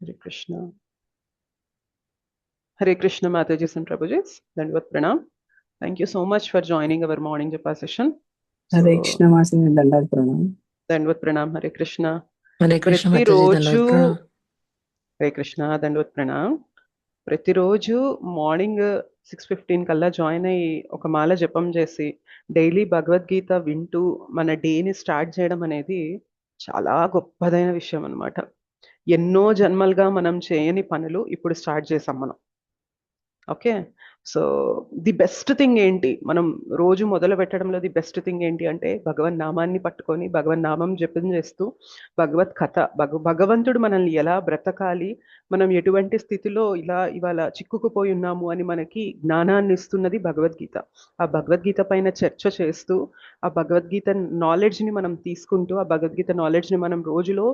Hare Krishna. Hare Krishna, Mataji's and Prabhuji's. Dandavad Pranam. Thank you so much for joining our morning japa session. Hare Krishna Master Dandavad Pranam. Dandavad Pranam, Hare Krishna. Hare Krishna Mataji, ప్రతిరోజు Dandavad Pranam. Hare Krishna దండవత్ ప్రణామ్. ప్రతిరోజు morning 6:15 కల్లా join అయ్యి ఒక మాల జపం చేసి daily Bhagavad Gita వింటూ మన డేని స్టార్ట్ చేయడం అనేది చాలా గొప్పదైన విషయం అన్నమాట. ఎన్నో జన్మలుగా మనం చేయని పనులు ఇప్పుడు స్టార్ట్ చేసాం మనం. Okay, so the best thing ఏంటి, మనం రోజు మొదలు పెట్టడంలో ది బెస్ట్ థింగ్ ఏంటి అంటే భగవన్ నామాన్ని పట్టుకొని భగవన్ నామం జపం చేస్తూ భగవత్ కథ, భగవంతుడు మనల్ని ఎలా బ్రతకాలి, మనం ఎటువంటి స్థితిలో ఇవాళ చిక్కుకుపోయి ఉన్నాము అని మనకి జ్ఞానాన్ని ఇస్తున్నది భగవద్గీత. ఆ భగవద్గీత పైన చర్చ చేస్తూ ఆ భగవద్గీత నాలెడ్జ్ని మనం తీసుకుంటూ ఆ భగవద్గీత నాలెడ్జ్ని మనం రోజులో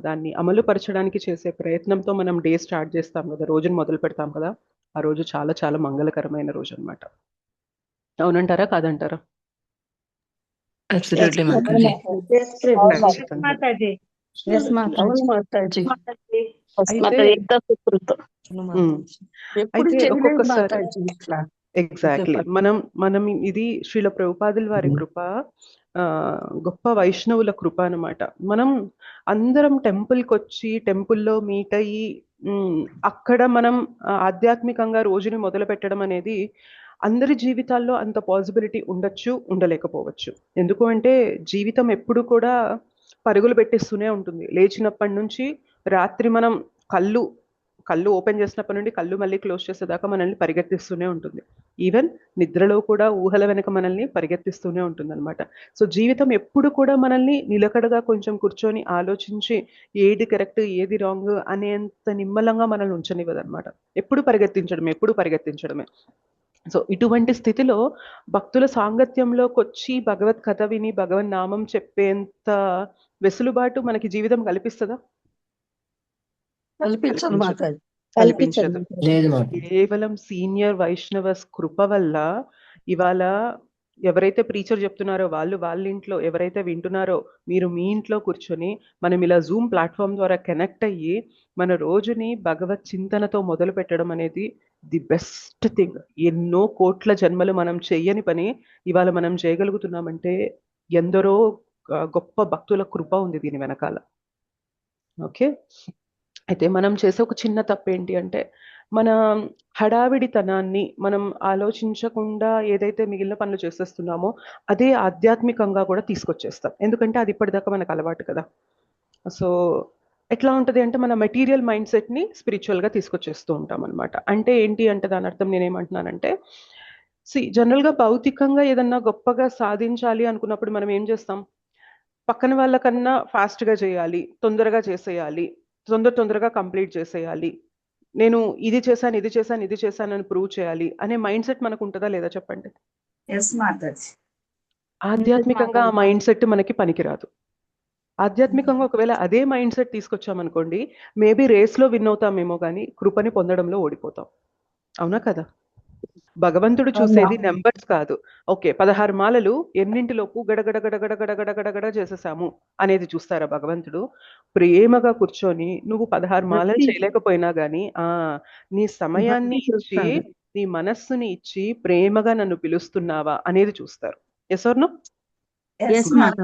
దాన్ని అమలు పరచడానికి చేసే ప్రయత్నంతో మనం డే స్టార్ట్ చేస్తాం కదా, రోజును మొదలు పెడతాం కదా. ఆ రోజు చాలా చాలా మంగళకరమైన రోజు అన్నమాట. అవునంటారా కాదంటారా? Absolutely Mataji. అయితే ఒక్కొక్కసారి ఎగ్జాక్ట్లీ మనం ఇది శ్రీల ప్రభుపాదుల వారి కృప, గొప్ప వైష్ణవుల కృప అన్నమాట. మనం అందరం టెంపుల్కి వచ్చి టెంపుల్లో మీట్ అయ్యి అక్కడ మనం ఆధ్యాత్మికంగా రోజుని మొదలు పెట్టడం అనేది అందరి జీవితాల్లో అంత పాసిబిలిటీ ఉండొచ్చు, ఉండలేకపోవచ్చు. ఎందుకు అంటే జీవితం ఎప్పుడు కూడా పరుగులు పెట్టిస్తూనే ఉంటుంది. లేచినప్పటి నుంచి రాత్రి మనం కళ్ళు ఓపెన్ చేసినప్పటి నుండి కళ్ళు మళ్ళీ క్లోజ్ చేసేదాకా మనల్ని పరిగెత్తిస్తూనే ఉంటుంది. ఈవెన్ నిద్రలో కూడా ఊహల వెనక మనల్ని పరిగెత్తిస్తూనే ఉంటుంది అనమాట. సో జీవితం ఎప్పుడు కూడా మనల్ని నిలకడగా కొంచెం కూర్చొని ఆలోచించి ఏది కరెక్ట్ ఏది రాంగ్ అనేంత నిమ్మలంగా మనల్ని ఉంచనివ్వదన్నమాట. ఎప్పుడు పరిగెత్తించడమే. సో ఇటువంటి స్థితిలో భక్తుల సాంగత్యంలోకి వచ్చి భగవత్ కథ విని భగవన్ నామం చెప్పేంత వెసులుబాటు మనకి జీవితం కల్పిస్తుందా? కల్పించదు. కేవలం సీనియర్ వైష్ణవస్ కృప వల్ల ఇవాళ ఎవరైతే ప్రీచర్ చెప్తున్నారో వాళ్ళ ఇంట్లో, ఎవరైతే వింటున్నారో మీరు మీ ఇంట్లో కూర్చొని మనం ఇలా జూమ్ ప్లాట్ఫామ్ ద్వారా కనెక్ట్ అయ్యి మన రోజుని భగవత్ చింతనతో మొదలు పెట్టడం అనేది ది బెస్ట్ థింగ్. ఎన్నో కోట్ల జన్మలు మనం చెయ్యని పని ఇవాళ మనం చేయగలుగుతున్నామంటే ఎందరో గొప్ప భక్తుల కృప ఉంది దీని వెనకాల. ఓకే, అయితే మనం చేసే ఒక చిన్న తప్పు ఏంటి అంటే మన హడావిడితనాన్ని మనం ఆలోచించకుండా ఏదైతే మిగిలిన పనులు చేసేస్తున్నామో అదే ఆధ్యాత్మికంగా కూడా తీసుకొచ్చేస్తాం. ఎందుకంటే అది ఇప్పటిదాకా మనకు అలవాటు కదా. సో ఎట్లా ఉంటుంది అంటే మన మెటీరియల్ మైండ్ సెట్ని స్పిరిచువల్గా తీసుకొచ్చేస్తూ ఉంటాం అనమాట. అంటే ఏంటి అంటే దాని అర్థం నేనేమంటున్నానంటే, జనరల్గా భౌతికంగా ఏదన్నా గొప్పగా సాధించాలి అనుకున్నప్పుడు మనం ఏం చేస్తాం, పక్కన వాళ్ళకన్నా ఫాస్ట్గా చేయాలి, తొందరగా చేసేయాలి, తొందరగా కంప్లీట్ చేసేయాలి, నేను ఇది చేశాను అని ప్రూవ్ చేయాలి అనే మైండ్ సెట్ మనకు ఉంటుందా లేదా చెప్పండి? ఆధ్యాత్మికంగా ఆ మైండ్ సెట్ మనకి పనికిరాదు. ఆధ్యాత్మికంగా ఒకవేళ అదే మైండ్ సెట్ తీసుకొచ్చామనుకోండి, మేబీ రేస్లో విన్ అవుతామేమో కానీ కృపని పొందడంలో ఓడిపోతాం. అవునా కదా? భగవంతుడు చూసేది నెంబర్స్ కాదు. ఓకే 16 మాలలు ఎన్నింటిలోపు గడగడ చేసేసాము అనేది చూస్తారా భగవంతుడు? ప్రేమగా కూర్చొని నువ్వు 16 మాలలు చేయలేకపోయినా గానీ నీ సమయాన్ని ఇచ్చి నీ మనస్సుని ఇచ్చి ప్రేమగా నన్ను పిలుస్తున్నావా అనేది చూస్తారు. Yes or no?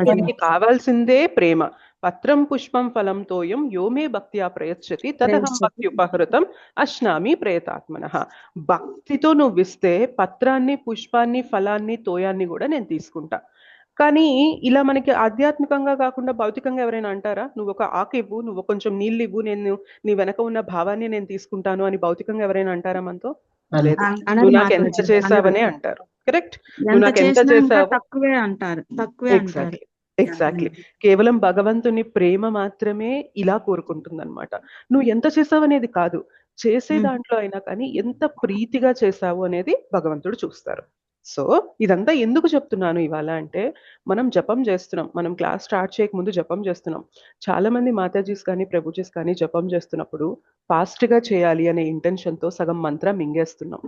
దీనికి కావాల్సిందే ప్రేమ. పత్రం పుష్పం ఫలం తోయం యోమే భక్త్యా ప్రయచ్చతి తదహం భక్తి ఉపహృతం అశ్నామి ప్రయతాత్మనః. భక్తితో నువ్వు ఇస్తే పత్రాన్ని, పుష్పాన్ని, ఫలాన్ని, తోయాన్ని కూడా నేను తీసుకుంటా. కానీ ఇలా మనకి ఆధ్యాత్మికంగా కాకుండా భౌతికంగా ఎవరైనా అంటారా, నువ్వు ఒక ఆకు ఇవ్వు, నువ్వు కొంచెం నీళ్ళు ఇవ్వు, నేను నీ వెనక ఉన్న భావాన్ని నేను తీసుకుంటాను అని భౌతికంగా ఎవరైనా అంటారా మనతో? లేదు. నువ్వు నాకు ఎంత చేసావనే అంటారు. కరెక్ట్? నువ్వు నాకు ఎంత చేసావు తక్కువే అంటారు. ఎగ్జాక్ట్లీ. కేవలం భగవంతుని ప్రేమ మాత్రమే ఇలా కోరుకుంటుంది అనమాట. నువ్వు ఎంత చేసావు అనేది కాదు, చేసే దాంట్లో అయినా కానీ ఎంత ప్రీతిగా చేసావు అనేది భగవంతుడు చూస్తారు. సో ఇదంతా ఎందుకు చెప్తున్నాను ఇవాళ అంటే, మనం జపం చేస్తున్నాం, మనం క్లాస్ స్టార్ట్ చేయక ముందు జపం చేస్తున్నాం. చాలా మంది మాతాజీస్ కానీ ప్రభుజీస్ కానీ జపం చేస్తున్నప్పుడు ఫాస్ట్ గా చేయాలి అనే ఇంటెన్షన్ తో సగం మంత్రం మింగేస్తున్నాం.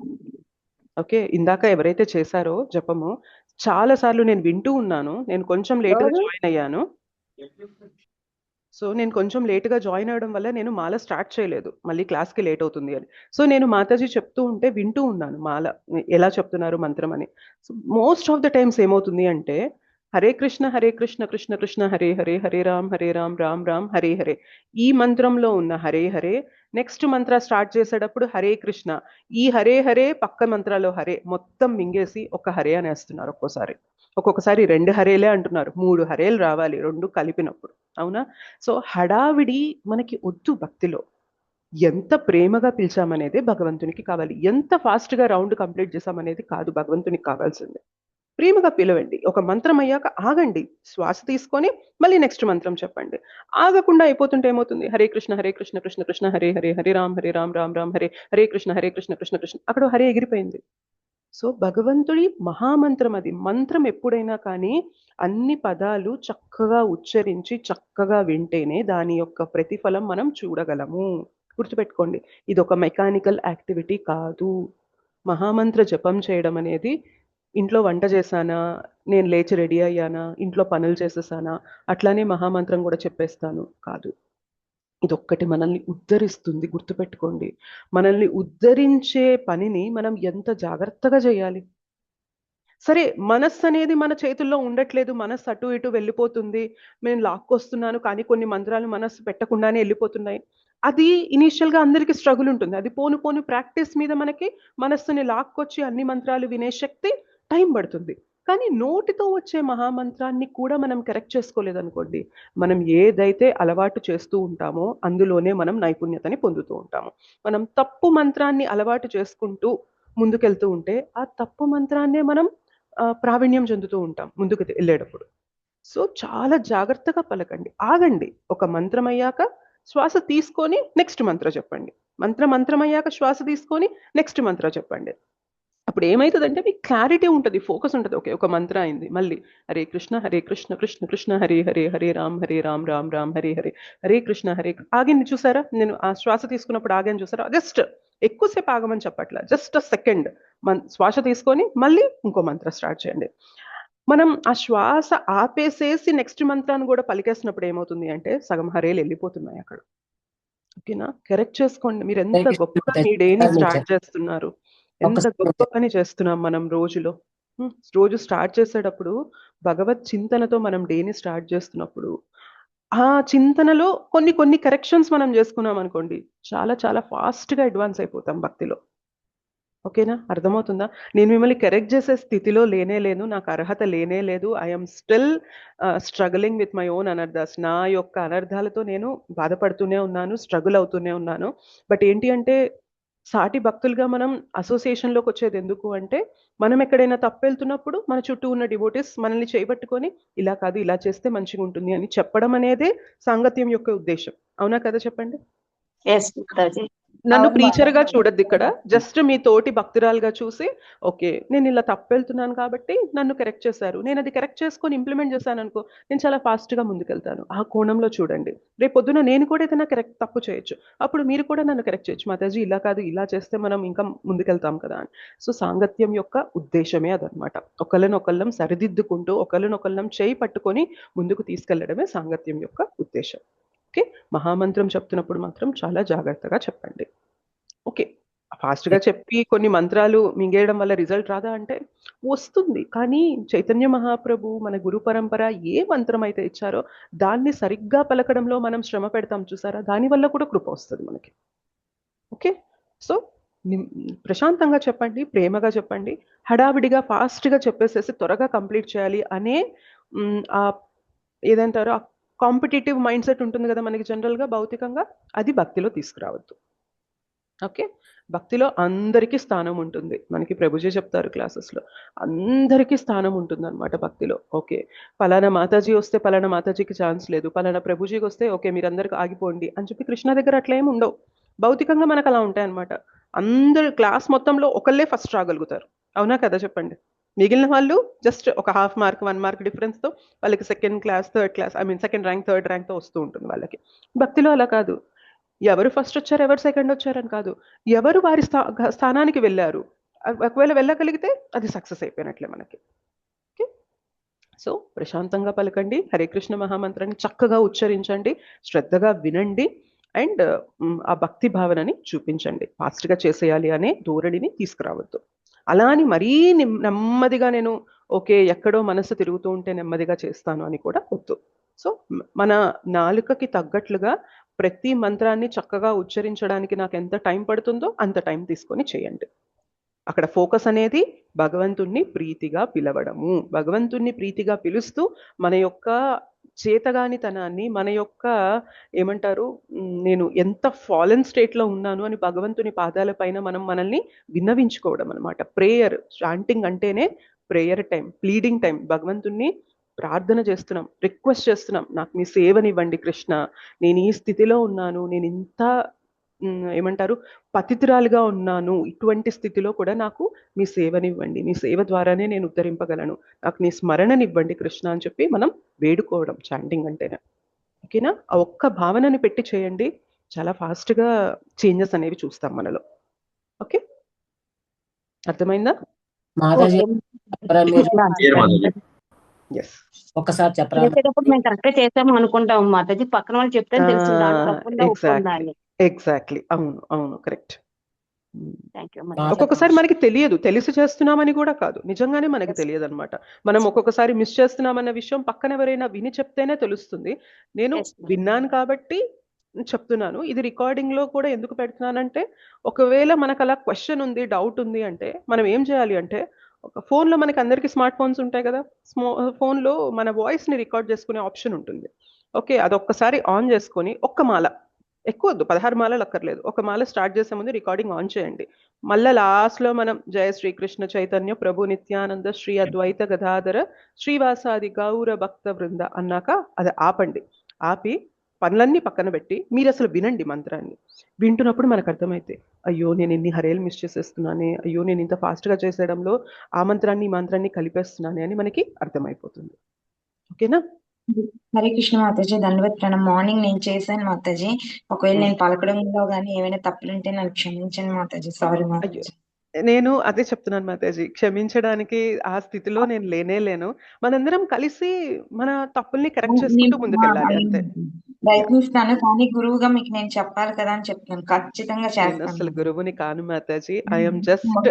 ఓకే, ఇందాక ఎవరైతే చేశారో జపము చాలా సార్లు నేను వింటూ ఉన్నాను, నేను కొంచెం లేట్గా జాయిన్ అయ్యాను. సో నేను కొంచెం లేట్గా జాయిన్ అవ్వడం వల్ల నేను మాల స్టార్ట్ చేయలేదు, మళ్ళీ క్లాస్కి లేట్ అవుతుంది అని. సో నేను మాతాజీ చెప్తూ ఉంటే వింటూ ఉన్నాను మాల ఎలా చెప్తున్నారు మంత్రం అని. So most of the times ఏమవుతుంది అంటే హరే కృష్ణ కృష్ణ కృష్ణ హరే హరే, హరే రామ్ రామ్ రామ్ హరే హరే, ఈ మంత్రంలో ఉన్న హరే హరే నెక్స్ట్ మంత్ర స్టార్ట్ చేసేటప్పుడు హరే కృష్ణ, ఈ హరే హరే పక్క మంత్రాల్లో హరే మొత్తం మింగేసి ఒక హరే అనేస్తున్నారు. ఒక్కొక్కసారి 2 హరేలే అంటున్నారు, 3 హరేలు రావాలి 2 కలిపినప్పుడు. అవునా? సో హడావిడి మనకి వద్దు భక్తిలో. ఎంత ప్రేమగా పిలిచామనేదే భగవంతునికి కావాలి. ఎంత ఫాస్ట్గా రౌండ్ కంప్లీట్ చేసామనేది కాదు భగవంతునికి కావాల్సింది. ప్రేమగా పిలవండి. ఒక మంత్రం అయ్యాక ఆగండి, శ్వాస తీసుకొని మళ్ళీ నెక్స్ట్ మంత్రం చెప్పండి. ఆగకుండా అయిపోతుంటే ఏమవుతుంది, హరే కృష్ణ కృష్ణ కృష్ణ హరే హరే, హరే రామ్ రామ్ రామ్ హరే, హరే కృష్ణ కృష్ణ కృష్ణ అక్కడ హరే ఎగిరిపోయింది. సో భగవంతుడి మహామంత్రం అది. మంత్రం ఎప్పుడైనా కానీ అన్ని పదాలు చక్కగా ఉచ్చరించి చక్కగా వింటేనే దాని యొక్క ప్రతిఫలం మనం చూడగలము. గుర్తుపెట్టుకోండి, ఇది ఒక మెకానికల్ యాక్టివిటీ కాదు. మహామంత్ర జపం చేయడం అనేది ఇంట్లో వంట చేశానా, నేను లేచి రెడీ అయ్యానా, ఇంట్లో పనులు చేసేసానా, అట్లానే మహామంత్రం కూడా చెప్పేస్తాను కాదు. ఇదొక్కటి మనల్ని ఉద్ధరిస్తుంది, గుర్తుపెట్టుకోండి. మనల్ని ఉద్ధరించే పనిని మనం ఎంత జాగ్రత్తగా చేయాలి. సరే, మనస్సు అనేది మన చేతుల్లో ఉండట్లేదు, మనస్సు అటు ఇటు వెళ్ళిపోతుంది, నేను లాక్కొస్తున్నాను కానీ కొన్ని మంత్రాలు మనస్సు పెట్టకుండానే వెళ్ళిపోతున్నాయి. అది ఇనీషియల్గా అందరికీ స్ట్రగుల్ ఉంటుంది. అది పోను పోను ప్రాక్టీస్ మీద మనకి మనస్సుని లాక్కొచ్చి అన్ని మంత్రాలు వినే శక్తి టైం పడుతుంది. కానీ నోటితో వచ్చే మహామంత్రాన్ని కూడా మనం కరెక్ట్ చేసుకోలేదనుకోండి, మనం ఏదైతే అలవాటు చేస్తూ ఉంటామో అందులోనే మనం నైపుణ్యతని పొందుతూ ఉంటాము. మనం తప్పు మంత్రాన్ని అలవాటు చేసుకుంటూ ముందుకెళ్తూ ఉంటే ఆ తప్పు మంత్రాన్నే మనం ప్రావీణ్యం చెందుతూ ఉంటాం ముందుకు వెళ్ళేటప్పుడు. సో చాలా జాగ్రత్తగా పలకండి, ఆగండి. ఒక మంత్రం అయ్యాక శ్వాస తీసుకొని నెక్స్ట్ మంత్ర చెప్పండి, మంత్రం అయ్యాక శ్వాస తీసుకొని నెక్స్ట్ మంత్ర చెప్పండి. అప్పుడు ఏమవుతుందంటే మీకు క్లారిటీ ఉంటుంది, ఫోకస్ ఉంటుంది. ఓకే, ఒక మంత్ర అయింది, మళ్ళీ హరే కృష్ణ కృష్ణ కృష్ణ హరే హరే, హరే రామ్ రామ్ రామ్ హరే హరే, హరే కృష్ణ ఆగింది చూసారా, నేను ఆ శ్వాస తీసుకున్నప్పుడు ఆగాను చూసారా. జస్ట్ ఎక్కువసేపు ఆగమని చెప్పట్లా, జస్ట్ సెకండ్ శ్వాస తీసుకొని మళ్ళీ ఇంకో మంత్ర స్టార్ట్ చేయండి. మనం ఆ శ్వాస ఆపేసేసి నెక్స్ట్ మంత్రాన్ని కూడా పలికేసినప్పుడు ఏమవుతుంది అంటే సగం హరేలు వెళ్ళిపోతున్నాయి అక్కడ. ఓకేనా? కరెక్ట్ చేసుకోండి. మీరు ఎంత గొప్పగా మీ డేని స్టార్ట్ చేస్తున్నారు, ఎంత గొప్ప పని చేస్తున్నాం మనం రోజులో. రోజు స్టార్ట్ చేసేటప్పుడు భగవత్ చింతనతో మనం డేని స్టార్ట్ చేస్తున్నప్పుడు ఆ చింతనలో కొన్ని కొన్ని కరెక్షన్స్ మనం చేసుకున్నాం అనుకోండి, చాలా చాలా ఫాస్ట్గా అడ్వాన్స్ అయిపోతాం భక్తిలో. ఓకేనా? అర్థమవుతుందా? నేను మిమ్మల్ని కరెక్ట్ చేసే స్థితిలో లేను, నాకు అర్హత లేదు. I'm still struggling with my own అనర్థాస్. నా యొక్క అనర్థాలతో నేను బాధపడుతూనే ఉన్నాను, స్ట్రగుల్ అవుతూనే ఉన్నాను. బట్ ఏంటి అంటే సాటి భక్తులుగా మనం అసోసియేషన్లోకి వచ్చేది ఎందుకు అంటే, మనం ఎక్కడైనా తప్పెళ్తున్నప్పుడు మన చుట్టూ ఉన్న డివోటీస్ మనల్ని చేయబట్టుకొని ఇలా కాదు ఇలా చేస్తే మంచిగా ఉంటుంది అని చెప్పడం అనేదే సాంగత్యం యొక్క ఉద్దేశం. అవునా కదా? చెప్పండి. నన్ను ప్రీచర్ గా చూడద్దు ఇక్కడ, జస్ట్ మీ తోటి భక్తురాలుగా చూసి ఓకే నేను ఇలా తప్పెళ్తున్నాను కాబట్టి నన్ను కరెక్ట్ చేశారు, నేను అది కరెక్ట్ చేసుకొని ఇంప్లిమెంట్ చేశాను అనుకో, నేను చాలా ఫాస్ట్ గా ముందుకెళ్తాను. ఆ కోణంలో చూడండి. రేపు పొద్దున నేను కూడా ఏదైనా కరెక్ట్ తప్పు చేయొచ్చు, అప్పుడు మీరు కూడా నన్ను కరెక్ట్ చేయొచ్చు, మాతాజీ ఇలా కాదు ఇలా చేస్తే మనం ఇంకా ముందుకెళ్తాం కదా అని. సో సాంగత్యం యొక్క ఉద్దేశమే అదనమాట. ఒకళ్ళనొకళ్ళం సరిదిద్దుకుంటూ ఒకళ్ళనొకళ్ళం చేయి పట్టుకొని ముందుకు తీసుకెళ్లడమే సాంగత్యం యొక్క ఉద్దేశం. ఓకే, మహామంత్రం చెప్తున్నప్పుడు మాత్రం చాలా జాగ్రత్తగా చెప్పండి. ఓకే, ఫాస్ట్గా చెప్పి కొన్ని మంత్రాలు మింగేయడం వల్ల రిజల్ట్ రాదా అంటే వస్తుంది. కానీ చైతన్య మహాప్రభు మన గురు పరంపర ఏ మంత్రం అయితే ఇచ్చారో దాన్ని సరిగ్గా పలకడంలో మనం శ్రమ పెడతాం చూసారా, దానివల్ల కూడా కృప వస్తుంది మనకి. ఓకే, సో ప్రశాంతంగా చెప్పండి, ప్రేమగా చెప్పండి. హడావిడిగా ఫాస్ట్గా చెప్పేసేసి త్వరగా కంప్లీట్ చేయాలి అనే ఆ ఏదంటారో ఆ కాంపిటేటివ్ మైండ్ సెట్ ఉంటుంది కదా మనకి జనరల్గా భౌతికంగా, అది భక్తిలో తీసుకురావద్దు. ఓకే, భక్తిలో అందరికీ స్థానం ఉంటుంది. మనకి ప్రభుజీ చెప్తారు క్లాసెస్లో, అందరికీ స్థానం ఉంటుంది అనమాట భక్తిలో. ఓకే, పలానా మాతాజీ వస్తే పలానా మాతాజీకి ఛాన్స్ లేదు, పలానా ప్రభుజీకి వస్తే ఓకే మీరందరికి ఆగిపోండి అని చెప్పి కృష్ణ దగ్గర అట్లా ఏమి ఉండవు. భౌతికంగా మనకు అలా ఉంటాయి అనమాట. అందరు క్లాస్ మొత్తంలో ఒకళ్ళే ఫస్ట్ రాగలుగుతారు. అవునా కదా? చెప్పండి. మిగిలిన వాళ్ళు జస్ట్ ఒక ½ మార్క్ 1 మార్క్ డిఫరెన్స్తో వాళ్ళకి second class third class second rank third ర్యాంక్తో వస్తూ ఉంటుంది వాళ్ళకి. భక్తిలో అలా కాదు. ఎవరు ఫస్ట్ వచ్చారు ఎవరు సెకండ్ వచ్చారని కాదు, ఎవరు వారి స్థానానికి వెళ్ళారు, ఒకవేళ వెళ్ళగలిగితే అది సక్సెస్ అయిపోయినట్లే మనకి. ఓకే, సో ప్రశాంతంగా పలకండి, హరే కృష్ణ మహామంత్రాన్ని చక్కగా ఉచ్చరించండి, శ్రద్ధగా వినండి, అండ్ ఆ భక్తి భావనని చూపించండి. ఫాస్ట్గా చేసేయాలి అనే ధోరణిని తీసుకురావద్దు. అలా అని మరీ నెమ్మదిగా నేను ఓకే ఎక్కడో మనసు తిరుగుతూ ఉంటే నెమ్మదిగా చేస్తాను అని కూడా వద్దు. సో మన నాలుకకి తగ్గట్లుగా ప్రతి మంత్రాన్ని చక్కగా ఉచ్చరించడానికి నాకు ఎంత టైం పడుతుందో అంత టైం తీసుకొని చేయండి. అక్కడ ఫోకస్ అనేది భగవంతుణ్ణి ప్రీతిగా పిలవడము. భగవంతుణ్ణి ప్రీతిగా పిలుస్తూ మన యొక్క చేతగానితనాన్ని, మన యొక్క ఏమంటారు, నేను ఎంత ఫాలెన్ స్టేట్లో ఉన్నాను అని భగవంతుని పాదాల పైన మనం మనల్ని విన్నవించుకోవడం అనమాట. ప్రేయర్, చాంటింగ్ అంటేనే ప్రేయర్ టైం, ప్లీడింగ్ టైం. భగవంతుణ్ణి ప్రార్థన చేస్తున్నాం, రిక్వెస్ట్ చేస్తున్నాం, నాకు మీ సేవనివ్వండి కృష్ణ, నేను ఈ స్థితిలో ఉన్నాను, నేను ఇంత ఏమంటారు పతితురాలుగా ఉన్నాను, ఇటువంటి స్థితిలో కూడా నాకు మీ సేవనివ్వండి, మీ సేవ ద్వారానే నేను ఉద్ధరింపగలను, నాకు నీ స్మరణనివ్వండి కృష్ణ అని చెప్పి మనం వేడుకోవడం చాంటింగ్ అంటేనే. ఓకేనా? ఆ ఒక్క భావనని పెట్టి చేయండి, చాలా ఫాస్ట్గా చేంజెస్ అనేవి చూస్తాం మనలో. ఓకే, అర్థమైందా? ఒకసారి చెప్పరా? చేసేటప్పుడు మేము కరెక్ట్ చేసాము అనుకుంటాం మాతాజీ, పక్కన వాళ్ళు చెప్తే తెలిసింది. ఎగ్జాక్ట్లీ, అవును అవును, కరెక్ట్. ఒక్కొక్కసారి మనకి తెలియదు, తెలిసి చేస్తున్నామని కూడా కాదు, నిజంగానే మనకి తెలియదు అనమాట. మనం ఒక్కొక్కసారి మిస్ చేస్తున్నామన్న విషయం పక్కన ఎవరైనా విని చెప్తేనే తెలుస్తుంది. నేను విన్నాను కాబట్టి చెప్తున్నాను. ఇది రికార్డింగ్ లో కూడా ఎందుకు పెడుతున్నానంటే, ఒకవేళ మనకు అలా క్వశ్చన్ ఉంది, డౌట్ ఉంది అంటే మనం ఏం చేయాలి అంటే, ఒక ఫోన్లో మనకి అందరికీ స్మార్ట్ ఫోన్స్ ఉంటాయి కదా, ఫోన్లో మన వాయిస్ని రికార్డ్ చేసుకునే ఆప్షన్ ఉంటుంది. ఓకే, అదొక్కసారి ఆన్ చేసుకొని ఒక్క మాల, ఎక్కువ వద్దు, 16 మాలలు అక్కర్లేదు, ఒక మాల స్టార్ట్ చేసే ముందు రికార్డింగ్ ఆన్ చేయండి. మళ్ళీ లాస్ట్లో మనం జయ శ్రీకృష్ణ చైతన్య ప్రభు నిత్యానంద శ్రీ అద్వైత గదాధర శ్రీవాసాది గౌర భక్త బృంద అన్నాక అది ఆపండి. ఆపి పనులన్నీ పక్కన పెట్టి మీరు అసలు వినండి మంత్రాన్ని. వింటున్నప్పుడు మనకు అర్థమైతే, అయ్యో నేను ఇన్ని హరేలు మిస్ చేసేస్తున్నానే, అయ్యో నేను ఇంత ఫాస్ట్గా చేసేయడంలో ఆ మంత్రాన్ని ఈ మంత్రాన్ని కలిపేస్తున్నానే అని మనకి అర్థమైపోతుంది. ఓకేనా? హరే కృష్ణ మాతాజీ, ధన్యవాద ప్రణం. మార్నింగ్ నేను చేశాను మాతాజీ, ఒకవేళ నేను పలకడంలో గానీ ఏమైనా తప్పులుంటే నన్ను క్షమించండి మాతాజీ, సారీ మాతాజీ. నేను అదే చెప్తున్నాను మాతాజీ, క్షమించడానికి ఆ స్థితిలో నేను లేను. మనందరం కలిసి మన తప్పుల్ని కరెక్ట్ చేసుకుంటూ ముందుకెళ్ళాలి అంతే. ప్రయత్నిస్తాను, కానీ గురువుగా మీకు నేను చెప్పాలి కదా అని చెప్తాను, ఖచ్చితంగా చేస్తాను. అసలు గురువుని కాను మాతాజీ, I'm just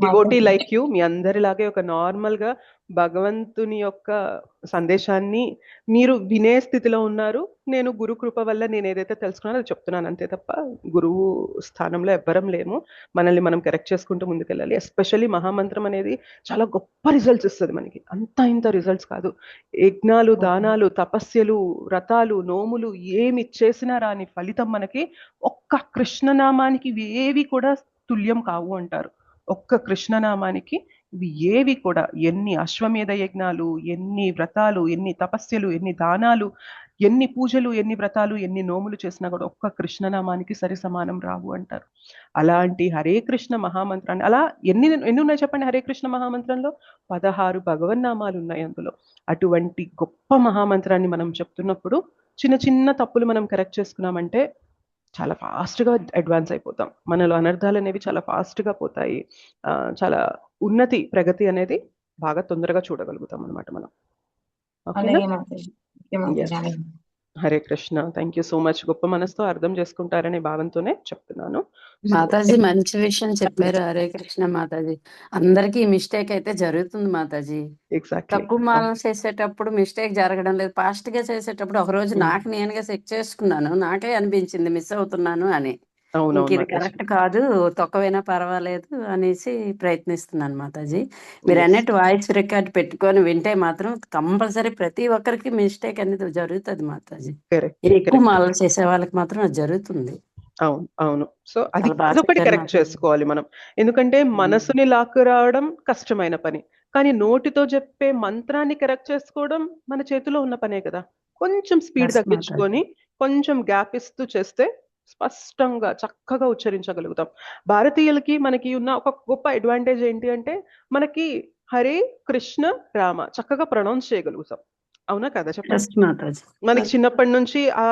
devotee like you. మీ అందరిలాగే ఒక నార్మల్ గా భగవంతుని యొక్క సందేశాన్ని మీరు వినే స్థితిలో ఉన్నారు. నేను గురు కృప వల్ల నేను ఏదైతే తెలుసుకున్నానో అది చెప్తున్నాను అంతే తప్ప గురువు స్థానంలో ఎవ్వరం లేము. మనల్ని మనం కరెక్ట్ చేసుకుంటూ ముందుకెళ్ళాలి. ఎస్పెషల్లీ మహామంత్రం అనేది చాలా గొప్ప రిజల్ట్స్ ఇస్తుంది మనకి, ఇంత రిజల్ట్స్ కాదు. యజ్ఞాలు, దానాలు, తపస్యలు, వ్రతాలు, నోములు ఏమి చేసినా రాని ఫలితం మనకి ఒక్క కృష్ణనామానికి ఏవి కూడా తుల్యం కావు అంటారు. ఒక్క కృష్ణనామానికి ఇవి ఏవి కూడా, ఎన్ని అశ్వమేధ యజ్ఞాలు, ఎన్ని వ్రతాలు, ఎన్ని తపస్యలు, ఎన్ని దానాలు, ఎన్ని పూజలు, ఎన్ని వ్రతాలు, ఎన్ని నోములు చేసినా కూడా ఒక్క కృష్ణనామానికి సరి సమానం రావు అంటారు. అలాంటి హరే కృష్ణ మహామంత్రాన్ని, అలా ఎన్ని ఉన్నాయి చెప్పండి, హరే కృష్ణ మహామంత్రంలో 16 భగవన్నామాలు ఉన్నాయి అందులో. అటువంటి గొప్ప మహామంత్రాన్ని మనం చెప్తున్నప్పుడు చిన్న చిన్న తప్పులు మనం కరెక్ట్ చేసుకున్నామంటే చాలా ఫాస్ట్గా అడ్వాన్స్ అయిపోతాం. మనలో అనర్థాలు అనేవి చాలా ఫాస్ట్గా పోతాయి. చాలా ఉన్నతి, ప్రగతి అనేది బాగా తొందరగా చూడగలుగుతాం అనమాట మనం. Hare Krishna, thank you so much. గొప్ప మనసుతో అర్థం చేసుకుంటారనే భావంతోనే చెప్తున్నాను. మాతాజీ మంచి విషయం చెప్పారు. హరే కృష్ణ మాతాజీ. అందరికీ మిస్టేక్ అయితే జరుగుతుంది మాతాజీ. తక్కువ మాల చేసేటప్పుడు మిస్టేక్ జరగడం లేదు, ఫాస్ట్ గా చేసేటప్పుడు ఒక రోజు నాకు నేనుగా చెక్ చేసుకున్నాను, నాకే అనిపించింది మిస్ అవుతున్నాను అని. ఇది కరెక్ట్ కాదు, తక్కువైనా పర్వాలేదు అనేసి ప్రయత్నిస్తున్నాను మాతాజీ. మీరు అన్నట్టు వాయిస్ రికార్డ్ పెట్టుకొని వింటే మాత్రం కంపల్సరీ ప్రతి ఒక్కరికి మిస్టేక్ అనేది జరుగుతుంది మాతాజీ. ఎక్కువ మాలలు చేసే వాళ్ళకి మాత్రం అది జరుగుతుంది. అవును అవును. సో అదొకటి కరెక్ట్ చేసుకోవాలి మనం. ఎందుకంటే మనసుని లాక్కు రావడం కష్టమైన పని, కానీ నోటితో చెప్పే మంత్రాన్ని కరెక్ట్ చేసుకోవడం మన చేతిలో ఉన్న పనే కదా. కొంచెం స్పీడ్ తగ్గించుకొని కొంచెం గ్యాప్ ఇస్తూ చేస్తే స్పష్టంగా చక్కగా ఉచ్చరించగలుగుతాం. భారతీయులకి మనకి ఉన్న ఒక గొప్ప అడ్వాంటేజ్ ఏంటి అంటే, మనకి హరే కృష్ణ రామ చక్కగా ప్రొనౌన్స్ చేయగలుగుతాం. అవునా కదా చెప్పండి. ఎస్ మాతాజీ. మనకి చిన్నప్పటి నుంచి ఆ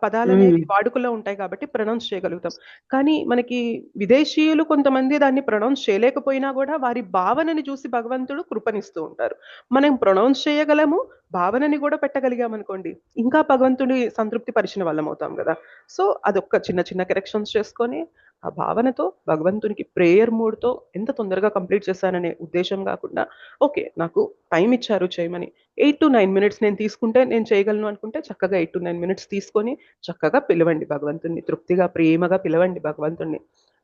పదాలనేవి వాడుకలో ఉంటాయి కాబట్టి ప్రొనౌన్స్ చేయగలుగుతాం. కానీ మనకి విదేశీయులు కొంతమంది దాన్ని ప్రొనౌన్స్ చేయలేకపోయినా కూడా వారి భావనని చూసి భగవంతుడు కృపనిస్తూ ఉంటారు. మనం ప్రొనౌన్స్ చేయగలము, భావనని కూడా పెట్టగలిగామనుకోండి, ఇంకా భగవంతుడి సంతృప్తి పరిచిన వాళ్ళమవుతాం గదా! సో, అదొక్క చిన్న చిన్న కరెక్షన్స్ చేసుకొని, ఆ భావనతో భగవంతునికి ప్రేయర్ మూడ్‌తో ఎంత తొందరగా కంప్లీట్ చేశాననే ఉద్దేశ్యం గాకుండా, ఓకే. నాకు టైమ్ ఇచ్చారు చేయమని. 8-9 మినిట్స్ నేను తీసుకుంటే నేను చేయగలను అనుకుంటే చక్కగా 8-9 మినిట్స్ తీసుకొని చక్కగా పిలవండి భగవంతుడిని. తృప్తిగా, ప్రేమగా పిలవండి భగవంతుడిని.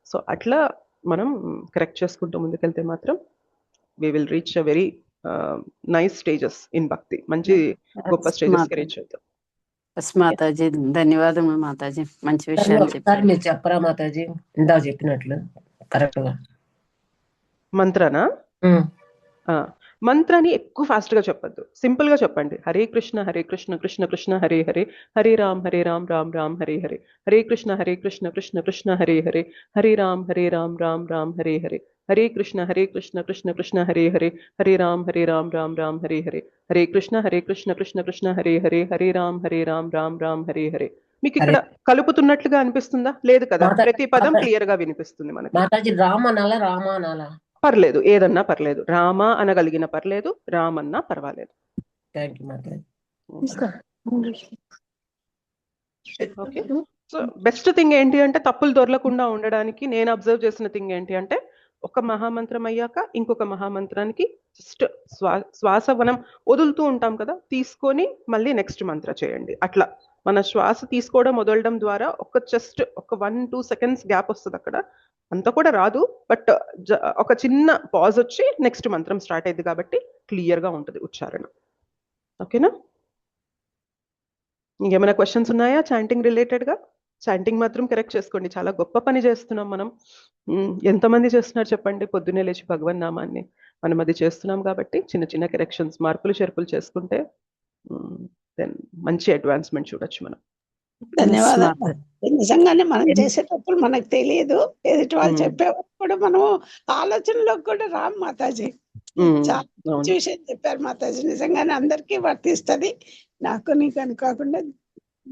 సో, అట్లా మనం కరెక్ట్ చేసుకుంటూ ముందుకెళ్తే మాత్రం we will reach a very nice stages in bhakti. మంచి గొప్ప ఎస్ స్టేజెస్‌కి మాతాజీ. రీచ్ అవుతాం. ఎస్ మాతాజీ. ధన్యవాదములు మాతాజీ. మంచి విషయాలు ఒకసారి చెప్పారు. మీరు చెప్పరా మాతాజీ, ఇందాక చెప్పినట్లు కరెక్ట్ గా? మంత్రనా? ఆ! మంత్రాన్ని ఎక్కువ ఫాస్ట్‌గా చెప్పొద్దు. సింపుల్‌గా చెప్పండి. హరే కృష్ణ, కృష్ణ కృష్ణ హరే హరే, హరే రామ్, రామ్ రామ్ హరే హరే, హరే కృష్ణ, కృష్ణ కృష్ణ హరే హరే, హరే రామ్, రామ్ రామ్ హరే హరే, హరే కృష్ణ, కృష్ణ కృష్ణ హరే హరే, హరే రామ్, రామ్ రామ్ హరే హరే, హరే కృష్ణ, కృష్ణ కృష్ణ హరే హరే, హరే రామ్, రామ్ రామ్ హరే హరే. మీకిక్కడ హరే కలుపుతున్నట్లుగా అనిపిస్తుందా? లేదు కదా! మాతా ప్రతి పదం మాతా క్లియర్‌గా వినిపిస్తుంది మనకి. మాతాజీ రామ్ అనాలా రామా అనాలా? పర్లేదు. ఏదన్నా పర్లేదు. రామ అనగలిగిన పర్లేదు. రామన్నా పర్వాలేదు. Thank you Mataji. Okay. So, best thing ఏంటి అంటే తప్పులు దొర్లకుండా ఉండడానికి నేను అబ్జర్వ్ చేసిన థింగ్ ఏంటి అంటే, ఒక మహామంత్రం అయ్యాక ఇంకొక మహామంత్రానికి జస్ట్ శ్వాస మనం వదులుతూ ఉంటాం కదా! తీసుకొని మళ్ళీ నెక్స్ట్ మంత్ర చేయండి. అట్లా మన శ్వాస తీసుకోవడం, వదలడం ద్వారా జస్ట్ ఒక 1-2 సెకండ్స్ గ్యాప్ వస్తదక్కడ. అంత కూడా రాదు. బట్ ఒక చిన్న పాజ్ వచ్చి నెక్స్ట్ మంత్రం స్టార్ట్ అయ్యిద్ది కాబట్టి క్లియర్‌గా ఉంటది ఉచ్చారణ. ఓకేనా? ఇంకేమైనా క్వెషన్స్ ఉన్నాయా చాంటింగ్ రిలేటెడ్‌గా? చాంటింగ్ మాత్రం కరెక్ట్ చేసుకోండి. చాలా గొప్ప పని చేస్తున్నాం మనం. ఎంతమంది చేస్తున్నారు చెప్పండి పొద్దున్నే లేచి భగవన్ నామాన్ని. మనం అది చేస్తున్నాం కాబట్టి చిన్న చిన్న కరెక్షన్స్, మార్పులు, చేర్పులు చేసుకుంటే దెన్ మంచి అడ్వాన్స్‌మెంట్ చూడొచ్చు మనం. ఎస్ ధన్యవాదాలు. మాతాజీ. నిజంగానే మనం చేసేటప్పుడు మనకు తెలియదు. ఎదుటి వాళ్ళు హ్మ్. చెప్పేవాళ్ళు కూడా మనం ఆలోచనలోకి కూడా రాము మాతాజీ. చాలా మంచి అవును. విషయం చెప్పారు మాతాజీ. నిజంగానే అందరికీ వర్తిస్తది. నాకు నీకు అని కాకుండా.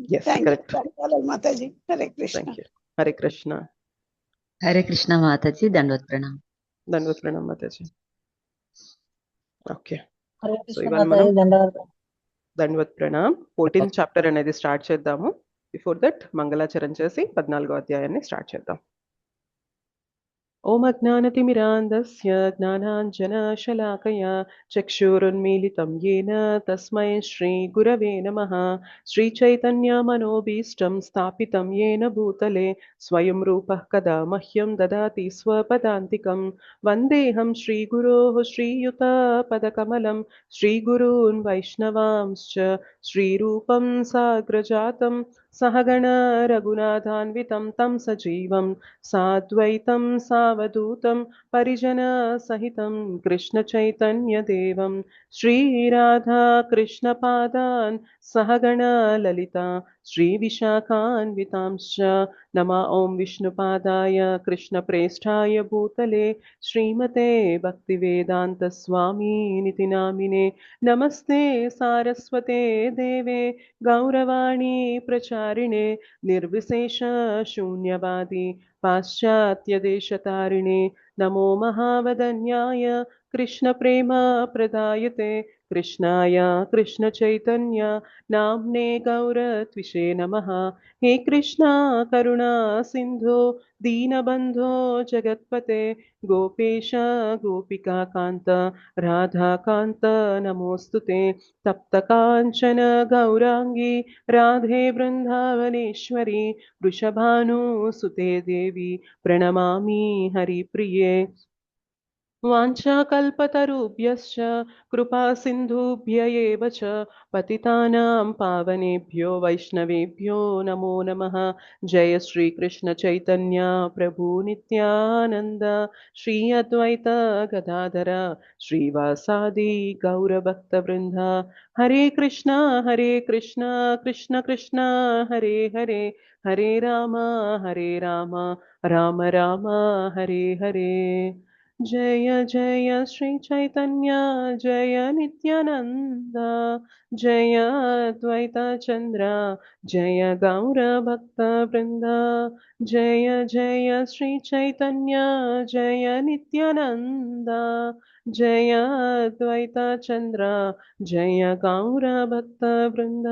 యెస్. Thank you. కరెక్ట్. ధన్యవాదాలు మాతాజీ. హరే కృష్ణ. Thank you. హరే కృష్ణ. హరే కృష్ణ మాతాజీ. దండవత్ ప్రణామం. దండవత్ ప్రణామం మాతాజీ. ఓకే. హరే సో, కృష్ణ ఇవాళ మనం మాతాజీ. ధన్యవాదాలు. దండవత్ ప్రణామ్ 14th చాప్టర్ అనేది స్టార్ట్ చేద్దాము. బిఫోర్ దట్ మంగళాచరణ చేసి 14వ అధ్యాయాన్ని స్టార్ట్ చేద్దాం. ఓం అజ్ఞానతిమిరాంధస్య జ్ఞానాంజనశలాకయా చక్షురున్మీలితం యేన తస్మై శ్రీగురవే నమః. శ్రీచైతన్యమనోభీష్టం స్థాపితం యేన భూతలే స్వయం రూపః కదా మహ్యం దదాతి స్వపదాంతికం. వందేహం శ్రీగురోః శ్రీయుతపదకమలం శ్రీగురూన్ వైష్ణవాంశ్చ శ్రీరూపం సాగ్రజాతం సహగణ రఘునాథాన్వితం తం సజీవం సాద్వైతం సావధూతం పరిజన సహితం కృష్ణ చైతన్య దేవం శ్రీరాధా కృష్ణ పాదాన్ సహగణ లలిత శ్రీ విశాఖాన్వితాంశ్చ నమ ఓం విష్ణుపాదాయ కృష్ణ ప్రేష్ఠాయ భూతలే శ్రీమతే భక్తివేదాంత స్వామినితి నామినే నమస్తే సారస్వతే దేవే గౌరవాణి ప్రచారిణే నిర్విశేష శూన్యవాది పాశ్చాత్యదేశతారిణే నమో మహావదన్యాయ కృష్ణ ప్రేమ ప్రదాయతే కృష్ణాయ కృష్ణ చైతన్య నామ్నే గౌరత్విషే నమః. హే కృష్ణ కరుణా సింధో దీనబంధో జగత్పతే గోపేశ గోపికా కాంత రాధాకాంత నమోస్తుతే. తప్త కాంచన గౌరాంగి రాధే బృందావనేశ్వరి వృషభానుసుతే దేవి ప్రణమామి హరిప్రిये. వాంఛాకల్పతరుభ్యశ్చ కృపా సింధుభ్య ఏవ చ పతితానాం పావనేభ్యో వైష్ణవేభ్యో నమో నమః. జయ శ్రీ కృష్ణ చైతన్య ప్రభు నిత్యానంద శ్రీ అద్వైత గదాధర శ్రీవాసాది గౌరభక్త వృంద. హరే కృష్ణ కృష్ణ కృష్ణ హరే హరే, హరే రామ రామ రామ హరే హరే. జయ జయ శ్రీ చైతన్య జయ నిత్యానంద జయ అద్వైత చంద్ర జయ గౌర భక్త బృంద జయ జయ శ్రీ చైతన్య జయ నిత్యానంద జయ అద్వైత చంద్ర జయ గౌర భక్త బృంద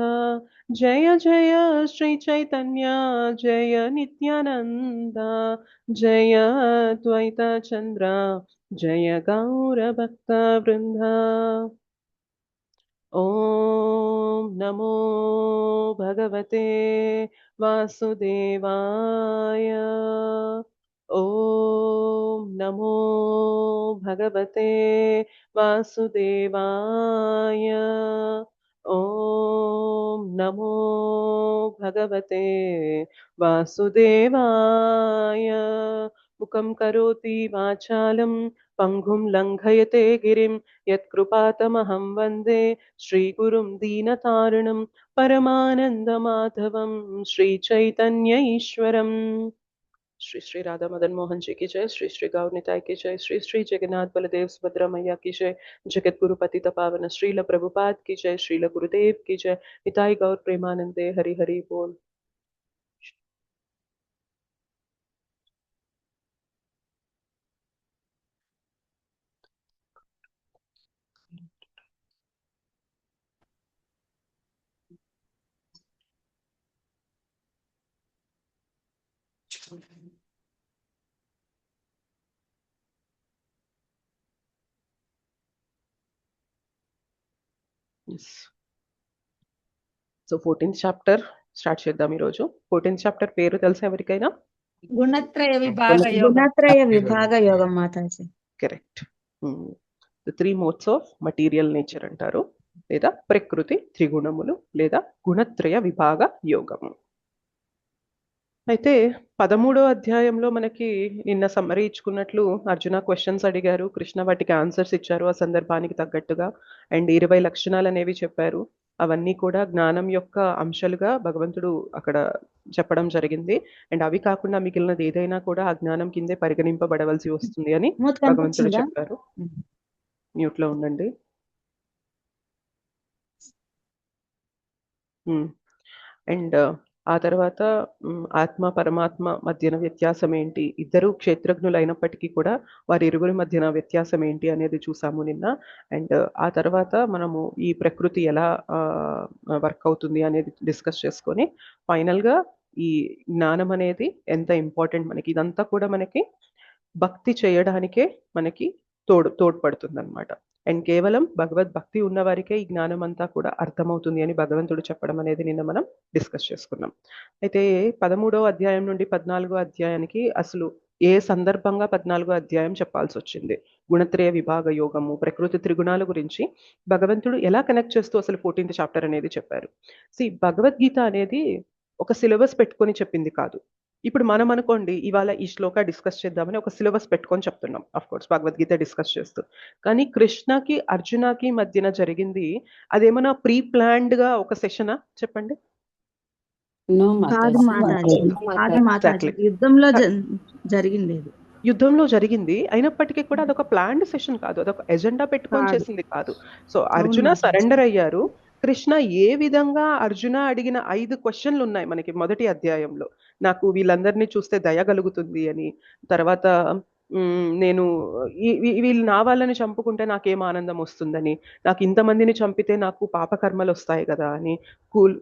జయ జయ శ్రీ చైతన్య జయ నిత్యానంద జయ అద్వైత చంద్ర జయ గౌర భక్త బృంద. ఓం నమో భగవతే వాసుదేవాయ. ఓం నమో భగవతే వాసుదేవాయ. ఓం నమో భగవతే వాసుదేవాయ. ముఖం కరోతి వాచాలం పంగుం లంఘయతే గిరిం యత్కృపాతమహం వందే శ్రీగురుం దీనతారిణం పరమానందమాధవం శ్రీచైతన్య ఈశ్వరం. श्री श्री राधा मदन मोहन जी की जय. श्री श्री गौर निताय की जय. श्री श्री जगन्नाथ बलदेव सुभद्रा मैया की जय. जगत गुरु पतित पावन श्रील प्रभुपाद की जय. श्रील गुरुदेव की जय. निताय गौर प्रेमानंदे. हरि हरि बोल. సో 14th చాప్టర్ స్టార్ట్ చేద్దాం ఈరోజు. 14th చాప్టర్ పేరు తెలుసా ఎవరికైనా? గుణత్రయ విభాగ యోగం. గుణత్రయ విభాగ యోగం Mataji. Correct. The 3 modes of material nature అంటారు, లేదా ప్రకృతి త్రిగుణములు, లేదా గుణత్రయ విభాగ యోగము. అయితే 13వ అధ్యాయంలో మనకి నిన్న సమ్మరీ ఇచ్చుకున్నట్లు అర్జున క్వశ్చన్స్ అడిగారు, కృష్ణ వాటికి ఆన్సర్స్ ఇచ్చారు ఆ సందర్భానికి తగ్గట్టుగా. అండ్ 20 లక్షణాలు అనేవి చెప్పారు. అవన్నీ కూడా జ్ఞానం యొక్క అంశాలుగా భగవంతుడు అక్కడ చెప్పడం జరిగింది. అండ్ అవి కాకుండా మిగిలినది ఏదైనా కూడా ఆ జ్ఞానం కిందే పరిగణింపబడవలసి వస్తుంది అని భగవంతుడు చెప్పారు. మ్యూట్ లో ఉండండి. అండ్ ఆ తర్వాత ఆత్మ పరమాత్మ మధ్యన వ్యత్యాసం ఏంటి, ఇద్దరు క్షేత్రజ్ఞులు అయినప్పటికీ కూడా వారి ఇరువురి మధ్యన వ్యత్యాసం ఏంటి అనేది చూసాము నిన్న. అండ్ ఆ తర్వాత మనము ఈ ప్రకృతి ఎలా వర్క్ అవుతుంది అనేది డిస్కస్ చేసుకొని ఫైనల్గా ఈ జ్ఞానం అనేది ఎంత ఇంపార్టెంట్ మనకి, ఇదంతా కూడా మనకి భక్తి చేయడానికే మనకి తోడ్పడుతుంది అనమాట. అండ్ కేవలం భగవద్భక్తి ఉన్న వారికే ఈ జ్ఞానం అంతా కూడా అర్థమవుతుంది అని భగవంతుడు చెప్పడం అనేది నిన్న మనం డిస్కస్ చేసుకున్నాం. అయితే 13వ అధ్యాయం నుండి 14వ అధ్యాయానికి అసలు ఏ సందర్భంగా 14వ అధ్యాయం చెప్పాల్సి వచ్చింది? గుణత్రయ విభాగ యోగము, ప్రకృతి త్రిగుణాల గురించి భగవంతుడు ఎలా కనెక్ట్ చేస్తూ అసలు 14th చాప్టర్ అనేది చెప్పారు. భగవద్గీత అనేది ఒక సిలబస్ పెట్టుకొని చెప్పింది కాదు. ఇప్పుడు మనం అనుకోండి ఇవాళ ఈ శ్లోక డిస్కస్ చేద్దామని ఒక సిలబస్ పెట్టుకొని చెప్తున్నాం, అఫ్ కోర్స్ భగవద్గీత డిస్కస్ చేస్తూ. కానీ కృష్ణకి అర్జునకి మధ్యన జరిగింది అదేమన్నా ప్రీ ప్లాన్డ్ గా ఒక సెషనా చెప్పండి? యుద్ధంలో జరిగింది అయినప్పటికీ కూడా అదొక ప్లాన్డ్ సెషన్ కాదు, అదొక ఎజెండా పెట్టుకొని చేసింది కాదు. సో అర్జున సరెండర్ అయ్యారు. కృష్ణ ఏ విధంగా అర్జున అడిగిన 5 క్వశ్చన్లు ఉన్నాయి మనకి మొదటి అధ్యాయంలో. నాకు వీళ్ళందరినీ చూస్తే దయ కలుగుతుంది అని, తర్వాత నేను వీళ్ళు నా వాళ్ళని చంపుకుంటే నాకేం ఆనందం వస్తుందని, నాకు ఇంతమందిని చంపితే నాకు పాపకర్మలు వస్తాయి కదా అని,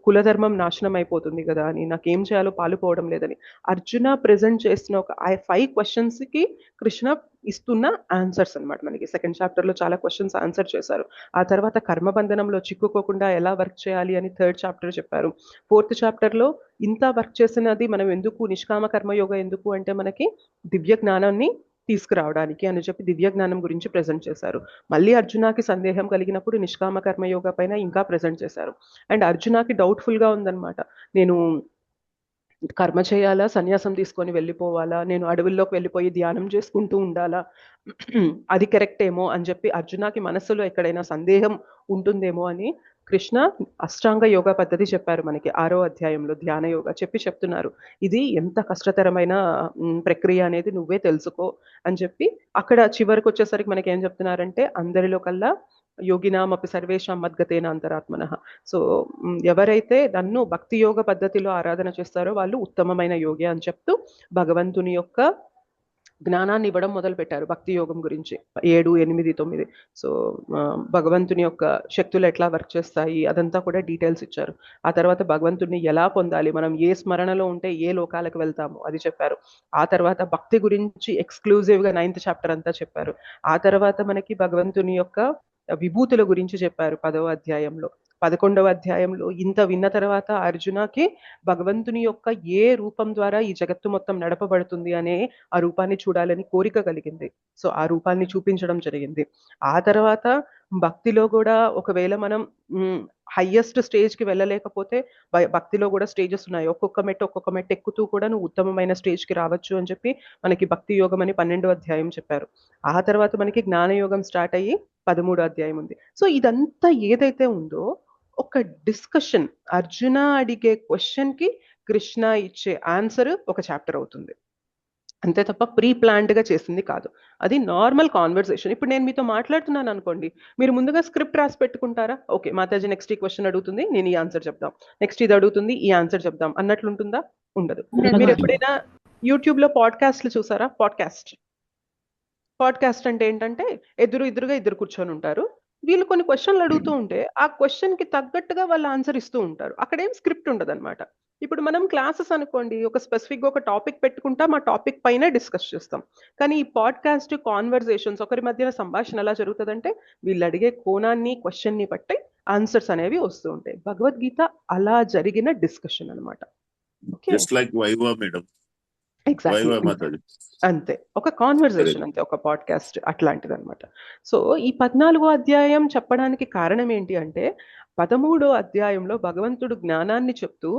కులధర్మం నాశనం అయిపోతుంది కదా అని, నాకేం చేయాలో పాలుపోవడం లేదని అర్జున ప్రెజెంట్ చేసిన ఒక 5 క్వశ్చన్స్కి కృష్ణ ఇస్తున్న ఆన్సర్స్ అనమాట. మనకి సెకండ్ చాప్టర్లో చాలా క్వశ్చన్స్ ఆన్సర్ చేశారు. ఆ తర్వాత కర్మబంధనంలో చిక్కుకోకుండా ఎలా వర్క్ చేయాలి అని 3rd చాప్టర్ చెప్పారు. 4th చాప్టర్లో ఇంత వర్క్ చేసినది మనం ఎందుకు, నిష్కామ కర్మయోగ ఎందుకు అంటే మనకి దివ్య జ్ఞానాన్ని తీసుకురావడానికి అని చెప్పి దివ్య జ్ఞానం గురించి ప్రెజెంట్ చేశారు. మళ్ళీ అర్జునకి సందేహం కలిగినప్పుడు నిష్కామ కర్మయోగ పైన ఇంకా ప్రెజెంట్ చేశారు. అండ్ అర్జునకి డౌట్ఫుల్గా ఉందన్నమాట, నేను కర్మ చేయాలా, సన్యాసం తీసుకొని వెళ్ళిపోవాలా, నేను అడవుల్లోకి వెళ్ళిపోయి ధ్యానం చేసుకుంటూ ఉండాలా, అది కరెక్ట్ ఏమో అని చెప్పి అర్జునకి మనసులో ఎక్కడైనా సందేహం ఉంటుందేమో అని కృష్ణ అష్టాంగ యోగ పద్ధతి చెప్పారు మనకి 6వ అధ్యాయంలో, ధ్యాన యోగ చెప్పి చెప్తున్నారు. ఇది ఎంత కష్టతరమైన ప్రక్రియ అనేది నువ్వే తెలుసుకో అని చెప్పి అక్కడ చివరికి వచ్చేసరికి మనకి ఏం చెప్తున్నారంటే అందరిలో కల్లా యోగినామపి సర్వేషాం మద్గతేన అంతరాత్మనః. సో ఎవరైతే నన్ను భక్తి యోగ పద్ధతిలో ఆరాధన చేస్తారో వాళ్ళు ఉత్తమమైన యోగి అని చెప్తూ భగవంతుని యొక్క జ్ఞానాన్ని ఇవ్వడం మొదలు పెట్టారు భక్తి యోగం గురించి 7, 8, 9. సో భగవంతుని యొక్క శక్తులు ఎట్లా వర్క్ చేస్తాయి అదంతా కూడా డీటెయిల్స్ ఇచ్చారు. ఆ తర్వాత భగవంతుడిని ఎలా పొందాలి, మనం ఏ స్మరణలో ఉంటే ఏ లోకాలకు వెళ్తాము అది చెప్పారు. ఆ తర్వాత భక్తి గురించి ఎక్స్క్లూజివ్గా 9th చాప్టర్ అంతా చెప్పారు. ఆ తర్వాత మనకి భగవంతుని యొక్క విభూతుల గురించి చెప్పారు 10వ అధ్యాయంలో. 11వ అధ్యాయంలో ఇంత విన్న తర్వాత అర్జునకి భగవంతుని యొక్క ఏ రూపం ద్వారా ఈ జగత్తు మొత్తం నడపబడుతుంది అనే ఆ రూపాన్ని చూడాలని కోరిక కలిగింది. సో ఆ రూపాన్ని చూపించడం జరిగింది. ఆ తర్వాత భక్తిలో కూడా ఒకవేళ మనం హైయెస్ట్ స్టేజ్కి వెళ్ళలేకపోతే భక్తిలో కూడా స్టేజెస్ ఉన్నాయి. ఒక్కొక్క మెట్టు ఎక్కుతూ కూడా నువ్వు ఉత్తమమైన స్టేజ్కి రావచ్చు అని చెప్పి మనకి భక్తి యోగం అని 12వ అధ్యాయం చెప్పారు. ఆ తర్వాత మనకి జ్ఞానయోగం స్టార్ట్ అయ్యి 13వ అధ్యాయం ఉంది. సో ఇదంతా ఏదైతే ఉందో ఒక డిస్కషన్, అర్జున అడిగే క్వశ్చన్ కి కృష్ణ ఇచ్చే ఆన్సర్ ఒక చాప్టర్ అవుతుంది. అంతే తప్ప ప్రీ ప్లాన్డ్గా చేసింది కాదు. అది నార్మల్ కాన్వర్సేషన్. ఇప్పుడు నేను మీతో మాట్లాడుతున్నాను అనుకోండి, మీరు ముందుగా స్క్రిప్ట్ రాసి పెట్టుకుంటారా? ఓకే, మాతాజీ నెక్స్ట్ ఈ క్వశ్చన్ అడుగుతుంది, నేను ఈ ఆన్సర్ చెప్దాం, నెక్స్ట్ ఇది అడుగుతుంది, ఈ ఆన్సర్ చెప్దాం అన్నట్లుంటుందా? ఉండదు. మీరు ఎప్పుడైనా యూట్యూబ్లో పాడ్కాస్ట్లు చూసారా? పాడ్కాస్ట్ అంటే ఏంటంటే ఎదురుగా ఇద్దరు కూర్చొని ఉంటారు. వీళ్ళు కొన్ని క్వశ్చన్లు అడుగుతూ ఉంటే ఆ క్వశ్చన్ కి తగ్గట్టుగా వాళ్ళు ఆన్సర్ ఇస్తూ ఉంటారు. అక్కడ ఏం స్క్రిప్ట్ ఉండదు అనమాట. ఇప్పుడు మనం క్లాసెస్ అనుకోండి, ఒక స్పెసిఫిక్ ఒక టాపిక్ పెట్టుకుంటాం, ఆ టాపిక్ పైన డిస్కస్ చేస్తాం. కానీ ఈ పాడ్కాస్ట్ కాన్వర్సేషన్స్, ఒకరి మధ్యన సంభాషణ ఎలా జరుగుతుందంటే వీళ్ళు అడిగే కోణాన్ని క్వశ్చన్ని బట్టి ఆన్సర్స్ అనేవి వస్తూ ఉంటాయి. భగవద్గీత అలా జరిగిన డిస్కషన్ అనమాట. అంతే, ఒక కాన్వర్సేషన్, అంతే, ఒక పాడ్కాస్ట్ అట్లాంటిది అనమాట. సో ఈ 14వ అధ్యాయం చెప్పడానికి కారణం ఏంటి అంటే 13వ అధ్యాయంలో భగవంతుడు జ్ఞానాన్ని చెప్తూ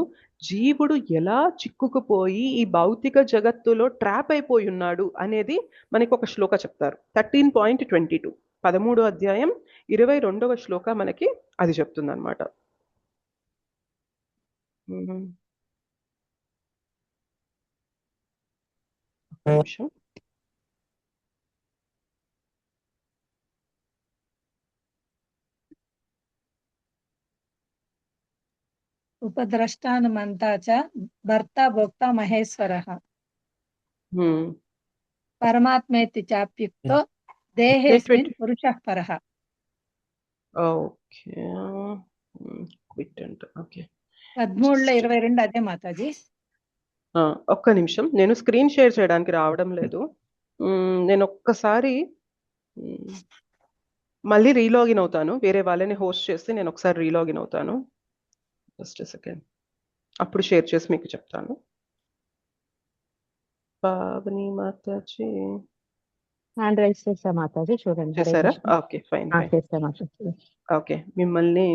జీవుడు ఎలా చిక్కుకుపోయి ఈ భౌతిక జగత్తులో ట్రాప్ అయిపోయి ఉన్నాడు అనేది మనకి ఒక శ్లోక చెప్తారు. 13.22 13వ అధ్యాయం 22వ శ్లోక మనకి అది చెప్తుంది అనమాట. ఉపద్రష్టానుమంతా చ భర్త భోక్త మహేశ్వరః పరమాత్మేతి చాప్యుక్తో దేహేస్మిన్ పురుషః పరః. ఓకే, 13:22 అదే మాతాజీ. ఒక్క నిమిషం, నేను స్క్రీన్ షేర్ చేయడానికి రావడం లేదు. నేను ఒక్కసారి మళ్ళీ రీలాగిన్ అవుతాను, వేరే వాళ్ళని హోస్ట్ చేసి నేను ఒకసారి రీలాగిన్ అవుతాను. జస్ట్ సెకండ్, అప్పుడు షేర్ చేసి మీకు చెప్తాను. పావని మాతాజీ హ్యాండ్ రైజ్ చేసా మాతాజీ, చూడండి. చేశారా? Okay, fine. ఓకే, మిమ్మల్ని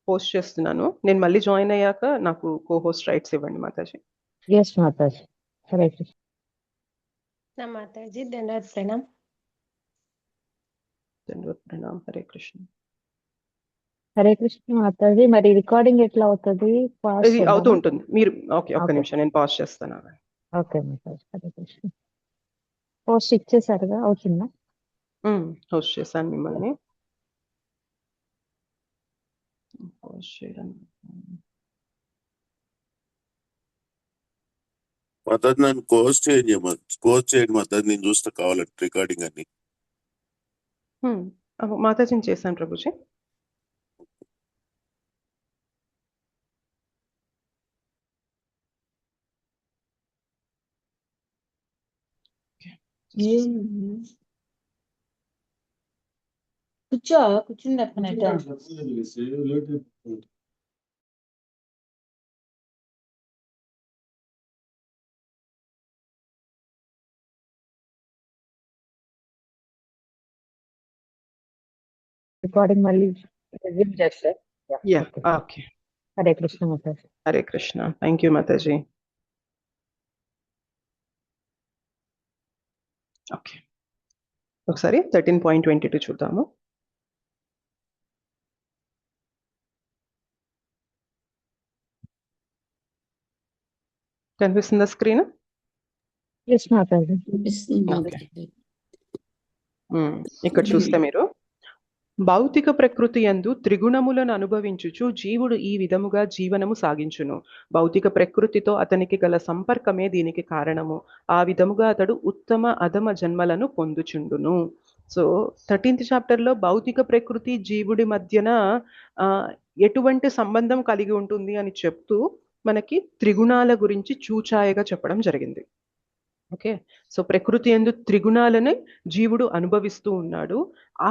పోస్ట్ చేస్తున్నాను. నేను మళ్ళీ జాయిన్ అయ్యాక నాకు కో హోస్ట్ రైట్స్ ఇవ్వండి మాతాజీ. ఎస్ మాతాజీ. హరే కృష్ణ మాతాజీ. దండవత్ ప్రణామ్. దండవత్ ప్రణామ్. హరే కృష్ణ. హరే కృష్ణ మాతాజీ. మరి రికార్డింగ్ ఎట్లా అవుతుంది? అవుతూ ఉంటుంది. మీరు ఓకే, ఒక్క నిమిషం నేను పాజ్ చేస్తాను. ఓకే మాతాజీ. హరే కృష్ణ. పోస్ట్ ఇచ్చేసారుగా, అవుతుందా? హోస్ట్ చేశాను మిమ్మల్ని. పోస్ట్ చేయడం మాతాజీ నన్ను కోస్ట్ చేయండి మాతాజీ, నేను చూస్తా కావాలంటే రికార్డింగ్ అన్ని. మాతాజీని చేశాను ప్రభుజీ. కూర్చుంది అక్కడ. రికార్డింగ్ మళ్ళీ రెజ్యూమ్ చేస్తే. ఓకే. హరే కృష్ణ మాతాజీ. Hare Krishna. Thank you Mataji. Okay, ఒకసారి 13.22 చూద్దాము. కనిపిస్తుందా స్క్రీన్? ఎస్ మాతాజీ. ఇక్కడ చూస్తే మీరు భౌతిక ప్రకృతి యందు త్రిగుణములను అనుభవించుచు జీవుడు ఈ విధముగా జీవనము సాగించును. భౌతిక ప్రకృతితో అతనికి గల సంపర్కమే దీనికి కారణము. ఆ విధముగా అతడు ఉత్తమ అధమ జన్మలను పొందుచుండును. సో 13th చాప్టర్లో భౌతిక ప్రకృతి జీవుడి మధ్యన ఎటువంటి సంబంధం కలిగి ఉంటుంది అని చెప్తూ మనకి త్రిగుణాల గురించి చూచాయగా చెప్పడం జరిగింది. ఓకే, సో ప్రకృతి యందు త్రిగుణాలని జీవుడు అనుభవిస్తూ ఉన్నాడు.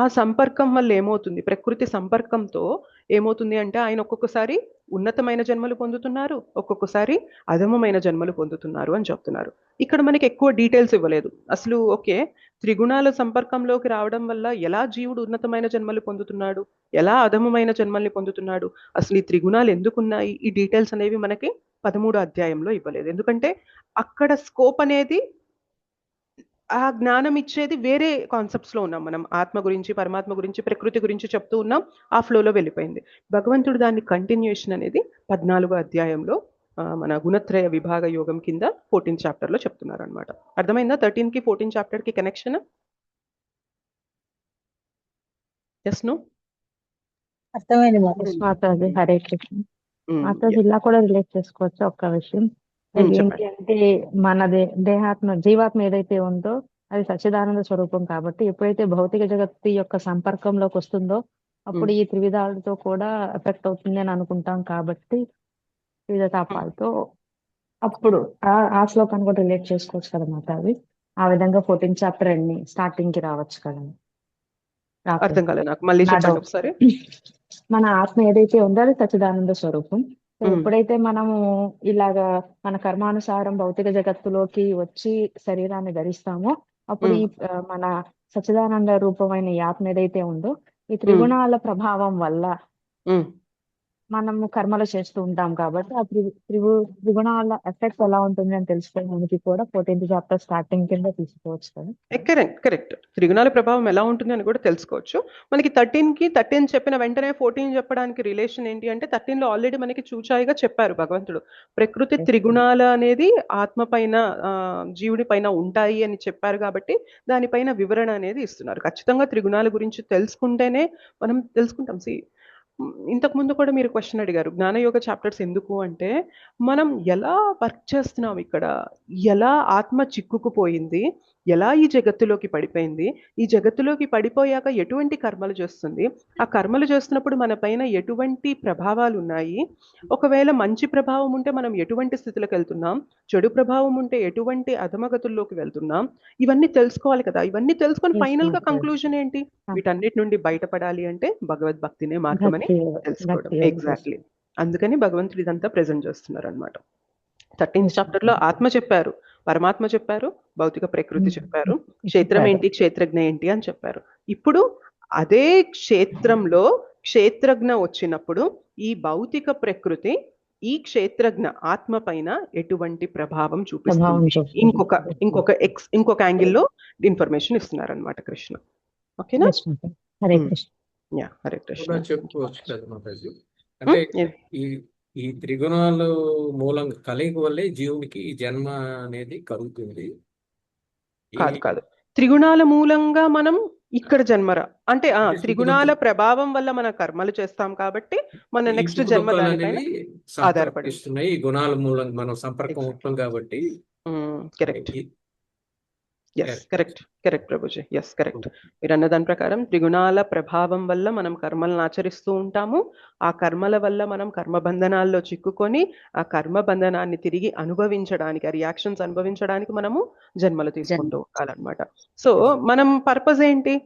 ఆ సంపర్కం వల్ల ఏమవుతుంది, ప్రకృతి సంపర్కంతో ఏమవుతుంది అంటే ఆయన ఒక్కొక్కసారి ఉన్నతమైన జన్మలు పొందుతున్నారు, ఒక్కొక్కసారి అధమమైన జన్మలు పొందుతున్నారు అని చెప్తున్నారు. ఇక్కడ మనకి ఎక్కువ డీటెయిల్స్ ఇవ్వలేదు అసలు. ఓకే, త్రిగుణాల సంపర్కంలోకి రావడం వల్ల ఎలా జీవుడు ఉన్నతమైన జన్మలు పొందుతున్నాడు, ఎలా అధమమైన జన్మల్ని పొందుతున్నాడు, అసలు ఈ త్రిగుణాలు ఎందుకున్నాయి, ఈ డీటెయిల్స్ అనేవి మనకి 13వ అధ్యాయంలో ఇవ్వలేదు. ఎందుకంటే అక్కడ స్కోప్ అనేది ఆ జ్ఞానం ఇచ్చేది వేరే కాన్సెప్ట్స్ లో ఉన్నాం మనం. ఆత్మ గురించి, పరమాత్మ గురించి, ప్రకృతి గురించి చెప్తూ ఉన్నాం, ఆ ఫ్లోలో వెళ్ళిపోయింది. భగవంతుడు దాన్ని కంటిన్యూషన్ అనేది 14వ అధ్యాయంలో మన గుణత్రయ విభాగ యోగం కింద 14th చాప్టర్ లో చెప్తున్నారు అనమాట. అర్థమైందా 13 కి 14 చాప్టర్ కి కనెక్షన్? Yes no? అర్థమైంది మాతాజీ. హరే కృష్ణ మాతాజీ. ఇలా కూడా రిలేట్ చేసుకోవచ్చు ఒక్క విషయం. ఏంటి అంటే మన దేహాత్మ జీవాత్మ ఏదైతే ఉందో అది సచ్చిదానంద స్వరూపం కాబట్టి ఎప్పుడైతే భౌతిక జగత్తు యొక్క సంపర్కంలోకి వస్తుందో అప్పుడు ఈ త్రివిధాలతో కూడా ఎఫెక్ట్ అవుతుంది అని అనుకుంటాం. కాబట్టి వివిధ తాపాలతో అప్పుడు ఆ శ్లోకాన్ని కూడా రిలేట్ చేసుకోవచ్చు కదా మాతాజీ. ఆ విధంగా 14th చాప్టర్ అన్ని స్టార్టింగ్ కి రావచ్చు కదా. అర్థం కాలేదు నాకు, మళ్ళీ చెప్పండి ఒకసారి. మన ఆత్మ ఏదైతే ఉందో అది సచ్చిదానంద స్వరూపం. ఎప్పుడైతే మనము ఇలాగా మన కర్మానుసారం భౌతిక జగత్తులోకి వచ్చి శరీరాన్ని ధరిస్తామో అప్పుడు ఈ మన సచ్చిదానంద రూపమైన ఈ ఆత్మ ఏదైతే ఉందో ఈ త్రిగుణాల ప్రభావం వల్ల మనము కర్మలు చేస్తూ ఉంటాం. కాబట్టి ఆ త్రిగుణాల ఎఫెక్ట్ ఎలా ఉంటుంది అని తెలుసుకోవడానికి కూడా 14th చాప్టర్ స్టార్టింగ్ కింద తీసుకోవచ్చు కదా. కరెక్ట్. త్రిగుణాల ప్రభావం ఎలా ఉంటుంది అని కూడా తెలుసుకోవచ్చు. మనకి 13 చెప్పిన వెంటనే 14 చెప్పడానికి రిలేషన్ ఏంటి అంటే 13లో ఆల్రెడీ మనకి చూచాయిగా చెప్పారు భగవంతుడు. ప్రకృతి త్రిగుణాల అనేది ఆత్మ పైన జీవుడి పైన ఉంటాయి అని చెప్పారు కాబట్టి దానిపైన వివరణ అనేది ఇస్తున్నారు. ఖచ్చితంగా త్రిగుణాల గురించి తెలుసుకుంటేనే మనం తెలుసుకుంటాం. ఇంతకు ముందు కూడా మీరు క్వశ్చన్ అడిగారు జ్ఞానయోగ చాప్టర్స్ ఎందుకు అంటే మనం ఎలా వర్క్ చేస్తున్నాం ఇక్కడ, ఎలా ఆత్మ చిక్కుకుపోయింది, ఎలా ఈ జగత్తులోకి పడిపోయింది, ఈ జగత్తులోకి పడిపోయాక ఎటువంటి కర్మలు చేస్తుంది, ఆ కర్మలు చేస్తున్నప్పుడు మన పైన ఎటువంటి ప్రభావాలు ఉన్నాయి, ఒకవేళ మంచి ప్రభావం ఉంటే మనం ఎటువంటి స్థితిలోకి వెళ్తున్నాం, చెడు ప్రభావం ఉంటే ఎటువంటి అధమగతుల్లోకి వెళ్తున్నాం, ఇవన్నీ తెలుసుకోవాలి కదా. ఇవన్నీ తెలుసుకొని ఫైనల్ గా కంక్లూజన్ ఏంటి, వీటన్నిటి నుండి బయటపడాలి అంటే భగవద్భక్తినే మార్గమని తెలుసుకోవడం. ఎగ్జాక్ట్లీ, అందుకని భగవంతుడు ఇదంతా ప్రెజెంట్ చేస్తున్నారు అనమాట. 13th చాప్టర్ లో ఆత్మ చెప్పారు, పరమాత్మ చెప్పారు, భౌతిక ప్రకృతి చెప్పారు, క్షేత్రం ఏంటి, క్షేత్రజ్ఞ ఏంటి అని చెప్పారు. ఇప్పుడు అదే క్షేత్రంలో క్షేత్రజ్ఞ వచ్చినప్పుడు ఈ భౌతిక ప్రకృతి ఈ క్షేత్రజ్ఞ ఆత్మ పైన ఎటువంటి ప్రభావం చూపిస్తుంది ఇంకొక యాంగిల్లో ఇన్ఫర్మేషన్ ఇస్తున్నారు అనమాట కృష్ణ. ఓకేనా? హరే కృష్ణ. హరే కృష్ణ. చెప్పుకోవచ్చు కదా మాతాజీ, అంటే ఈ త్రిగుణాలు మూలంగా కలిగి వల్లే జీవునికి ఈ జన్మ అనేది కలుగుతుంది. కాదు, త్రిగుణాల మూలంగా మనం ఇక్కడ జన్మరా అంటే త్రిగుణాల ప్రభావం వల్ల మన కర్మలు చేస్తాం కాబట్టి మన నెక్స్ట్ జన్మ దానిపైన ఆధారపడిస్తున్నాయి. ఈ గుణాల మూలంగా మనం సంపర్కం ఉంటాం కాబట్టి. కరెక్ట్ ప్రభుజీ. కరెక్ట్. మీరు అన్న దాని ప్రకారం త్రిగుణాల ప్రభావం వల్ల మనం కర్మలను ఆచరిస్తూ ఉంటాము. ఆ కర్మల వల్ల మనం కర్మబంధనాల్లో చిక్కుకొని ఆ కర్మబంధనాన్ని తిరిగి అనుభవించడానికి, ఆ రియాక్షన్స్ అనుభవించడానికి మనము జన్మలు తీసుకుంటూ ఉండాలన్నమాట. సో మనం పర్పస్ ఏంటి,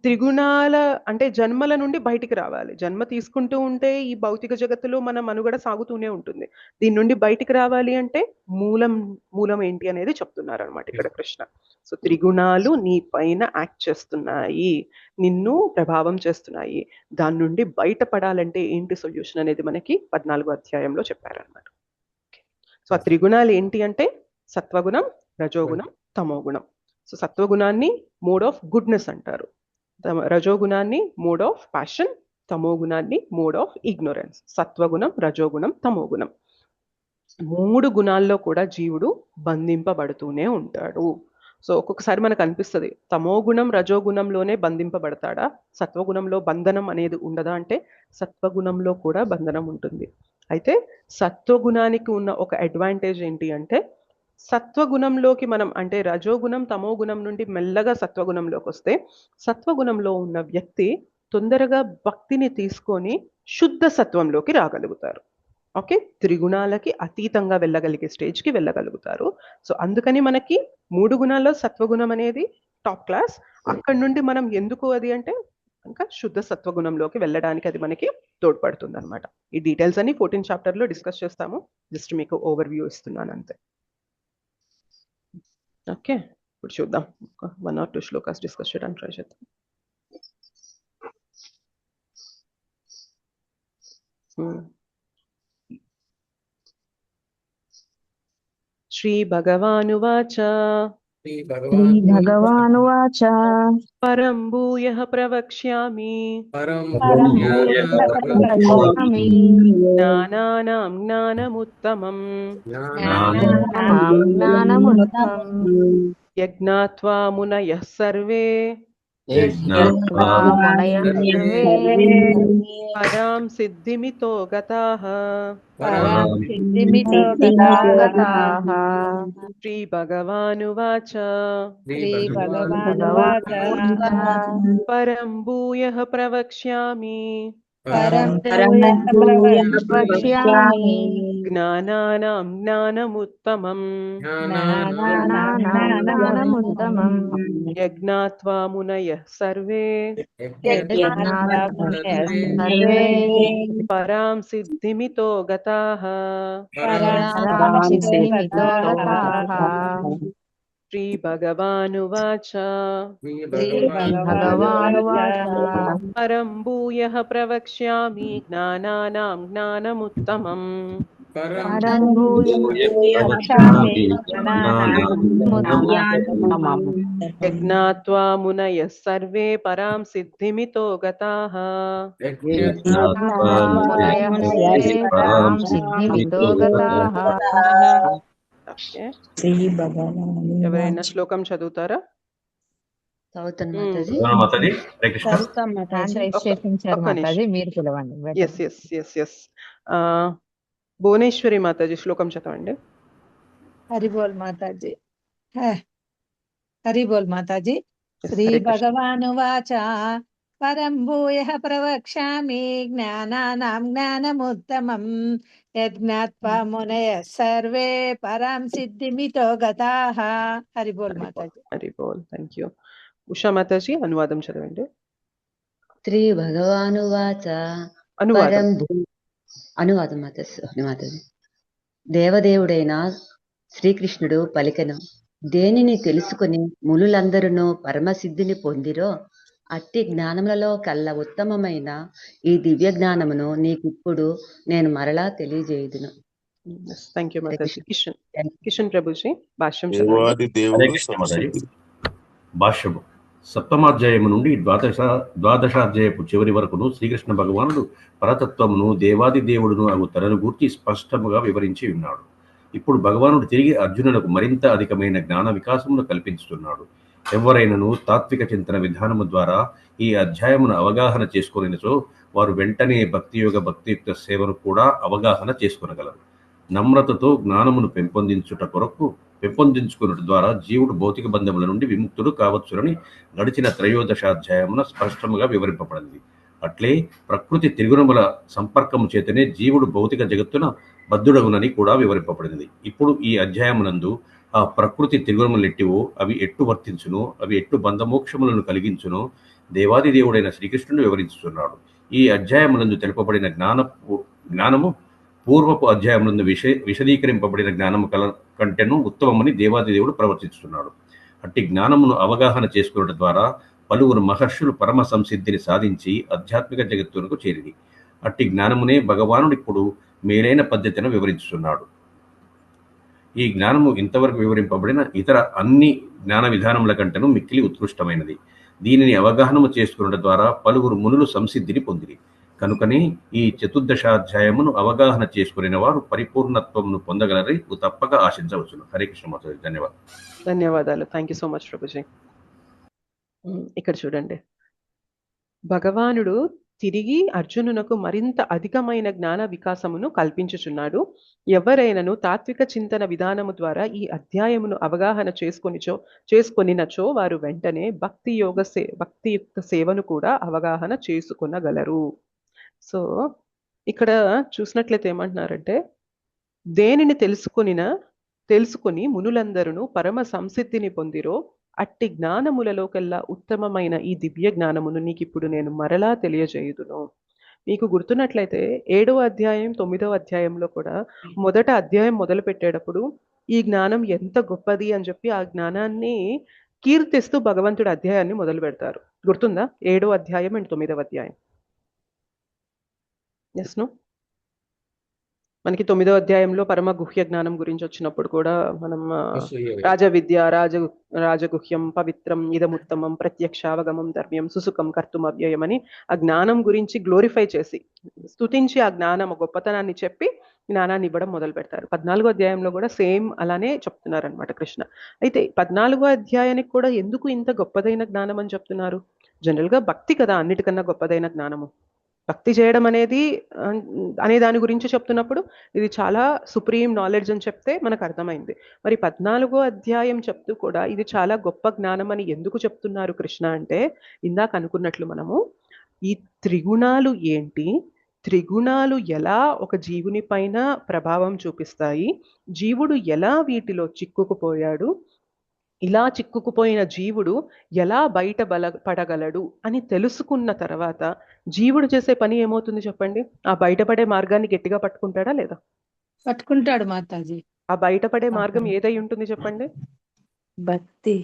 త్రిగుణాల అంటే జన్మల నుండి బయటికి రావాలి. జన్మ తీసుకుంటూ ఉంటే ఈ భౌతిక జగత్తులో మన మనుగడ సాగుతూనే ఉంటుంది. దీని నుండి బయటికి రావాలి అంటే మూలం ఏంటి అనేది చెప్తున్నారు అనమాట ఇక్కడ కృష్ణ. సో త్రిగుణాలు నీ పైన యాక్ట్ చేస్తున్నాయి, నిన్ను ప్రభావం చేస్తున్నాయి. దాని నుండి బయటపడాలంటే ఏంటి సొల్యూషన్ అనేది మనకి 14వ అధ్యాయంలో చెప్పారనమాట. సో ఆ త్రిగుణాలు ఏంటి అంటే సత్వగుణం, రజోగుణం, తమోగుణం. సో సత్వగుణాన్ని మోడ్ ఆఫ్ గుడ్నెస్ అంటారు, రజోగుణాన్ని మోడ్ ఆఫ్ ప్యాషన్, తమోగుణాన్ని మోడ్ ఆఫ్ ఇగ్నోరెన్స్. సత్వగుణం, రజోగుణం, తమోగుణం 3 గుణాల్లో కూడా జీవుడు బంధింపబడుతూనే ఉంటాడు. సో ఒక్కొక్కసారి మనకు అనిపిస్తుంది తమో గుణం రజోగుణంలోనే బంధింపబడతాడా, సత్వగుణంలో బంధనం అనేది ఉండదా అంటే సత్వగుణంలో కూడా బంధనం ఉంటుంది. అయితే సత్వగుణానికి ఉన్న ఒక అడ్వాంటేజ్ ఏంటి అంటే సత్వగుణంలోకి మనం అంటే రజోగుణం తమో గుణం నుండి మెల్లగా సత్వగుణంలోకి వస్తే సత్వగుణంలో ఉన్న వ్యక్తి తొందరగా భక్తిని తీసుకొని శుద్ధ సత్వంలోకి రాగలుగుతారు. ఓకే, త్రిగుణాలకి అతీతంగా వెళ్ళగలిగే స్టేజ్కి వెళ్ళగలుగుతారు. సో అందుకని మనకి 3 గుణాల్లో సత్వగుణం అనేది టాప్ క్లాస్. అక్కడి నుండి మనం ఎందుకు అది అంటే ఇంకా శుద్ధ సత్వగుణంలోకి వెళ్ళడానికి అది మనకి తోడ్పడుతుంది అనమాట. ఈ డీటెయిల్స్ అన్ని 14th చాప్టర్లో డిస్కస్ చేస్తాము. జస్ట్ మీకు ఓవర్ వ్యూ ఇస్తున్నాను అంతే. ఓకే, ఇప్పుడు చూద్దాం 1 or 2 శ్లోకాస్ డిస్కస్ చేయడానికి ట్రై చేద్దాం. శ్రీ భగవానువాచ భగవానువాచ పరం భూయః ప్రవక్ష్యామి జ్ఞానానాం జ్ఞానముత్తమం యజ్ఞాత్వా మునయః సర్వే పరాం సిద్ధిమితో గతాః. శ్రీ భగవానువాచ పరం భూయః ప్రవక్ష్యామి జ్ఞానానాం జ్ఞానముత్తమం యజ్ఞాత్వా మునయః సర్వే పరాం సిద్ధిమితో గతాః. శ్రీ భగవానువాచ పరం భూయః ప్రవక్ష్యామి జ్ఞానానాం జ్ఞానముత్తమం యజ్ఞాత్వా మునయః సర్వే పరాం సిద్ధిమితో గతాః. ఎవరైనా శ్లోకం చదువుతారా? భువనేశ్వరి మాతాజీ శ్లోకం చదవండి. హరిబోల్ మాతాజీ. హరిబోల్ మాతాజీ. శ్రీ భగవానువాచ పరం భూయః ప్రవక్ష్యామి జ్ఞానానాం జ్ఞానముత్తమం యజ్ఞాత్వా మునయః సర్వే పరాం సిద్ధిమితో గతాః. హరిబోల్ మాతాజీ. హరిబోల్. Thank you. ఉషా మాతాజీ అనువాదం చదవండి. శ్రీ భగవానువాచ అనువాదం మాతాజీ. దేవదేవుడైన శ్రీకృష్ణుడు పలికెను, దేనిని తెలుసుకుని మునులందరూ పరమసిద్ధిని పొందిరో అట్టి జ్ఞానములలో కల్లా ఉత్తమమైన ఈ దివ్య జ్ఞానమును నీకిప్పుడు నేను మరలా తెలియజేయుదును. థ్యాంక్ యూ మాతాజీ. కిషన్ ప్రభుజీ భాష్యం భాష్యము. సప్తమాధ్యాయము నుండి ద్వాదశాధ్యాయపు చివరి వరకును శ్రీకృష్ణ భగవానుడు పరతత్వమును దేవాది దేవుడును అగు తనను గూర్చి స్పష్టముగా వివరించి ఉన్నాడు. ఇప్పుడు భగవానుడు తిరిగి అర్జునులకు మరింత అధికమైన జ్ఞాన వికాసమును కల్పించుతున్నాడు. ఎవరైనను తాత్విక చింతన విధానము ద్వారా ఈ అధ్యాయమును అవగాహన చేసుకునేచో వారు వెంటనే భక్తియోగ భక్తియుక్త సేవను కూడా అవగాహన చేసుకొనగలరు. నమ్రతతో జ్ఞానమును పెంపొందించుకున్నట ద్వారా జీవుడు భౌతిక బంధముల నుండి విముక్తుడు కావచ్చునని గడిచిన త్రయోదశాధ్యాయమున స్పష్టముగా వివరింపబడింది. అట్లే ప్రకృతి త్రిగుణముల సంపర్కము చేతనే జీవుడు భౌతిక జగత్తున బద్ధుడగునని కూడా వివరింపబడింది. ఇప్పుడు ఈ అధ్యాయమునందు ఆ ప్రకృతి త్రిగుణములెట్టివో, అవి ఎట్టు వర్తించునో, అవి ఎట్టు బంధమోక్షములను కలిగించునో దేవాది దేవుడైన శ్రీకృష్ణుడు వివరించుతున్నాడు. ఈ అధ్యాయమునందు తెలుపబడిన జ్ఞానము పూర్వపు అధ్యాయమునందు విశదీకరింపబడిన జ్ఞానము కంటేను ఉత్తమమని దేవాది దేవుడు ప్రవర్తిస్తున్నాడు. అట్టి జ్ఞానమును అవగాహన చేసుకున్నట ద్వారా పలువురు మహర్షులు పరమ సంసిద్ధిని సాధించి ఆధ్యాత్మిక జగత్తునకు చేరిది. అట్టి జ్ఞానమునే భగవానుడు ఇప్పుడు మేలైన పద్ధతిని వివరించుతున్నాడు. ఈ జ్ఞానము ఇంతవరకు వివరింపబడిన ఇతర అన్ని జ్ఞాన విధానముల కంటేను మిక్కిలి ఉత్కృష్టమైనది. దీనిని అవగాహనము చేసుకున్నట ద్వారా పలువురు మునులు సంసిద్ధిని పొందిరి. కనుకని ఈ చతుర్దశాధ్యాయమును అవగాహన చేసుకునే వారు పరిపూర్ణత్వమును పొందగలరని తప్పక ఆశించవచ్చును. హరే కృష్ణ మాతాజీ. ధన్యవాదాలు. ధన్యవాదాలు. Thank you so much Prabhuji. ఇక్కడ చూడండి, భగవానుడు తిరిగి అర్జునునకు మరింత అధికమైన జ్ఞాన వికాసమును కల్పించుచున్నాడు. ఎవరైనను తాత్విక చింతన విధానము ద్వారా ఈ అధ్యాయమును అవగాహన చేసుకొనినచో వారు వెంటనే భక్తియుక్త సేవను కూడా అవగాహన చేసుకొనగలరు. సో ఇక్కడ చూసినట్లయితే ఏమంటున్నారంటే, దేనిని తెలుసుకొని మునులందరూ పరమ సంసిద్ధిని పొందిరో అట్టి జ్ఞానములలోకెల్లా ఉత్తమమైన ఈ దివ్య జ్ఞానమును నీకు ఇప్పుడు నేను మరలా తెలియజేయుదును. మీకు గుర్తున్నట్లయితే 7వ అధ్యాయం 9వ అధ్యాయంలో కూడా మొదట అధ్యాయం మొదలు పెట్టేటప్పుడు ఈ జ్ఞానం ఎంత గొప్పది అని చెప్పి ఆ జ్ఞానాన్ని కీర్తిస్తూ భగవంతుడి అధ్యాయాన్ని మొదలు పెడతారు. గుర్తుందా? 7వ అధ్యాయం అండ్ 9వ అధ్యాయం. Yes no? మనకి 9వ అధ్యాయంలో పరమ గుహ్య జ్ఞానం గురించి వచ్చినప్పుడు కూడా మనం రాజవిద్య రాజగుహ్యం పవిత్రం ఇదముత్తమం ప్రత్యక్షావగమం ధర్మ్యం సుసుఖం కర్తుం అవ్యయం అని ఆ జ్ఞానం గురించి గ్లోరిఫై చేసి స్తుతించి ఆ జ్ఞానం గొప్పతనాన్ని చెప్పి జ్ఞానాన్ని ఇవ్వడం మొదలు పెడతారు. 14వ అధ్యాయంలో కూడా సేమ్ అలానే చెప్తున్నారు అనమాట కృష్ణ. అయితే 14వ అధ్యాయానికి కూడా ఎందుకు ఇంత గొప్పదైన జ్ఞానం అని చెప్తున్నారు? జనరల్ గా భక్తి కదా అన్నిటికన్నా గొప్పదైన జ్ఞానము. భక్తి చేయడం అనే దాని గురించి చెప్తున్నప్పుడు ఇది చాలా సుప్రీం నాలెడ్జ్ అని చెప్తే మనకు అర్థమైంది. మరి 14వ అధ్యాయం చెప్తూ కూడా ఇది చాలా గొప్ప జ్ఞానం అని ఎందుకు చెప్తున్నారు కృష్ణ అంటే, ఇందాక అనుకున్నట్లు మనము ఈ త్రిగుణాలు ఏంటి, త్రిగుణాలు ఎలా ఒక జీవుని పైన ప్రభావం చూపిస్తాయి, జీవుడు ఎలా వీటిలో చిక్కుకుపోయాడు, ఇలా చిక్కుకుపోయిన జీవుడు ఎలా బయటపడగలడు అని తెలుసుకున్న తర్వాత జీవుడు చేసే పని ఏమవుతుంది చెప్పండి? ఆ బయటపడే మార్గాన్ని గట్టిగా పట్టుకుంటాడా లేదా? పట్టుకుంటాడు మాతాజీ. ఆ బయటపడే మార్గం ఏదై ఉంటుంది చెప్పండి? భక్తి.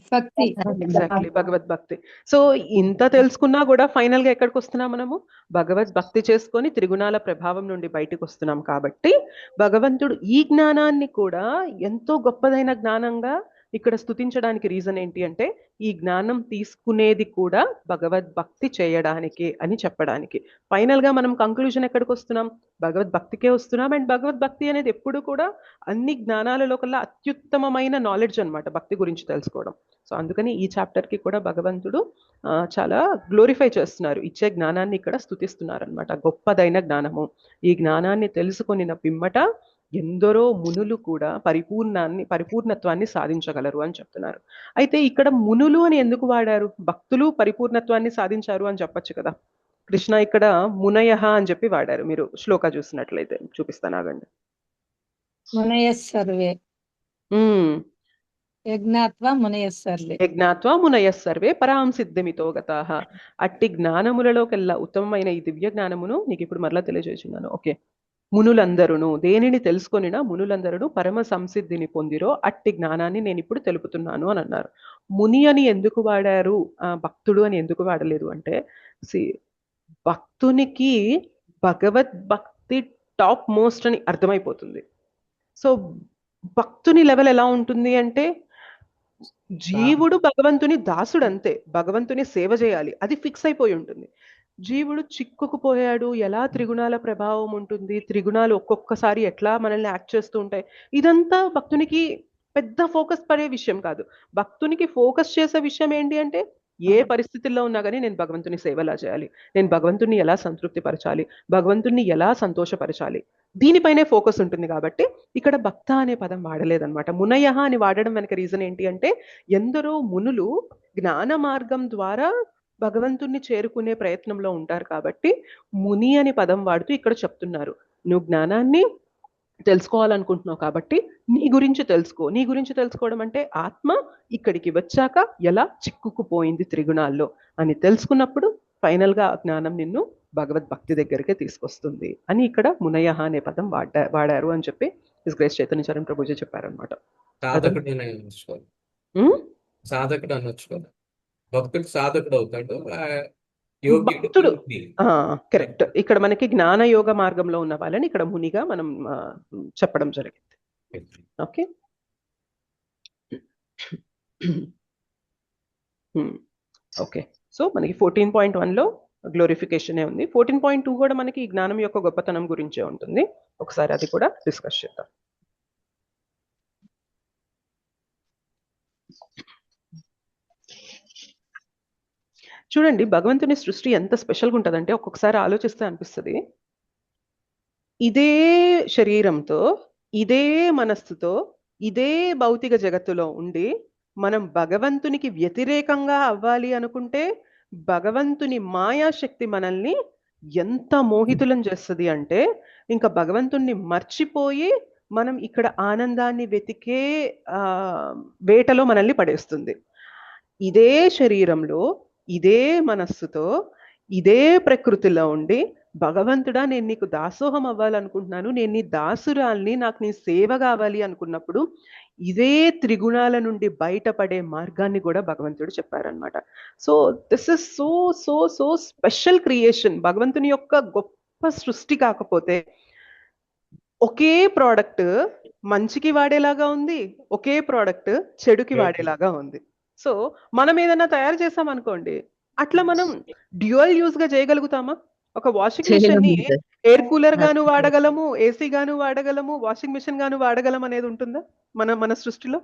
ఎగ్జాక్ట్లీ, భగవద్భక్తి. సో ఇంత తెలుసుకున్నా కూడా ఫైనల్ గా ఎక్కడికి వస్తున్నాం మనము? భగవద్భక్తి చేసుకొని త్రిగుణాల ప్రభావం నుండి బయటకు వస్తున్నాం. కాబట్టి భగవంతుడు ఈ జ్ఞానాన్ని కూడా ఎంతో గొప్పదైన జ్ఞానంగా ఇక్కడ స్తుతించడానికి రీజన్ ఏంటి అంటే, ఈ జ్ఞానం తీసుకునేది కూడా భగవద్భక్తి చేయడానికి అని చెప్పడానికి. ఫైనల్ గా మనం కంక్లూజన్ ఎక్కడికి వస్తున్నాం? భగవద్భక్తికే వస్తున్నాం. అండ్ భగవద్భక్తి అనేది ఎప్పుడు కూడా అన్ని జ్ఞానాలలో కల్లా అత్యుత్తమమైన నాలెడ్జ్ అనమాట, భక్తి గురించి తెలుసుకోవడం. సో అందుకని ఈ చాప్టర్ కి కూడా భగవంతుడు చాలా గ్లోరిఫై చేస్తున్నారు, ఇచ్చే జ్ఞానాన్ని ఇక్కడ స్తుతిస్తున్నారు అనమాట. గొప్పదైన జ్ఞానము. ఈ జ్ఞానాన్ని తెలుసుకొనిన పిమ్మట ఎందరో మునులు కూడా పరిపూర్ణత్వాన్ని సాధించగలరు అని చెప్తున్నారు. అయితే ఇక్కడ మునులు అని ఎందుకు వాడారు? భక్తులు పరిపూర్ణత్వాన్ని సాధించారు అని చెప్పొచ్చు కదా. కృష్ణ ఇక్కడ మునయః అని చెప్పి వాడారు. మీరు శ్లోక చూసినట్లయితే చూపిస్తాను, ఆగండి. మునయస్సర్వే యజ్ఞాత్వా మునయస్సర్వే పరాం సిద్ధిమితో గతాః. అట్టి జ్ఞానములలోకెల్లా ఉత్తమమైన ఈ దివ్య జ్ఞానమును నీకు ఇప్పుడు మరలా తెలియజేస్తున్నాను. ఓకే, మునులందరూ దేనిని తెలుసుకొనినా మునులందరూ పరమ సంసిద్ధిని పొందిరో అట్టి జ్ఞానాన్ని నేను ఇప్పుడు తెలుపుతున్నాను అని అన్నారు. ముని అని ఎందుకు వాడారు, భక్తుడు అని ఎందుకు వాడలేదు అంటే, భక్తునికి భగవద్భక్తి టాప్ మోస్ట్ అని అర్థమైపోతుంది. సో భక్తుని లెవెల్ ఎలా ఉంటుంది అంటే, జీవుడు భగవంతుని దాసుడు అంతే, భగవంతుని సేవ చేయాలి, అది ఫిక్స్ అయిపోయి ఉంటుంది. జీవుడు చిక్కుకుపోయాడు, ఎలా త్రిగుణాల ప్రభావం ఉంటుంది, త్రిగుణాలు ఒక్కొక్కసారి ఎట్లా మనల్ని యాక్ట్ చేస్తూ ఉంటాయి, ఇదంతా భక్తునికి పెద్ద ఫోకస్ పడే విషయం కాదు. భక్తునికి ఫోకస్ చేసే విషయం ఏంటి అంటే, ఏ పరిస్థితుల్లో ఉన్నా కానీ నేను భగవంతుని సేవలా చేయాలి, నేను భగవంతుని ఎలా సంతృప్తి పరచాలి, భగవంతుని ఎలా సంతోషపరచాలి, దీనిపైనే ఫోకస్ ఉంటుంది. కాబట్టి ఇక్కడ భక్త అనే పదం వాడలేదన్నమాట. మునయః అని వాడడం వెనక రీజన్ ఏంటి అంటే, ఎందరో మునులు జ్ఞాన మార్గం ద్వారా భగవంతుణ్ణి చేరుకునే ప్రయత్నంలో ఉంటారు కాబట్టి ముని అని పదం వాడుతూ ఇక్కడ చెప్తున్నారు, నువ్వు జ్ఞానాన్ని తెలుసుకోవాలనుకుంటున్నావు కాబట్టి నీ గురించి తెలుసుకో. నీ గురించి తెలుసుకోవడం అంటే ఆత్మ ఇక్కడికి వచ్చాక ఎలా చిక్కుకుపోయింది త్రిగుణాల్లో అని తెలుసుకున్నప్పుడు ఫైనల్ గా ఆ జ్ఞానం నిన్ను భగవద్భక్తి దగ్గరికే తీసుకొస్తుంది అని ఇక్కడ మునయః అనే పదం వాడారు అని చెప్పి గ్రేస్ చైతన్య చరణ్ ప్రభుజీ చెప్పారనమాట. సాధకుడు అనొచ్చు కదా, భక్తుడు సాధకుడు అవుతాడు, భక్తుడు. కరెక్ట్. ఇక్కడ మనకి జ్ఞాన యోగ మార్గంలో ఉన్న వాళ్ళని ఇక్కడ మునిగా మనం చెప్పడం జరిగింది. Okay, okay. సో మనకి 14.1లో గ్లోరిఫికేషనే ఉంది. 14.2 కూడా మనకి ఈ జ్ఞానం యొక్క గొప్పతనం గురించే ఉంటుంది. ఒకసారి అది కూడా డిస్కస్ చేద్దాం. చూడండి, భగవంతుని సృష్టి ఎంత స్పెషల్గా ఉంటుందంటే ఒక్కొక్కసారి ఆలోచిస్తే అనిపిస్తుంది, ఇదే శరీరంతో, ఇదే మనస్సుతో, ఇదే భౌతిక జగత్తులో ఉండి మనం భగవంతునికి వ్యతిరేకంగా అవ్వాలి అనుకుంటే భగవంతుని మాయాశక్తి మనల్ని ఎంత మోహితులను చేస్తుంది అంటే ఇంకా భగవంతుణ్ణి మర్చిపోయి మనం ఇక్కడ ఆనందాన్ని వెతికే వేటలో మనల్ని పడేస్తుంది. ఇదే శరీరంలో, ఇదే మనస్సుతో, ఇదే ప్రకృతిలో ఉండి భగవంతుడా నేను నీకు దాసోహం అవ్వాలనుకుంటున్నాను, నేను నీ దాసురాల్ని, నాకు నీ సేవ కావాలి అనుకున్నప్పుడు ఇదే త్రిగుణాల నుండి బయటపడే మార్గాన్ని కూడా భగవంతుడు చెప్పారనమాట. So this is so so so special creation. భగవంతుని యొక్క గొప్ప సృష్టి కాకపోతే ఒకే ప్రోడక్ట్ మంచికి వాడేలాగా ఉంది, ఒకే ప్రోడక్ట్ చెడుకి వాడేలాగా ఉంది. సో మనం ఏదైనా తయారు చేసాం అనుకోండి, అట్లా మనం డ్యూయల్ యూజ్ గా చేయగలుగుతామా? ఒక వాషింగ్ మిషన్ ని ఎయిర్ కూలర్ గాను వాడగలము, ఏసీ గాను వాడగలము, వాషింగ్ మిషన్ గాను వాడగలం అనేది ఉంటుందా మన సృష్టిలో?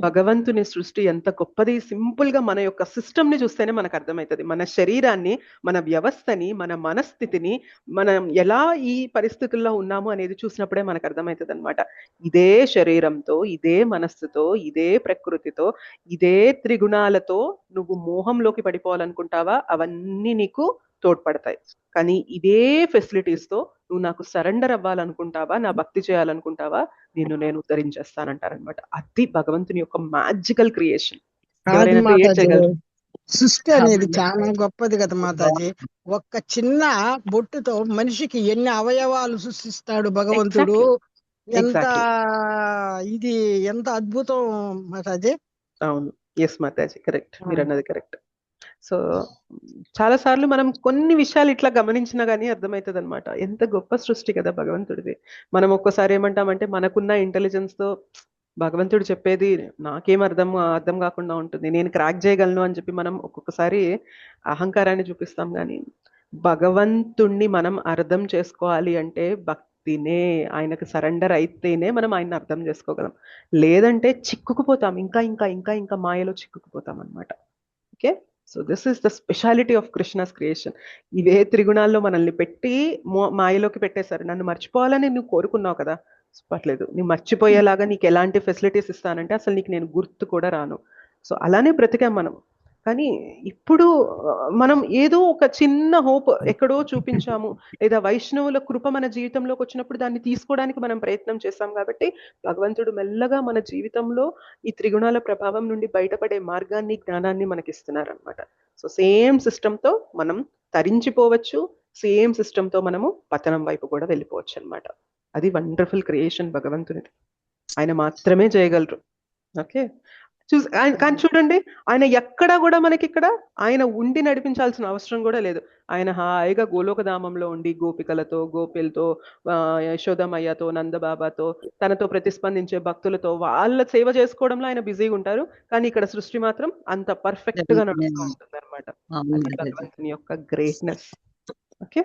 భగవంతుని సృష్టి ఎంత గొప్పది. సింపుల్ గా మన యొక్క సిస్టమ్ ని చూస్తేనే మనకు అర్థమవుతుంది. మన శరీరాన్ని, మన వ్యవస్థని, మన మనస్థితిని, మనం ఎలా ఈ పరిస్థితుల్లో ఉన్నాము అనేది చూసినప్పుడే మనకు అర్థమవుతుంది అనమాట. ఇదే శరీరంతో, ఇదే మనస్సుతో, ఇదే ప్రకృతితో, ఇదే త్రిగుణాలతో నువ్వు మోహంలోకి పడిపోవాలనుకుంటావా, అవన్నీ నీకు తోడ్పడతాయి. కానీ ఇదే ఫెసిలిటీస్ తో నువ్వు నాకు సరెండర్ అవ్వాలనుకుంటావా, నా భక్తి చేయాలనుకుంటావా, నేను ఉద్ధరించేస్తానంటారనమాట. అది భగవంతుని యొక్క మ్యాజికల్ క్రియేషన్. సృష్టి అనేది చాలా గొప్పది కదా మాతాజీ. ఒక్క చిన్న బొట్టుతో మనిషికి ఎన్ని అవయవాలు సృష్టిస్తాడు భగవంతుడు. ఎంత ఇది ఎంత అద్భుతం మాతాజీ. అవును, ఎస్ మాతాజీ, కరెక్ట్, మీరు అన్నది కరెక్ట్. సో చాలా సార్లు మనం కొన్ని విషయాలు ఇట్లా గమనించినా గానీ అర్థమవుతుంది అనమాట, ఎంత గొప్ప సృష్టి కదా భగవంతుడిది. మనం ఒక్కోసారి ఏమంటామంటే మనకున్న ఇంటెలిజెన్స్ తో భగవంతుడు చెప్పేది నాకేం అర్థం కాకుండా ఉంటుంది, నేను క్రాక్ చేయగలను అని చెప్పి మనం ఒక్కొక్కసారి అహంకారాన్ని చూపిస్తాం. కానీ భగవంతుణ్ణి మనం అర్థం చేసుకోవాలి అంటే భక్తినే, ఆయనకు సరెండర్ అయితేనే మనం ఆయన అర్థం చేసుకోగలం. లేదంటే చిక్కుకుపోతాం, ఇంకా ఇంకా ఇంకా ఇంకా మాయలో చిక్కుకుపోతాం అనమాట. Okay, so this is the speciality of Krishna's creation. ఇవే త్రిగుణాల్లో మనల్ని పెట్టి మాయలోకి పెట్టేశారు. నన్ను మర్చిపోవాలని నువ్వు కోరుకున్నావు కదా, పర్లేదు, నువ్వు మర్చిపోయేలాగా నీకు ఎలాంటి ఫెసిలిటీస్ ఇస్తానంటే అసలు నీకు నేను గుర్తు కూడా రాను. సో అలానే బ్రతికాం మనం. కానీ ఇప్పుడు మనం ఏదో ఒక చిన్న హోప్ ఎక్కడో చూపించాము, లేదా వైష్ణవుల కృప మన జీవితంలోకి వచ్చినప్పుడు దాన్ని తీసుకోవడానికి మనం ప్రయత్నం చేస్తాం. కాబట్టి భగవంతుడు మెల్లగా మన జీవితంలో ఈ త్రిగుణాల ప్రభావం నుండి బయటపడే మార్గాన్ని, జ్ఞానాన్ని మనకి ఇస్తున్నారనమాట. సో సేమ్ సిస్టంతో మనం తరించిపోవచ్చు, సేమ్ సిస్టంతో మనము పతనం వైపు కూడా వెళ్ళిపోవచ్చు అనమాట. అది వండర్ఫుల్ క్రియేషన్ భగవంతునిది, ఆయన మాత్రమే చేయగలరు. ఓకే, కానీ చూడండి, ఆయన ఎక్కడా కూడా మనకి ఇక్కడ ఆయన ఉండి నడిపించాల్సిన అవసరం కూడా లేదు. ఆయన హాయిగా గోలోకధామంలో ఉండి గోపికలతో, గోపిలతో, యశోదమయ్యతో, నందబాబాతో, తనతో ప్రతిస్పందించే భక్తులతో వాళ్ళ సేవ చేసుకోవడంలో ఆయన బిజీగా ఉంటారు. కానీ ఇక్కడ సృష్టి మాత్రం అంత పర్ఫెక్ట్ గా నడుస్తూ ఉంటుంది అనమాట. భగవంతుని యొక్క గ్రేట్నెస్. ఓకే,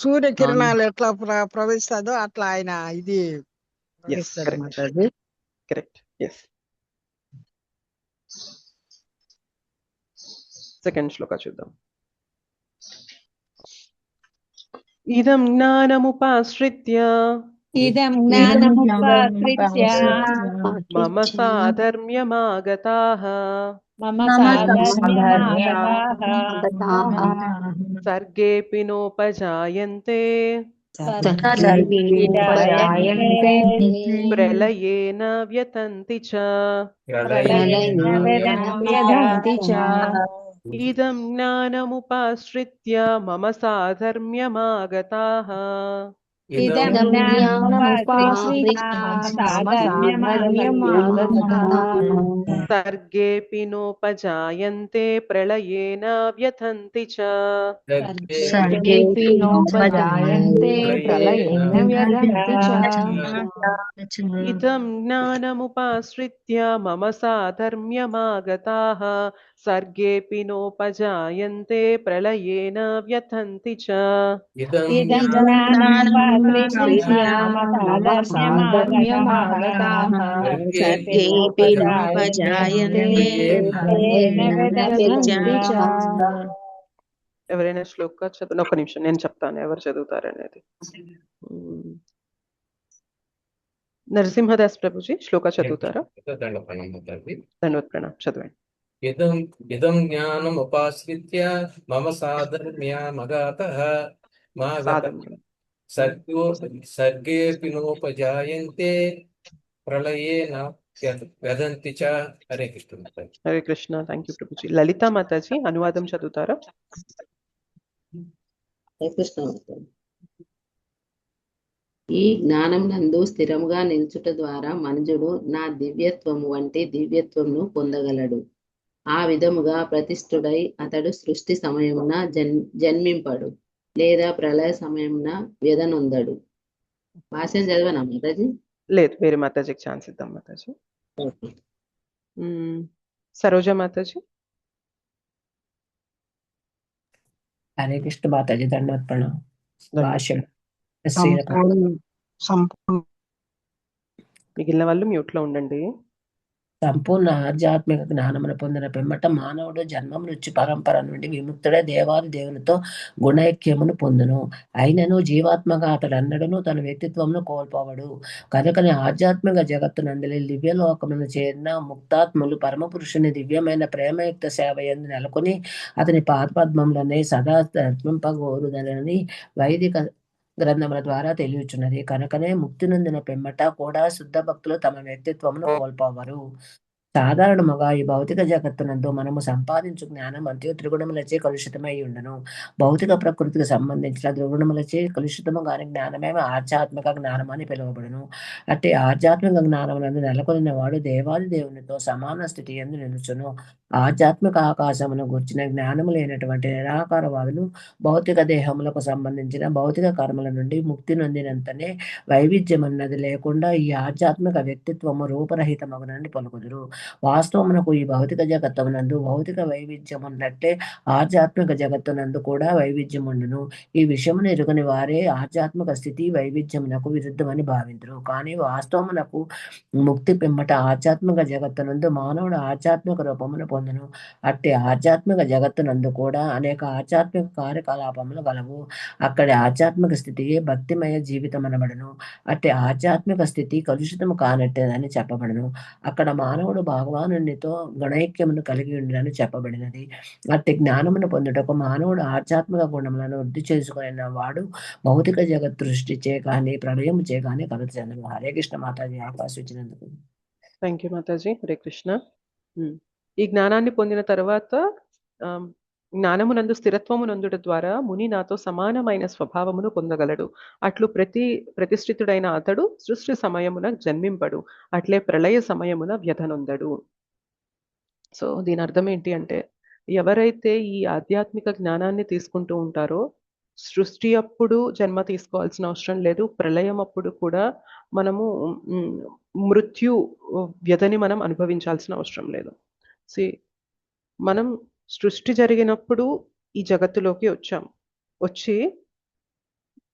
సూర్యకిరణాలు ఎట్లా ప్రవహిస్తుందో అట్లా ఆయన ఇది కరెక్ట్. ఎస్, సెకండ్ శ్లోక చూద్దాం. ఇదం జ్ఞానముపాశ్రిత్య మమ సాధర్మ్యమాగతాః సర్గేపి నోపజాయంతే ప్రళయేన వ్యతంతి చ. ఇదం జ్ఞానముపాశ్రిత్య మమ సాధర్మ్యమాగతాః. ఇదం సర్గేపి నోపజాయంతే ప్రళయేన వ్యథంతి చ. ఇదం జ్ఞానముపాశ్రిత్య మమ సాధర్మ్యమాగతాః సర్గేపి నోపజాయంతే ప్రళయేన వ్యథంతి చ. ఎవరైనా శ్లోక చదువు, ఒక నిమిషం నేను చెప్తాను ఎవరు చదువుతారనేది. నరసింహదాస్ ప్రభుజీ శ్లోక చదువుతారా? దండవత్ ప్రణామ్ చదవండి. ఇదం జ్ఞానం ఉపాశ్రిత్య మమ సాధర్మ్యమగాతః సర్గేపి నోపజాయంతే ప్రళయేన వ్యథంతి చ. హరే కృష్ణ. హరే కృష్ణ. Thank you Prabhuji. లలితా మాతాజీ అనువాదం చదువుతారా? ఈ జ్ఞానం నందు స్థిరముగా నిల్చుట ద్వారా మనుజుడు నా దివ్యత్వము వంటి దివ్యత్వమును పొందగలడు. ఆ విధముగా ప్రతిష్ఠుడై అతడు సృష్టి సమయమున జన్మింపడు లేదా ప్రళయ సమయమున వ్యధనొందడు. భాష్యం చదవనా మాతాజీ? లేదు, వేరే మాతాజీకి ఛాన్స్ ఇద్దాం మాతాజీ. సరోజా మాతాజీ. హరే కృష్ణ మాతాజీ. దండవత్ ప్రణామ్. భాష్యం. మిగిలిన వాళ్ళు మ్యూట్ లో ఉండండి. సంపూర్ణ ఆధ్యాత్మిక జ్ఞానమును పొందిన పిమ్మట మానవుడు జన్మ మృత్యు పరంపర నుండి విముక్తుడే దేవాది దేవునితో గుణైక్యమును పొందును. అయినను జీవాత్మగా అతడు అన్నడును తన వ్యక్తిత్వమును కోల్పోవడు. కనుకని ఆధ్యాత్మిక జగత్తు నందలి దివ్యలోకమును చేరిన ముక్తాత్ములు పరమపురుషుని దివ్యమైన ప్రేమయుక్త సేవ యందు నెలకొని అతని పాదపద్మములనే సదా తర్పింపగోరుదనని వైదిక గ్రంథముల ద్వారా తెలియచున్నది. కనుకనే ముక్తి నొందిన పిమ్మట కూడా శుద్ధ భక్తులు తమ వ్యక్తిత్వమును కోల్పోవరు. సాధారణముగా ఈ భౌతిక జగత్తునందు మనము సంపాదించు జ్ఞానం అంత్యు త్రిగుణములచే కలుషితమై ఉండును. భౌతిక ప్రకృతికి సంబంధించిన త్రిగుణములచే కలుషితము కాని జ్ఞానమే ఆధ్యాత్మిక జ్ఞానం అని పిలువబడును. అట్టి ఆధ్యాత్మిక జ్ఞానమునందు నెలకొనిన వాడు దేవాది దేవునితో సమాన స్థితి యందు నిలుచును. ఆధ్యాత్మిక ఆకాశమును గూర్చిన జ్ఞానము లేనటువంటి నిరాకారవాదులు భౌతిక దేహములకు సంబంధించిన భౌతిక కర్మల నుండి ముక్తి నొందినంతనే వైవిధ్యం అన్నది లేకుండా ఈ ఆధ్యాత్మిక వ్యక్తిత్వము రూపరహితమగునని పలుకుదురు. వాస్తవమునకు ఈ భౌతిక జగత్తునందు భౌతిక వైవిధ్యం ఉన్నట్టే ఆధ్యాత్మిక జగత్తునందు కూడా వైవిధ్యం ఉండును. ఈ విషయమును ఎరుగని వారే ఆధ్యాత్మిక స్థితి వైవిధ్యమునకు విరుద్ధమని భావింతురు. కానీ వాస్తవమునకు ముక్తి పిమ్మట ఆధ్యాత్మిక జగత్తునందు మానవుడు ఆధ్యాత్మిక రూపమును పొందును. అట్టి ఆధ్యాత్మిక జగత్తునందు కూడా అనేక ఆధ్యాత్మిక కార్యకలాపములు గలవు. అక్కడి ఆధ్యాత్మిక స్థితియే భక్తిమయ జీవితం అనబడును. అట్టి ఆధ్యాత్మిక స్థితి కలుషితము కానట్టేదని చెప్పబడును. అక్కడ మానవుడు భగవానునితో గణైక్యమును కలిగి ఉండినని చెప్పబడినది. అట్టి జ్ఞానమును పొందుటకు మానవుడు ఆధ్యాత్మిక గుణములను వృద్ధి చేసుకున్న వాడు భౌతిక జగత్ సృష్టిచే కానీ ప్రళయం చే కానీ కలుగు చెందను. హరే కృష్ణ మాతాజీ. అవకాశం ఇచ్చినందుకు థ్యాంక్ యూ మాతాజీ. హరే కృష్ణ. ఈ జ్ఞానాన్ని పొందిన తర్వాత జ్ఞానమునందు స్థిరత్వము నందుట ద్వారా ముని నాతో సమానమైన స్వభావమును పొందగలడు. అట్లు ప్రతిష్ఠితుడైన అతడు సృష్టి సమయమున జన్మింపడు, అట్లే ప్రళయ సమయమున వ్యధనొందడు. సో దీని అర్థం ఏంటి అంటే, ఎవరైతే ఈ ఆధ్యాత్మిక జ్ఞానాన్ని తీసుకుంటూ ఉంటారో సృష్టి అప్పుడు జన్మ తీసుకోవాల్సిన అవసరం లేదు, ప్రళయం అప్పుడు కూడా మనము మృత్యు వ్యధని మనం అనుభవించాల్సిన అవసరం లేదు. మనం సృష్టి జరిగినప్పుడు ఈ జగత్తులోకి వచ్చి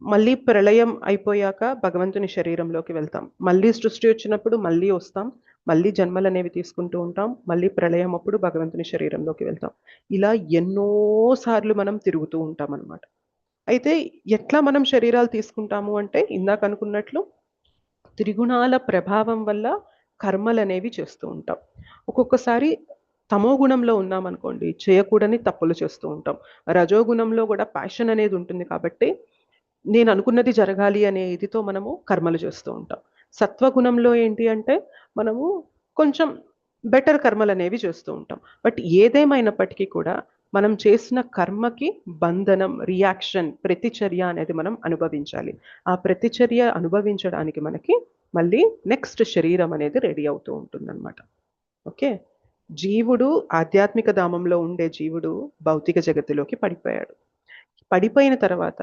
మళ్ళీ ప్రళయం అయిపోయాక భగవంతుని శరీరంలోకి వెళ్తాం. మళ్ళీ సృష్టి వచ్చినప్పుడు మళ్ళీ వస్తాం, మళ్ళీ జన్మలు అనేవి తీసుకుంటూ ఉంటాం, మళ్ళీ ప్రళయం అప్పుడు భగవంతుని శరీరంలోకి వెళ్తాం. ఇలా ఎన్నోసార్లు మనం తిరుగుతూ ఉంటాం అన్నమాట. అయితే ఎట్లా మనం శరీరాలు తీసుకుంటాము అంటే, ఇందాక అనుకున్నట్లు త్రిగుణాల ప్రభావం వల్ల కర్మలు అనేవి చేస్తూ ఉంటాం. ఒక్కొక్కసారి తమో గుణంలో ఉన్నామనుకోండి, చేయకూడని తప్పులు చేస్తూ ఉంటాం. రజోగుణంలో కూడా ప్యాషన్ అనేది ఉంటుంది కాబట్టి నేను అనుకున్నది జరగాలి అనే ఇదితో మనము కర్మలు చేస్తూ ఉంటాం. సత్వగుణంలో ఏంటి అంటే మనము కొంచెం బెటర్ కర్మలు అనేవి చేస్తూ ఉంటాం. బట్ ఏదేమైనప్పటికీ కూడా మనం చేసిన కర్మకి బంధనం, రియాక్షన్, ప్రతిచర్య అనేది మనం అనుభవించాలి. ఆ ప్రతిచర్య అనుభవించడానికి మనకి మళ్ళీ నెక్స్ట్ శరీరం అనేది రెడీ అవుతూ ఉంటుందన్నమాట. ఓకే, జీవుడు ఆధ్యాత్మిక ధామంలో ఉండే జీవుడు భౌతిక జగత్తులోకి పడిపోయాడు. పడిపోయిన తర్వాత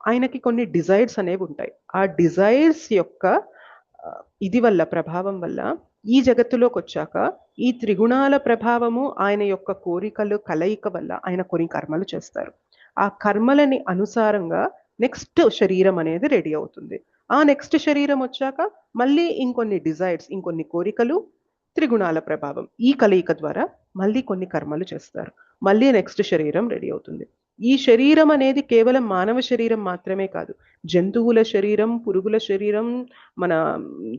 ఆయనకి కొన్ని డిజైర్స్ అనేవి ఉంటాయి. ఆ డిజైర్స్ యొక్క ఇది వల్ల, ప్రభావం వల్ల ఈ జగత్తులోకి వచ్చాక ఈ త్రిగుణాల ప్రభావము, ఆయన యొక్క కోరికలు కలయిక వల్ల ఆయన కొన్ని కర్మలు చేస్తారు. ఆ కర్మలని అనుసారంగా నెక్స్ట్ శరీరం అనేది రెడీ అవుతుంది. ఆ నెక్స్ట్ శరీరం వచ్చాక మళ్ళీ ఇంకొన్ని డిజైర్స్, ఇంకొన్ని కోరికలు, త్రిగుణాల ప్రభావం, ఈ కలయిక ద్వారా మళ్ళీ కొన్ని కర్మలు చేస్తారు. మళ్ళీ నెక్స్ట్ శరీరం రెడీ అవుతుంది. ఈ శరీరం అనేది కేవలం మానవ శరీరం మాత్రమే కాదు, జంతువుల శరీరం, పురుగుల శరీరం, మన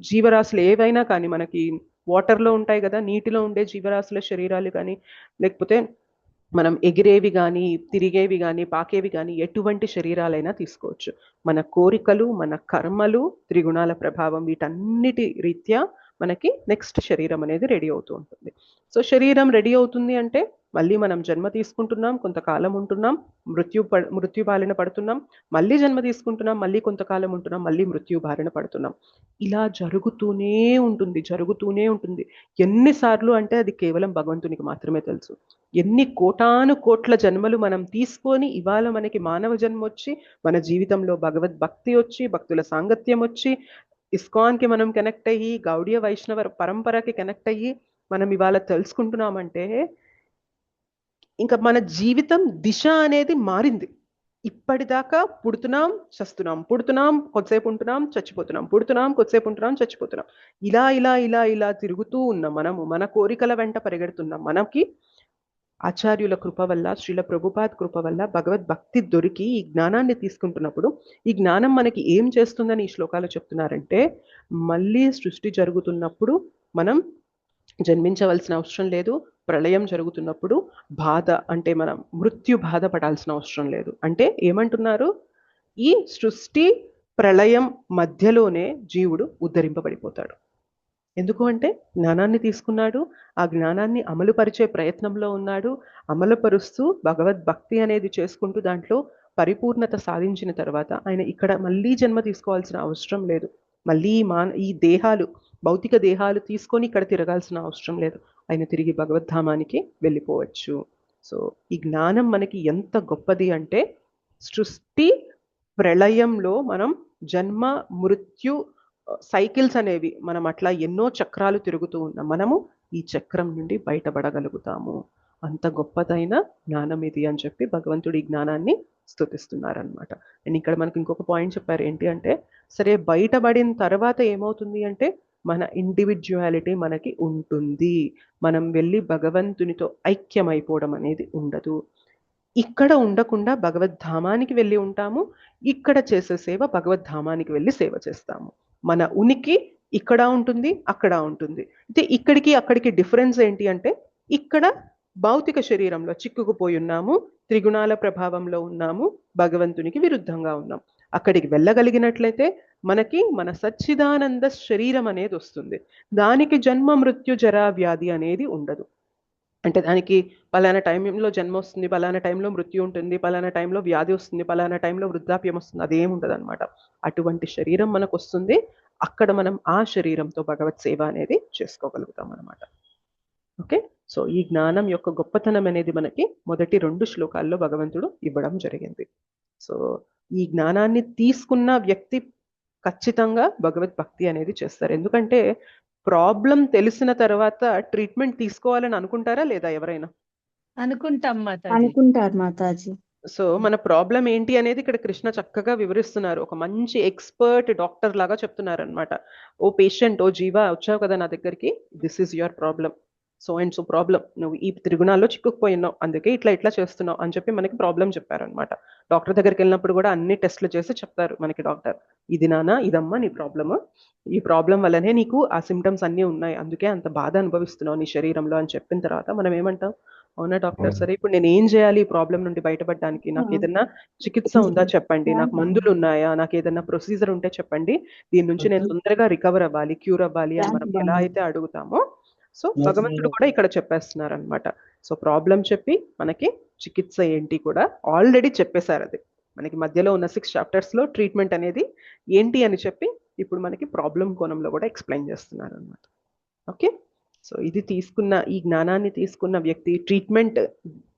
జీవరాశులు ఏవైనా కానీ, మనకి వాటర్లో ఉంటాయి కదా, నీటిలో ఉండే జీవరాశుల శరీరాలు కానీ, లేకపోతే మనం ఎగిరేవి కానీ, తిరిగేవి కానీ, పాకేవి కానీ, ఎటువంటి శరీరాలైనా తీసుకోవచ్చు. మన కోరికలు, మన కర్మలు, త్రిగుణాల ప్రభావం, వీటన్నిటి రీత్యా మనకి నెక్స్ట్ శరీరం అనేది రెడీ అవుతూ ఉంటుంది. సో శరీరం రెడీ అవుతుంది అంటే మళ్ళీ మనం జన్మ తీసుకుంటున్నాం, కొంతకాలం ఉంటున్నాం, మృత్యు బారిన పడుతున్నాం, మళ్ళీ జన్మ తీసుకుంటున్నాం, మళ్ళీ కొంతకాలం ఉంటున్నాం, మళ్ళీ మృత్యు బారిన పడుతున్నాం. ఇలా జరుగుతూనే ఉంటుంది. ఎన్నిసార్లు అంటే అది కేవలం భగవంతునికి మాత్రమే తెలుసు. ఎన్ని కోటాను కోట్ల జన్మలు మనం తీసుకొని ఇవాళ మనకి మానవ జన్మ వచ్చి, మన జీవితంలో భగవద్భక్తి వచ్చి, భక్తుల సాంగత్యం వచ్చి, ఇస్కాన్కి మనం కనెక్ట్ అయ్యి, గౌడీయ వైష్ణవ పరంపరకి కనెక్ట్ అయ్యి మనం ఇవాళ తెలుసుకుంటున్నామంటే ఇంకా మన జీవితం దిశ అనేది మారింది. ఇప్పటిదాకా పుడుతున్నాం, చస్తున్నాం, పుడుతున్నాం, కొద్దిసేపు ఉంటున్నాం, చచ్చిపోతున్నాం, పుడుతున్నాం, కొద్దిసేపు ఉంటున్నాం, చచ్చిపోతున్నాం. ఇలా ఇలా ఇలా ఇలా తిరుగుతూ ఉన్నాం. మనము మన కోరికల వెంట పరిగెడుతున్నాం. మనకి ఆచార్యుల కృప వల్ల, శ్రీల ప్రభుపాద్ కృప వల్ల భగవద్భక్తి దొరికి ఈ జ్ఞానాన్ని తీసుకుంటున్నప్పుడు, ఈ జ్ఞానం మనకి ఏం చేస్తుందని ఈ శ్లోకాలు చెప్తున్నారంటే, మళ్ళీ సృష్టి జరుగుతున్నప్పుడు మనం జన్మించవలసిన అవసరం లేదు. ప్రళయం జరుగుతున్నప్పుడు బాధ అంటే మనం మృత్యు బాధ పడాల్సిన అవసరం లేదు. అంటే ఏమంటున్నారు, ఈ సృష్టి ప్రళయం మధ్యలోనే జీవుడు ఉద్ధరింపబడిపోతాడు. ఎందుకు అంటే జ్ఞానాన్ని తీసుకున్నాడు, ఆ జ్ఞానాన్ని అమలుపరిచే ప్రయత్నంలో ఉన్నాడు. అమలుపరుస్తూ భగవద్భక్తి అనేది చేసుకుంటూ దాంట్లో పరిపూర్ణత సాధించిన తర్వాత ఆయన ఇక్కడ మళ్ళీ జన్మ తీసుకోవాల్సిన అవసరం లేదు. మళ్ళీ ఈ దేహాలు, భౌతిక దేహాలు తీసుకొని ఇక్కడ తిరగాల్సిన అవసరం లేదు. ఆయన తిరిగి భగవద్ధామానికి వెళ్ళిపోవచ్చు. సో ఈ జ్ఞానం మనకి ఎంత గొప్పది అంటే, సృష్టి ప్రళయంలో మనం జన్మ మృత్యు సైకిల్స్ అనేవి, మనం అట్లా ఎన్నో చక్రాలు తిరుగుతూ ఉన్నాం. మనము ఈ చక్రం నుండి బయటపడగలుగుతాము. అంత గొప్పదైన జ్ఞానం ఇది అని చెప్పి భగవంతుడి జ్ఞానాన్ని స్తుతిస్తున్నారనమాట. అండ్ ఇక్కడ మనకి ఇంకొక పాయింట్ చెప్పారు, ఏంటి అంటే, సరే బయటపడిన తర్వాత ఏమవుతుంది అంటే మన ఇండివిజువాలిటీ మనకి ఉంటుంది. మనం వెళ్ళి భగవంతునితో ఐక్యమైపోవడం అనేది ఉండదు. ఇక్కడ ఉండకుండా భగవద్ధామానికి వెళ్ళి ఉంటాము. ఇక్కడ చేసే సేవ భగవద్ధామానికి వెళ్ళి సేవ చేస్తాము. మన ఉనికి ఇక్కడ ఉంటుంది, అక్కడ ఉంటుంది. అయితే ఇక్కడికి అక్కడికి డిఫరెన్స్ ఏంటి అంటే, ఇక్కడ భౌతిక శరీరంలో చిక్కుకుపోయి ఉన్నాము, త్రిగుణాల ప్రభావంలో ఉన్నాము, భగవంతునికి విరుద్ధంగా ఉన్నాం. అక్కడికి వెళ్ళగలిగినట్లయితే మనకి మన సచ్చిదానంద శరీరం అనేది వస్తుంది. దానికి జన్మ మృత్యు జరా వ్యాధి అనేది ఉండదు. అంటే దానికి పలానా టైంలో జన్మ వస్తుంది, పలానా టైంలో మృత్యు ఉంటుంది, పలానా టైంలో వ్యాధి వస్తుంది, పలానా టైంలో వృద్ధాప్యం వస్తుంది, అదేం ఉండదు అనమాట. అటువంటి శరీరం మనకు వస్తుంది. అక్కడ మనం ఆ శరీరంతో భగవత్ సేవ అనేది చేసుకోగలుగుతాం అనమాట. ఓకే, సో ఈ జ్ఞానం యొక్క గొప్పతనం అనేది మనకి మొదటి 2 శ్లోకాల్లో భగవంతుడు ఇవ్వడం జరిగింది. సో ఈ జ్ఞానాన్ని తీసుకున్న వ్యక్తి ఖచ్చితంగా భగవద్భక్తి అనేది చేస్తారు. ఎందుకంటే ప్రాబ్లం తెలిసిన తర్వాత ట్రీట్మెంట్ తీసుకోవాలని అనుకుంటారా లేదా ఎవరైనా? అనుకుంటారు మాతాజీ. సో మన ప్రాబ్లం ఏంటి అనేది ఇక్కడ కృష్ణ చక్కగా వివరిస్తున్నారు. ఒక మంచి ఎక్స్పర్ట్ డాక్టర్ లాగా చెప్తున్నారు అనమాట. ఓ పేషెంట్, ఓ జీవా, వచ్చావు కదా నా దగ్గరికి, this is your problem, so and so problem, నువ్వు ఈ త్రిగుణాల్లో చిక్కుకుపోయినావు, అందుకే ఇట్లా చేస్తున్నావు అని చెప్పి మనకి ప్రాబ్లం చెప్పారనమాట. డాక్టర్ దగ్గరికి వెళ్ళినప్పుడు కూడా అన్ని టెస్ట్లు చేసి చెప్తారు మనకి డాక్టర్, ఇది నానా, ఇదమ్మా నీ ప్రాబ్లమ్, ఈ ప్రాబ్లం వల్లనే నీకు ఆ సిమ్టమ్స్ అన్నీ ఉన్నాయి, అందుకే అంత బాధ అనుభవిస్తున్నావు నీ శరీరంలో అని చెప్పిన తర్వాత మనం ఏమంటాం, అవునా డాక్టర్, సరే ఇప్పుడు నేను ఏం చేయాలి ఈ ప్రాబ్లం నుండి బయటపడడానికి, నాకు ఏదన్నా చికిత్స ఉందా చెప్పండి, నాకు మందులు ఉన్నాయా, నాకు ఏదన్నా ప్రొసీజర్ ఉంటే చెప్పండి, దీని నుంచి నేను తొందరగా రికవర్ అవ్వాలి, క్యూర్ అవ్వాలి అని మనం ఎలా అయితే అడుగుతామో సో భగవంతుడు కూడా ఇక్కడ చెప్పేస్తున్నారు అనమాట. సో ప్రాబ్లం చెప్పి మనకి చికిత్స ఏంటి కూడా ఆల్రెడీ చెప్పేశారు. అది మనకి మధ్యలో ఉన్న 6 chapters లో ట్రీట్మెంట్ అనేది ఏంటి అని చెప్పి ఇప్పుడు మనకి ప్రాబ్లం కోణంలో కూడా ఎక్స్ప్లెయిన్ చేస్తున్నారు అనమాట. ఓకే, సో ఇది తీసుకున్న ఈ జ్ఞానాన్ని తీసుకున్న వ్యక్తి, ట్రీట్మెంట్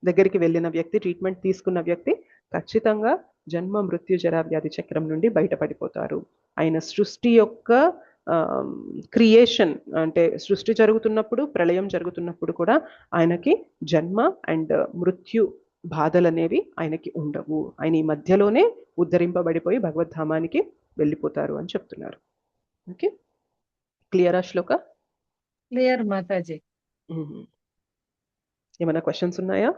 దగ్గరికి వెళ్ళిన వ్యక్తి, ట్రీట్మెంట్ తీసుకున్న వ్యక్తి ఖచ్చితంగా జన్మ మృత్యు జరా వ్యాధి చక్రం నుండి బయటపడిపోతారు. ఆయన సృష్టి యొక్క క్రియేషన్ అంటే సృష్టి జరుగుతున్నప్పుడు, ప్రళయం జరుగుతున్నప్పుడు కూడా ఆయనకి జన్మ అండ్ మృత్యు బాధలు అనేవి ఆయనకి ఉండవు. ఆయన ఈ మధ్యలోనే ఉద్ధరింపబడిపోయి భగవద్ధామానికి వెళ్ళిపోతారు అని చెప్తున్నారు. ఓకే, క్లియరా శ్లోక? క్లియర్ మాతాజీ. ఏమైనా క్వశ్చన్స్ ఉన్నాయా?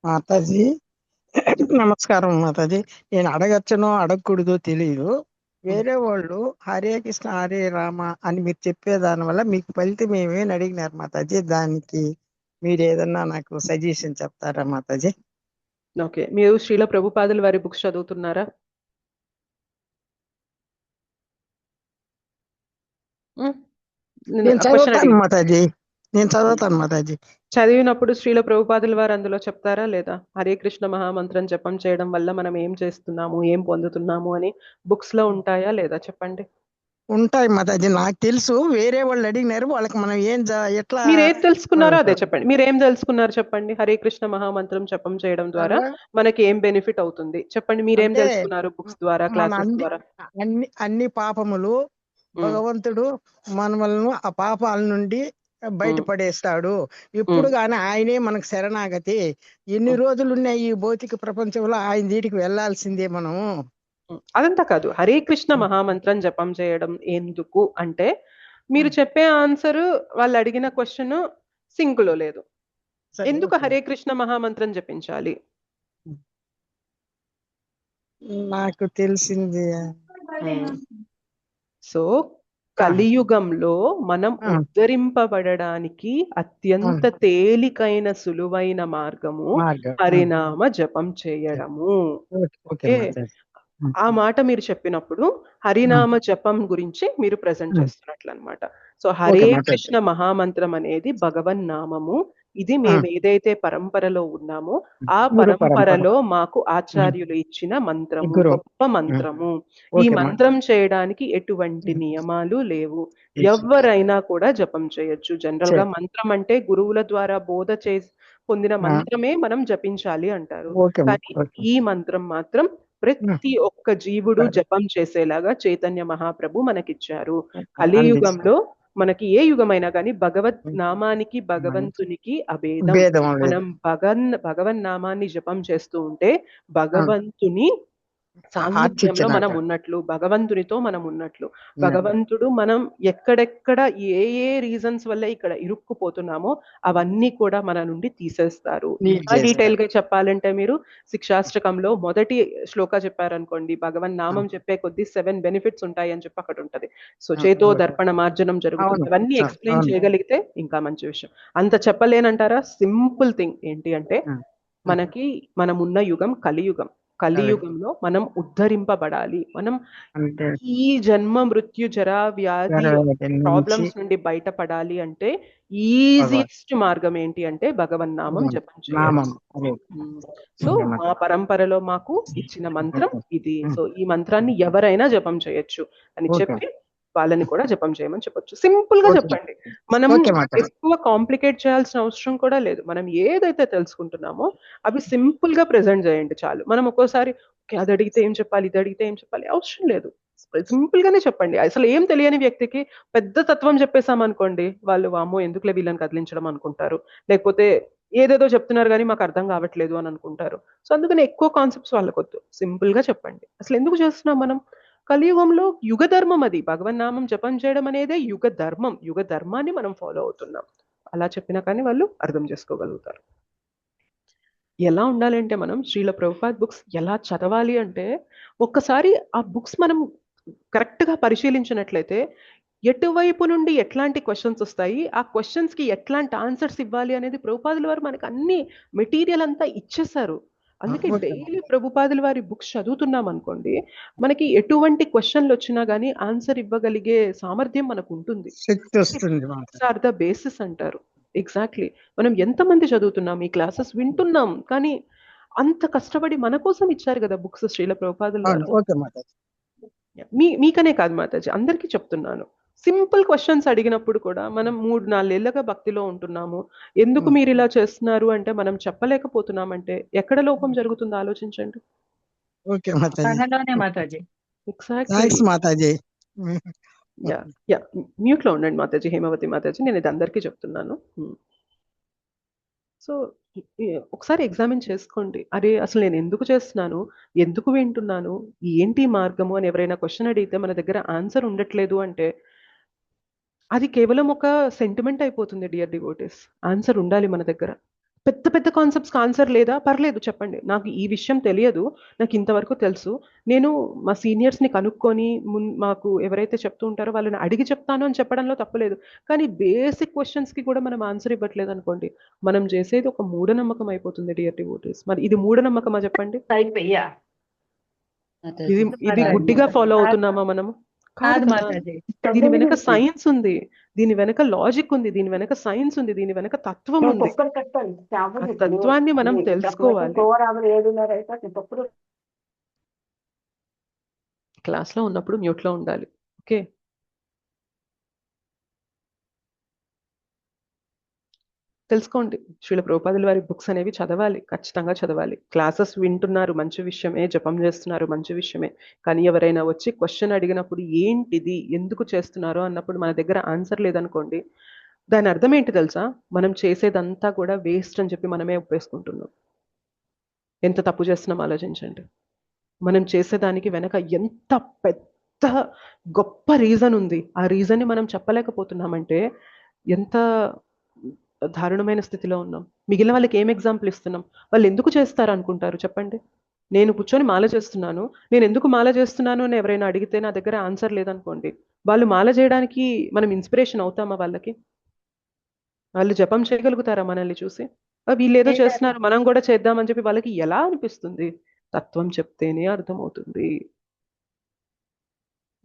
మాతాజీ నమస్కారం మాతాజీ. నేను అడగచ్చనో అడగకూడదో తెలియదు. వేరే వాళ్ళు హరే కృష్ణ హరే రామ అని మీరు చెప్పేదాని వల్ల మీకు ఫలితం ఏమేమి అడిగినారు మాతాజీ. దానికి మీరు ఏదన్నా నాకు సజెషన్ చెప్తారా మాతాజీ? ఓకే, మీరు శ్రీల ప్రభుపాదుల వారి బుక్స్ చదువుతున్నారా? నేను చదువుతాను మాతాజీ, నేను చదువుతాను మాతాజీ. చదివినప్పుడు శ్రీల ప్రభుపాదుల వారు అందులో చెప్తారా లేదా? హరే కృష్ణ మహామంత్రం జపం చేయడం వల్ల మనం ఏం చేస్తున్నాము, ఏం పొందుతున్నాము అని బుక్స్ లో ఉంటాయా లేదా చెప్పండి. ఉంటాయి మాతాజీ, నాకు తెలుసు. వేరే వాళ్ళు అడిగినారు, వాళ్ళకి మనం ఎట్లా మీరు ఏం తెలుసుకున్నారో అదే చెప్పండి. మీరు ఏం తెలుసుకున్నారు చెప్పండి. హరే కృష్ణ మహామంత్రం జపం చేయడం ద్వారా మనకి ఏం బెనిఫిట్ అవుతుంది చెప్పండి. మీరేం తెలుసుకున్నారు బుక్స్ ద్వారా, క్లాసెస్ ద్వారా? అన్ని పాపములు భగవంతుడు మనల్ని ఆ పాపాల నుండి బయటపడేస్తాడు. ఇప్పుడు గాని ఆయనే మనకు శరణాగతి. ఎన్ని రోజులున్నాయి ఈ భౌతిక ప్రపంచంలో, ఆయన దీటికి వెళ్లాల్సిందే మనము. అదంతా కాదు, హరే కృష్ణ మహామంత్రం జపం చేయడం ఎందుకు అంటే, మీరు చెప్పే ఆన్సర్ వాళ్ళు అడిగిన క్వశ్చన్ సింక్ లో లేదు. ఎందుకు హరే కృష్ణ మహామంత్రం జపించాలి? నాకు తెలిసింది. సో కలియుగంలో మనం ఉద్ధరింపబడడానికి అత్యంత తేలికైన సులువైన మార్గము హరినామ జపం చేయడము. ఓకే, ఆ మాట మీరు చెప్పినప్పుడు హరినామ జపం గురించి మీరు ప్రజెంట్ చేస్తున్నట్లు అన్నమాట. సో హరే కృష్ణ మహామంత్రం అనేది భగవన్ నామము. ఇది మేము ఏదైతే పరంపరలో ఉన్నామో ఆ పరంపరలో మాకు ఆచార్యులు ఇచ్చిన మంత్రము, గొప్ప మంత్రము. ఈ మంత్రం చేయడానికి ఎటువంటి నియమాలు లేవు. ఎవరైనా కూడా జపం చేయొచ్చు. జనరల్ గా మంత్రం అంటే గురువుల ద్వారా బోధ చేసి పొందిన మంత్రమే మనం జపించాలి అంటారు. కానీ ఈ మంత్రం మాత్రం ప్రతి ఒక్క జీవుడు జపం చేసేలాగా చైతన్య మహాప్రభు మనకిచ్చారు. కలియుగంలో మనకి ఏ యుగమైనా కానీ భగవత్ నామానికి భగవంతునికి అభేదం. మనం భగవన్ నామాన్ని జపం చేస్తూ ఉంటే భగవంతుని సాన్నిధ్యంలో మనం ఉన్నట్లు, భగవంతునితో మనం ఉన్నట్లు. భగవంతుడు మనం ఎక్కడెక్కడ ఏ ఏ రీజన్స్ వల్ల ఇక్కడ ఇరుక్కుపోతున్నామో అవన్నీ కూడా మన నుండి తీసేస్తారు. డీటెయిల్ గా చెప్పాలంటే మీరు శిక్షాష్టకంలో మొదటి శ్లోక చెప్పారనుకోండి, భగవన్ నామం చెప్పే కొద్ది 7 బెనిఫిట్స్ ఉంటాయి అని చెప్పి అక్కడ ఉంటది. సో చేతో దర్పణ మార్జనం జరుగుతుంది. అవన్నీ ఎక్స్ప్లెయిన్ చేయగలిగితే ఇంకా మంచి విషయం. అంత చెప్పలేనంటారా? సింపుల్ థింగ్ ఏంటి అంటే, మనమున్న యుగం కలియుగం. కలియుగంలో మనం ఉద్ధరింపబడాలి. మనం ఈ జన్మ మృత్యు జరా వ్యాధి ప్రాబ్లమ్స్ నుండి బయటపడాలి అంటే ఈజియెస్ట్ మార్గం ఏంటి అంటే భగవన్నామం జపం చేయడం. సో మా పరంపరలో మాకు ఇచ్చిన మంత్రం ఇది. సో ఈ మంత్రాన్ని ఎవరైనా జపం చేయొచ్చు అని చెప్పి వాళ్ళని కూడా జపం చేయమని చెప్పొచ్చు. సింపుల్ గా చెప్పండి. మనం ఎక్కువ కాంప్లికేట్ చేయాల్సిన అవసరం కూడా లేదు. మనం ఏదైతే తెలుసుకుంటున్నామో అవి సింపుల్ గా ప్రెజెంట్ చేయండి చాలు. మనం ఒక్కోసారి అది అడిగితే ఏం చెప్పాలి, ఇది అడిగితే ఏం చెప్పాలి, అవసరం లేదు. సింపుల్ గానే చెప్పండి. అసలు ఏం తెలియని వ్యక్తికి పెద్ద తత్వం చెప్పేసాం అనుకోండి, వాళ్ళు వామ్మో ఎందుకులే వీళ్ళని కదిలించడం అనుకుంటారు. లేకపోతే ఏదేదో చెప్తున్నారు కానీ మాకు అర్థం కావట్లేదు అని అనుకుంటారు. సో అందుకని ఎక్కువ కాన్సెప్ట్స్ వాళ్ళకొద్దు. సింపుల్ గా చెప్పండి. అసలు ఎందుకు చేస్తున్నాం మనం? కలియుగంలో యుగ ధర్మం అది. భగవన్నామం జపం చేయడం అనేదే యుగ ధర్మం. యుగ ధర్మాన్ని మనం ఫాలో అవుతున్నాం. అలా చెప్పినా కానీ వాళ్ళు అర్థం చేసుకోగలుగుతారు. ఎలా ఉండాలంటే మనం శ్రీల ప్రభుపాద్ బుక్స్ ఎలా చదవాలి అంటే, ఒక్కసారి ఆ బుక్స్ మనం కరెక్ట్ గా పరిశీలించినట్లయితే ఎటువైపు నుండి ఎట్లాంటి క్వశ్చన్స్ వస్తాయి, ఆ క్వశ్చన్స్ కి ఎట్లాంటి ఆన్సర్స్ ఇవ్వాలి అనేది ప్రభుపాదుల వారు మనకు అన్ని మెటీరియల్ అంతా ఇచ్చేసారు. అందుకే ఓకే డైలీ ప్రభుపాదుల వారి బుక్స్ చదువుతున్నాం అనుకోండి, మనకి ఎటువంటి క్వశ్చన్లు వచ్చినా గానీ ఆన్సర్ ఇవ్వగలిగే సామర్థ్యం మనకు ఉంటుంది. శక్తి వస్తుంది ఆర్ ద బేసిస్ అంటారు. ఎగ్జాక్ట్లీ. మనం ఎంతమంది చదువుతున్నాం, ఈ క్లాసెస్ వింటున్నాం, కానీ అంత కష్టపడి మన కోసం ఇచ్చారు కదా బుక్స్ శ్రీల ప్రభుపాదుల వారు. ఓకే మాతాజీ. మీకనే కాదు మాతాజీ, అందరికీ చెప్తున్నాను. సింపుల్ క్వశ్చన్స్ అడిగినప్పుడు కూడా మనం 3-4 ఏళ్ళగా భక్తిలో ఉంటున్నాము, ఎందుకు మీరు ఇలా చేస్తున్నారు అంటే మనం చెప్పలేకపోతున్నామంటే ఎక్కడ లోపం జరుగుతుందో ఆలోచించండి. ఓకే మాతాజీ. తనలోనే మాతాజీ. ఎగ్జాక్ట్లీ. థ్యాంక్స్ మాతాజీ. యా మ్యూట్ లో ఉండండి మాతాజీ, హేమవతి మాతాజీ, నేను ఇది అందరికీ చెప్తున్నాను. సో ఒకసారి ఎగ్జామిన్ చేసుకోండి. అరే అసలు నేను ఎందుకు చేస్తున్నాను, ఎందుకు వింటున్నాను, ఏంటి మార్గము అని ఎవరైనా క్వశ్చన్ అడిగితే మన దగ్గర ఆన్సర్ ఉండట్లేదు అంటే అది కేవలం ఒక సెంటిమెంట్ అయిపోతుంది. డియర్ డివోటీస్, ఆన్సర్ ఉండాలి మన దగ్గర. పెద్ద పెద్ద కాన్సెప్ట్స్కి ఆన్సర్ లేదా, పర్లేదు చెప్పండి, నాకు ఈ విషయం తెలియదు, నాకు ఇంతవరకు తెలుసు, నేను మా సీనియర్స్ని కనుక్కొని మాకు ఎవరైతే చెప్తూ ఉంటారో వాళ్ళని అడిగి చెప్తాను అని చెప్పడంలో తప్పలేదు. కానీ బేసిక్ క్వశ్చన్స్కి కూడా మనం ఆన్సర్ ఇవ్వట్లేదు అనుకోండి, మనం చేసేది ఒక మూఢనమ్మకం అయిపోతుంది. డియర్ డివోటీస్, మరి ఇది మూఢనమ్మకమా చెప్పండి? ఇది గుడ్డిగా ఫాలో అవుతున్నామా మనము? కాదు మాతాజీ. దీని వెనక సైన్స్ ఉంది, దీని వెనక లాజిక్ ఉంది, దీని వెనక సైన్స్ ఉంది, దీని వెనక తత్వం ఉంది. ఆ తత్వాన్ని మనం తెలుసుకోవాలి. క్లాస్ లో ఉన్నప్పుడు మ్యూట్ లో ఉండాలి. ఓకే, తెలుసుకోండి. శ్రీల ప్రభుపాదుల వారి బుక్స్ అనేవి చదవాలి, ఖచ్చితంగా చదవాలి. క్లాసెస్ వింటున్నారు, మంచి విషయమే, జపం చేస్తున్నారు, మంచి విషయమే. కానీ ఎవరైనా వచ్చి క్వశ్చన్ అడిగినప్పుడు ఏంటిది, ఎందుకు చేస్తున్నారో అన్నప్పుడు మన దగ్గర ఆన్సర్ లేదనుకోండి, దాని అర్థం ఏంటి తెలుసా? మనం చేసేదంతా కూడా వేస్ట్ అని చెప్పి మనమే ఒప్పేసుకుంటున్నాం. ఎంత తప్పు చేస్తున్నాం ఆలోచించండి. మనం చేసేదానికి వెనక ఎంత పెద్ద గొప్ప రీజన్ ఉంది, ఆ రీజన్ని మనం చెప్పలేకపోతున్నామంటే ఎంత దారుణమైన స్థితిలో ఉన్నాం. మిగిలిన వాళ్ళకి ఏం ఎగ్జాంపుల్ ఇస్తున్నాం? వాళ్ళు ఎందుకు చేస్తారు అనుకుంటారు చెప్పండి? నేను కూర్చొని మాల చేస్తున్నాను, నేను ఎందుకు మాల చేస్తున్నాను అని ఎవరైనా అడిగితే నా దగ్గర ఆన్సర్ లేదనుకోండి, వాళ్ళు మాల చేయడానికి మనం ఇన్స్పిరేషన్ అవుతామా వాళ్ళకి? వాళ్ళు జపం చేయగలుగుతారా మనల్ని చూసి? వీళ్ళు ఏదో చేస్తున్నారు మనం కూడా చేద్దామని చెప్పి వాళ్ళకి ఎలా అనిపిస్తుంది? తత్వం చెప్తేనే అర్థమవుతుంది.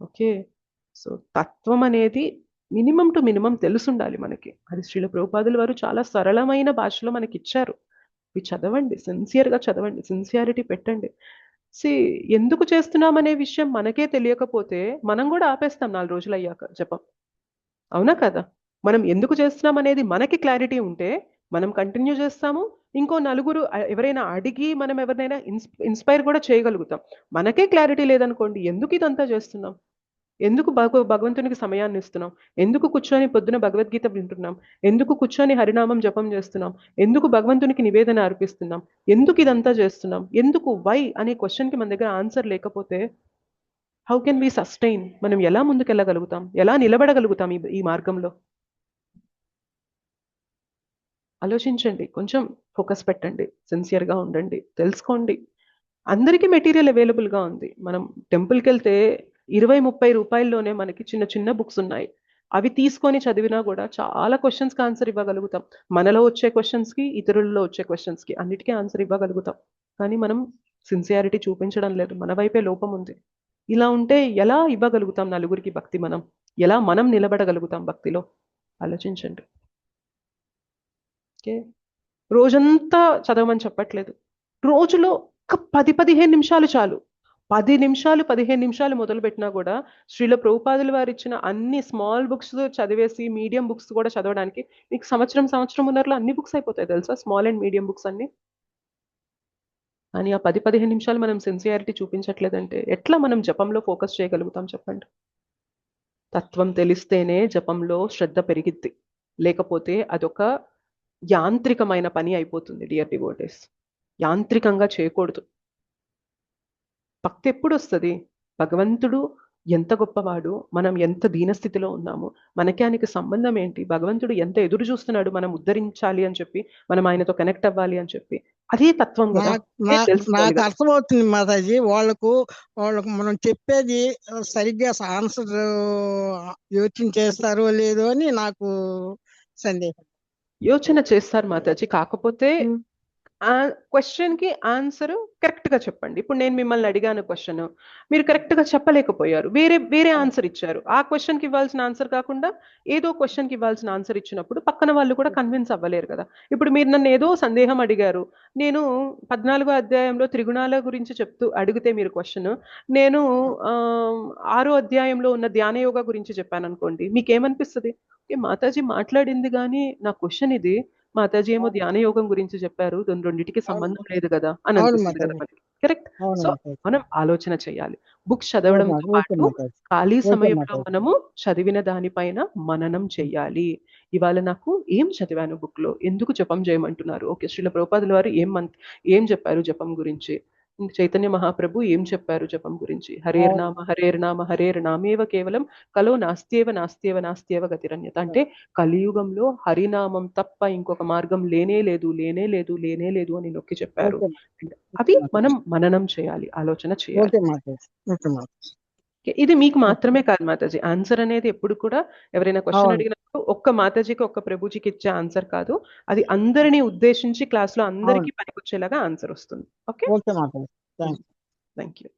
ఓకే, సో తత్వం అనేది మినిమం టు మినిమం తెలుసుండాలి మనకి. అది శ్రీల ప్రభుపాదుల వారు చాలా సరళమైన భాషలో మనకి ఇచ్చారు. ఇవి చదవండి, సిన్సియర్గా చదవండి, సిన్సియారిటీ పెట్టండి. ఎందుకు చేస్తున్నాం అనే విషయం మనకే తెలియకపోతే మనం కూడా ఆపేస్తాం 4 రోజులు అయ్యాక జపం, అవునా కదా? మనం ఎందుకు చేస్తున్నాం అనేది మనకి క్లారిటీ ఉంటే మనం కంటిన్యూ చేస్తాము. ఇంకో నలుగురు ఎవరైనా అడిగి మనం ఎవరినైనా ఇన్స్పైర్ కూడా చేయగలుగుతాం. మనకే క్లారిటీ లేదనుకోండి, ఎందుకు ఇదంతా చేస్తున్నాం, ఎందుకు భగవంతునికి సమయాన్ని ఇస్తున్నాం, ఎందుకు కూర్చొని పొద్దున భగవద్గీత వింటున్నాం, ఎందుకు కూర్చొని హరినామం జపం చేస్తున్నాం, ఎందుకు భగవంతునికి నివేదన అర్పిస్తున్నాం, ఎందుకు ఇదంతా చేస్తున్నాం, ఎందుకు, వై అనే క్వశ్చన్కి మన దగ్గర ఆన్సర్ లేకపోతే హౌ కెన్ వి సస్టైన్? మనం ఎలా ముందుకెళ్ళగలుగుతాం, ఎలా నిలబడగలుగుతాం ఈ మార్గంలో? ఆలోచించండి, కొంచెం ఫోకస్ పెట్టండి, సిన్సియర్గా ఉండండి, తెలుసుకోండి. అందరికీ మెటీరియల్ అవైలబుల్గా ఉంది. మనం టెంపుల్కి వెళ్తే 20-30 రూపాయల్లోనే మనకి చిన్న చిన్న బుక్స్ ఉన్నాయి. అవి తీసుకొని చదివినా కూడా చాలా క్వశ్చన్స్కి ఆన్సర్ ఇవ్వగలుగుతాం. మనలో వచ్చే క్వశ్చన్స్కి, ఇతరులలో వచ్చే క్వశ్చన్స్కి, అన్నిటికీ ఆన్సర్ ఇవ్వగలుగుతాం. కానీ మనం సిన్సియారిటీ చూపించడం లేదు, మన వైపే లోపం ఉంది. ఇలా ఉంటే ఎలా ఇవ్వగలుగుతాం నలుగురికి భక్తి? ఎలా మనం నిలబడగలుగుతాం భక్తిలో? ఆలోచించండి. ఓకే, రోజంతా చదవమని చెప్పట్లేదు, రోజులో ఒక 10-15 నిమిషాలు చాలు. 10 నిమిషాలు 15 నిమిషాలు మొదలుపెట్టినా కూడా శ్రీల ప్రభుపాదుల వారు ఇచ్చిన అన్ని స్మాల్ బుక్స్ చదివేసి మీడియం బుక్స్ కూడా చదవడానికి మీకు సంవత్సరం ఉన్నరలో అన్ని బుక్స్ అయిపోతాయి తెలుసా, స్మాల్ అండ్ మీడియం బుక్స్ అన్ని. కానీ ఆ 10-15 నిమిషాలు మనం సిన్సియారిటీ చూపించట్లేదంటే ఎట్లా మనం జపంలో ఫోకస్ చేయగలుగుతాం చెప్పండి? తత్వం తెలిస్తేనే జపంలో శ్రద్ధ పెరిగిద్ది, లేకపోతే అదొక యాంత్రికమైన పని అయిపోతుంది. డియర్ డివోటీస్, యాంత్రికంగా చేయకూడదు. భక్తి ఎప్పుడు వస్తుంది? భగవంతుడు ఎంత గొప్పవాడు, మనం ఎంత దీనస్థితిలో ఉన్నాము, మనకి ఆయనకి సంబంధం ఏంటి, భగవంతుడు ఎంత ఎదురు చూస్తున్నాడు మనం ఉద్ధరించాలి అని చెప్పి, మనం ఆయనతో కనెక్ట్ అవ్వాలి అని చెప్పి, అదే తత్వం కదా. నాకు అర్థమవుతుంది మాతాజీ, వాళ్ళకు మనం చెప్పేది సరిగ్గా ఆన్సర్ యోచన చేస్తారో లేదో అని నాకు సందేహం. యోచన చేస్తారు మాతాజీ, కాకపోతే క్వశ్చన్‌కి ఆన్సర్ కరెక్ట్‌గా చెప్పండి. ఇప్పుడు నేను మిమ్మల్ని అడిగాను క్వెషన్. మీరు కరెక్ట్‌గా చెప్పలేకపోయారు. వేరే ఆన్సర్ ఇచ్చారు. ఆ క్వెషన్‌కి ఇవ్వాల్సిన ఆన్సర్ కాకుండా ఏదో క్వెషన్‌కి ఇవ్వాల్సిన ఆన్సర్ ఇచ్చినప్పుడు పక్కన వాళ్ళు కూడా కన్విన్స్ అవ్వలేరు కదా! ఇప్పుడు మీరు నన్ను ఏదో సందేహం అడిగారు. నేను 14వ అధ్యాయంలో త్రిగుణాల గురించి అడిగితే మీరు క్వెషన్, నేను 6వ అధ్యాయంలో ఉన్న ధ్యాన యోగ గురించి చెప్పాననుకోండి. మీకేమనిపిస్తది? ఓకే. మాతాజీ మాట్లాడింది గానీ నా క్వెషన్ ఇది. మాతాజీ ఏమో ధ్యాన యోగం గురించి చెప్పారు. రెండిటికి సంబంధం లేదు కదా! అని అవును అనిపిస్తది కదా మాతాజీ. మనకి. కరెక్ట్? అవును సో, మాతాజీ. మనం ఆలోచన చేయాలి. బుక్స్ ఓకే చదవడంతో పాటు మాతాజీ. ఖాళీ ఓకే సమయంలో మాతాజీ. మనము చదివిన దానిపైన మననం చెయ్యాలి. ఇవాళ నాకు ఏం చదివాను బుక్‌లో? ఎందుకు జపం చేయమంటున్నారు? ఓకే. శ్రీల ప్రభుపాదుల వారు ఏం చెప్పారు జపం గురించి? చైతన్య మహాప్రభు ఏం చెప్పారు జపం గురించి? హరేర్నామ హరేర్నామ హరేర్నామేవ కేవలం కలో నాస్త్యేవ గతిరన్యత. అంటే కలియుగంలో హరినామం తప్ప ఇంకొక మార్గం లేనే లేదు అని నొక్కి చెప్పారు. ఓకే అవి మాతాజీ. మనం మననం చేయాలి, ఆలోచన చేయాలి. ఓకే మాతాజీ. ఓకే మాతాజీ. ఇది మీకు మాత్రమే కాదు మాతాజీ. ఆన్సర్ అనేది ఎప్పుడు కూడా ఎవరైనా క్వెషన్ అవును. అడిగినప్పుడు ఒక్క మాతాజీకి, ఒక్క ప్రభుజీకి ఇచ్చే ఆన్సర్ కాదు. అది అందరిని ఉద్దేశించి క్లాస్‌లో అవును. అందరికీ పనికొచ్చేలాగా ఆన్సర్ వస్తుంది. Okay. Okay Mataji. Thanks. Thank you.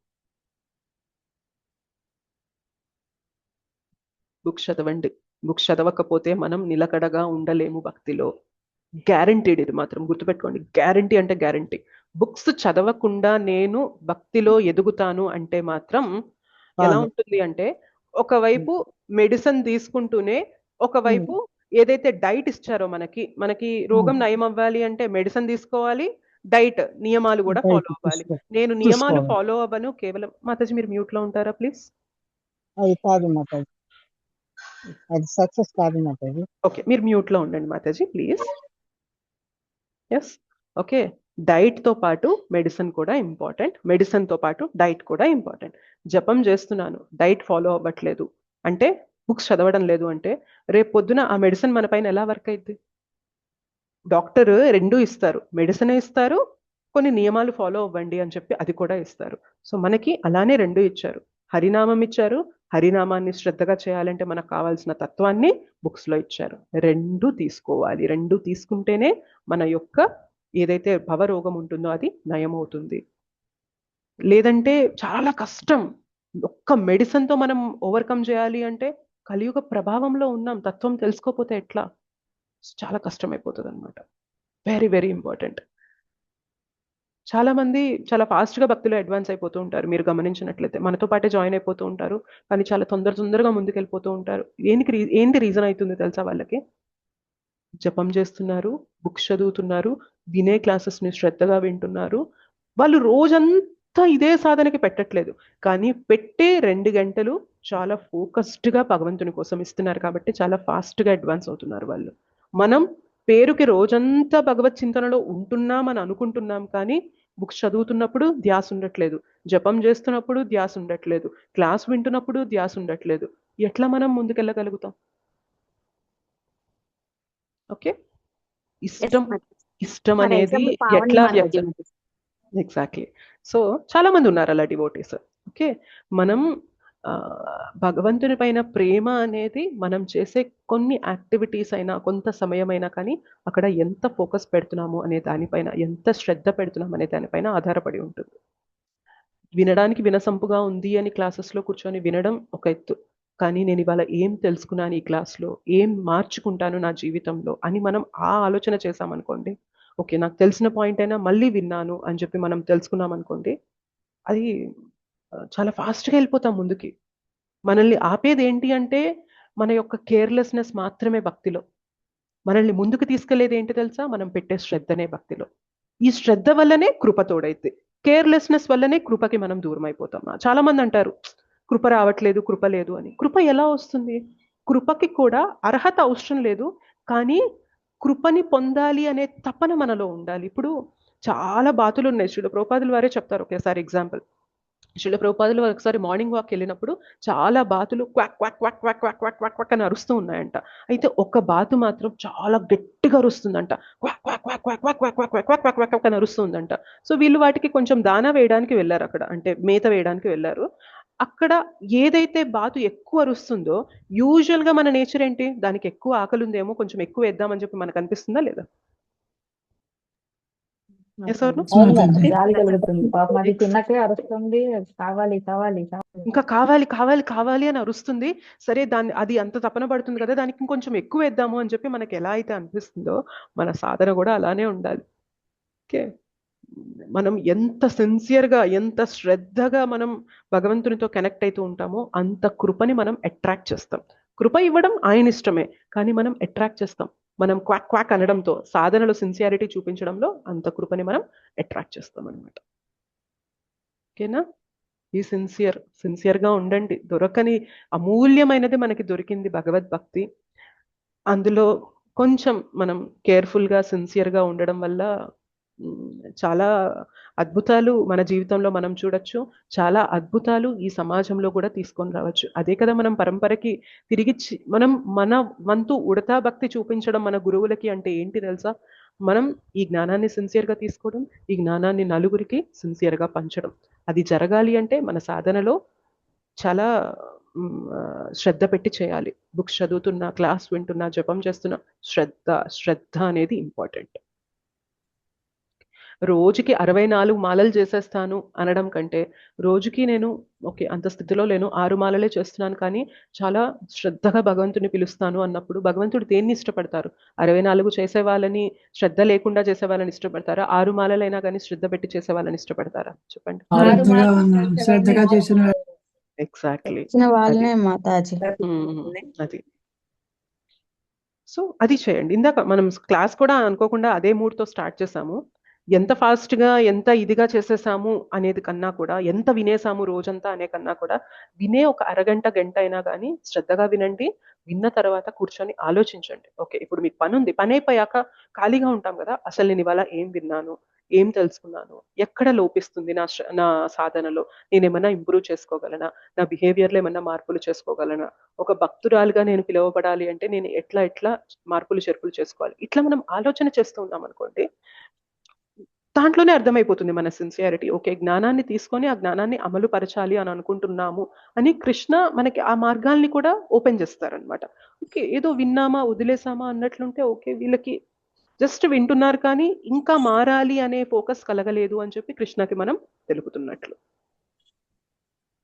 Books చదవండి. బుక్స్ చదవకపోతే మనం నిలకడగా ఉండలేము భక్తిలో. గ్యారంటీడ్ ఇది మాత్రం గుర్తుపెట్టుకోండి. గ్యారంటీ అంటే గ్యారంటీ. బుక్స్ చదవకుండా నేను భక్తిలో ఎదుగుతాను అంటే మాత్రం ఎలా కాదు. ఉంటుంది అంటే, ఒకవైపు మెడిసిన్ తీసుకుంటూనే, ఒకవైపు ఏదైతే డైట్ ఇచ్చారో మనకి రోగం నయం అవ్వాలి అంటే మెడిసిన్ తీసుకోవాలి, డైట్ నియమాలు కూడా ఫాలో అవ్వాలి. నేను నియమాలు చూసుకోవాలి. ఫాలో అవ్వను. కేవలం మాతాజీ మీరు మ్యూట్‌లో ఉంటారా ప్లీజ్? అది కాదు మాతాజీ. అది సక్సెస్ కాదు మాతాజీ. ఓకే. మీరు మ్యూట్‌లో ఉండండి మాతాజీ ప్లీజ్. యెస్. ఓకే. డైట్‌తో పాటు మెడిసిన్ కూడా ఇంపార్టెంట్. మెడిసిన్‌తో పాటు డైట్ కూడా ఇంపార్టెంట్. జపం చేస్తున్నాను, డైట్ ఫాలో అవ్వట్లేదు అంటే, బుక్స్ చదవడం లేదు అంటే, రేపు పొద్దున ఆ మెడిసిన్ మన పైన ఎలా వర్క్ అయిద్ది? డాక్టర్ 2 ఇస్తారు. మెడిసిన్ ఇస్తారు, కొన్ని నియమాలు ఫాలో అవ్వండి అని చెప్పి అది కూడా ఇస్తారు. సో, మనకి అలానే 2 ఇచ్చారు. హరినామం ఇచ్చారు. హరినామాన్ని శ్రద్ధగా చేయాలంటే మనకు కావాల్సిన తత్వాన్ని బుక్స్‌లో ఇచ్చారు. 2 తీసుకోవాలి. 2 తీసుకుంటేనే మన యొక్క ఏదైతే భవరోగం ఉంటుందో అది నయమవుతుంది. లేదంటే చాలా కష్టం. ఒక్క మెడిసిన్‌తో మనం ఓవర్‌కమ్ చేయాలి అంటే, కలియుగ ప్రభావంలో ఉన్నాం. తత్వం తెలుసుకోకపోతే ఎట్లా? చాలా కష్టమైపోతదనమాట. Very, very important. చాలా మంది చాలా ఫాస్ట్‌గా భక్తిలో అడ్వాన్స్ అయిపోతూ ఉంటారు. మీరు గమనించినట్లయితే. మనతో పాటే జాయిన్ అయిపోతూ ఉంటారు. కానీ చాలా తొందరగా ముందుకెళ్ళిపోతూ ఉంటారు. ఏంటి రీజన్ అయితుంది తెలుసా వాళ్ళకి? జపం చేస్తున్నారు, బుక్స్ చదువుతున్నారు, వినే క్లాసెస్‌ని శ్రద్ధగా వింటున్నారు. వాళ్ళు రోజంతా ఇదే సాధనకి పెట్టట్లేదు. కానీ పెట్టే 2 గంటలు చాలా ఫోకస్డ్‌గా భగవంతుని కోసం ఇస్తున్నారు కాబట్టి చాలా ఫాస్ట్‌గా అడ్వాన్స్ అవుతున్నారు వాళ్ళు. మనం పేరుకి రోజంతా భగవత్ చింతనలో ఉంటున్నాం అని అనుకుంటున్నాం కానీ, బుక్స్ చదువుతున్నప్పుడు ధ్యాస ఉండట్లేదు. జపం చేస్తున్నప్పుడు ధ్యాస ఉండట్లేదు. క్లాస్ వింటున్నప్పుడు ధ్యాస ఉండట్లేదు. ఎట్లా మనం ముందుకెళ్ళగలుగుతాం? ఓకే. ఇష్టం ఫర్ అనేది ఎగ్జాంపుల్ పావని ఎట్లా మాతాజీ. ఎగ్జాక్ట్‌లీ. సో, చాలా మంది ఉన్నారు అలా డివోటీస్. ఓకే. మనం భగవంతుని పైన ప్రేమ అనేది మనం చేసే కొన్ని యాక్టివిటీస్ అయినా, కొంత సమయమైనా కానీ, అక్కడ ఎంత ఫోకస్ పెడుతున్నాము అనే దానిపైన, ఎంత శ్రద్ధ పెడుతున్నాం అనే దానిపైన ఆధారపడి ఉంటుంది. వినడానికి వినసొంపుగా ఉంది అని క్లాసెస్‌లో కూర్చొని వినడం ఒక ఎత్తు. కానీ నేనివాళ ఏం తెలుసుకున్నాను ఈ క్లాస్‌లో, ఏం మార్చుకుంటాను నా జీవితంలో అని మనం ఆ ఆలోచన చేశామనుకోండి, ఓకే. నాకు తెలిసిన పాయింట్ అయినా మళ్ళీ విన్నాను అని చెప్పి మనం తెలుసుకున్నామనుకోండి, అది చాలా ఫాస్ట్‌గా ఎళ్ళిపోతాం ముందుకి. మనల్ని ఆపేదేంటి అంటే, మన యొక్క కేర్‌లెస్‌నెస్ మాత్రమే భక్తిలో. మనల్ని ముందుకు తీసుకెళ్ళేదేంటి తెలుసా? మనం పెట్టే శ్రద్ధనే భక్తిలో. ఈ శ్రద్ధ వల్లనే కృప తోడైద్ది. కేర్‌లెస్‌నెస్ వల్లనే కృపకి మనం దూరమైపోతాం. చాలా మందంటారు, కృప రావట్లేదు, కృప లేదు అని. కృప ఎలా వస్తుంది? కృపకి కూడా అర్హత అవసరం లేదు. కానీ కృపని పొందాలి అనే తపన మనలో ఉండాలి. ఇప్పుడు చాలా బాతులున్నాయి. శ్రీల ప్రభుపాదుల వారే చెప్తారు ఒకేసారి ఎగ్జాంపుల్. శ్రీల ప్రభుపాదులు ఒకసారి మార్నింగ్ వాక్‌కెళ్ళినప్పుడు చాలా బాతులు quack quack quack quack quack quack quack quack అని అరుస్తూ ఉన్నాయంట. అయితే ఒక బాతు మాత్రం చాలా గట్టిగా అరుస్తుందంట. Quack quack quack quack quack quack quack quack quack quack అని అరుస్తుందంట. సో వీళ్ళు వాటికి కొంచెం దానా వేయడానికి వెళ్లారక్కడ. అంటే మేత వేయడానికి వెళ్లారు. అక్కడ ఏదైతే బాతు ఎక్కువ అరుస్తుందో, యూజువల్‌గా మన నేచర్ ఏంటి? దానికి ఎక్కువ ఆకలుందేమో కొంచెం ఎక్కువ వేద్దాం అని చెప్పి మనకనిపిస్తుందా లేదా? Yes or no? అవును మాతాజీ జాలి కలుగుతుంది పాపం, అది తిన్నకే అరుస్తుంది, కావాలి కావాలి కావాలి. ఇంకా కావాలి కావాలి కావాలి అని అరుస్తుంది. సరే అది అంత తపన పడుతుంది కదా, దానికి ఇంకొంచెం ఎక్కువ వేద్దాము అని చెప్పి మనకి ఎలా అయితే అనిపిస్తుందో మన సాధన కూడా అలానే ఉండాలి. ఓకే, మనం ఎంత సిన్సియర్గా ఎంత శ్రద్ధగా మనం భగవంతునితో కనెక్ట్ అవుతూ ఉంటామో అంత కృపని మనం అట్రాక్ట్ చేస్తాం. కృప ఇవ్వడం ఆయన ఇష్టమే, కానీ మనం అట్రాక్ట్ చేస్తాం. మనం క్వాక్ క్వాక్ అనడంతో, సాధనలో సిన్సియారిటీ చూపించడంలో అంత కృపని మనం అట్రాక్ట్ చేస్తాం అనమాట. ఓకేనా? ఈ సిన్సియర్గా ఉండండి. దొరకని అమూల్యమైనది మనకి దొరికింది భగవద్భక్తి. అందులో కొంచెం మనం కేర్ఫుల్గా సిన్సియర్గా ఉండడం వల్ల చాలా అద్భుతాలు మన జీవితంలో మనం చూడొచ్చు. చాలా అద్భుతాలు ఈ సమాజంలో కూడా తీసుకొని రావచ్చు. అదే కదా మనం పరంపరకి తిరిగి మనం మన వంతు ఉడతా భక్తి చూపించడం మన గురువులకి అంటే ఏంటి తెలుసా? మనం ఈ జ్ఞానాన్ని సిన్సియర్గా తీసుకోవడం, ఈ జ్ఞానాన్ని నలుగురికి సిన్సియర్గా పంచడం. అది జరగాలి అంటే మన సాధనలో చాలా శ్రద్ధ పెట్టి చేయాలి. బుక్స్ చదువుతున్నా, క్లాస్ వింటున్నా, జపం చేస్తున్నా, శ్రద్ధ అనేది ఇంపార్టెంట్. రోజుకి 64 మాలలు చేసేస్తాను అనడం కంటే, రోజుకి నేను ఓకే అంత స్థితిలో లేను, 6 మాలలే చేస్తున్నాను కానీ చాలా శ్రద్ధగా భగవంతుని పిలుస్తాను అన్నప్పుడు భగవంతుడు దేన్ని ఇష్టపడతారు? 64 చేసే వాళ్ళని, శ్రద్ధ లేకుండా చేసే వాళ్ళని ఇష్టపడతారా? 6 మాలలైనా కానీ శ్రద్ధ పెట్టి చేసే వాళ్ళని ఇష్టపడతారా? చెప్పండి. శ్రద్ధగా చేసిన ఎగ్జాక్ట్లీ వాళ్ళనే మాతాజీ. అది. సో అది చేయండి. ఇందాక మనం క్లాస్ కూడా అనుకోకుండా అదే మూడ్తో స్టార్ట్ చేసాము. ఎంత ఫాస్ట్గా ఎంత ఇదిగా చేసేసాము అనేది కన్నా కూడా, ఎంత వినేసాము రోజంతా అనే కన్నా కూడా, వినే ఒక అరగంట గంట అయినా కానీ శ్రద్ధగా వినండి. విన్న తర్వాత కూర్చొని ఆలోచించండి. ఓకే, ఇప్పుడు మీకు పని ఉంది, పని అయిపోయాక ఖాళీగా ఉంటాం కదా, అసలు నేను ఇవాళ ఏం విన్నాను, ఏం తెలుసుకున్నాను, ఎక్కడ లోపిస్తుంది నా సాధనలో, నేను ఏమైనా ఇంప్రూవ్ చేసుకోగలనా, నా బిహేవియర్లో ఏమైనా మార్పులు చేసుకోగలనా, ఒక భక్తురాలుగా నేను పిలువబడాలి అంటే నేను ఎట్లా మార్పులు చేర్పులు చేసుకోవాలి, ఇట్లా మనం ఆలోచన చేస్తూ ఉన్నాం అనుకోండి, దాంట్లోనే అర్థమైపోతుంది మన సిన్సియారిటీ. ఓకే, జ్ఞానాన్ని తీసుకొని ఆ జ్ఞానాన్ని అమలు పరచాలి అని అనుకుంటున్నాము అని కృష్ణ మనకి ఆ మార్గాల్ని కూడా ఓపెన్ చేస్తారనమాట. ఓకే, ఏదో విన్నామా వదిలేసామా అన్నట్లుంటే ఓకే, వీళ్ళకి జస్ట్ వింటున్నారు కానీ ఇంకా మారాలి అనే ఫోకస్ కలగలేదు అని చెప్పి కృష్ణకి మనం తెలుపుతున్నట్లు.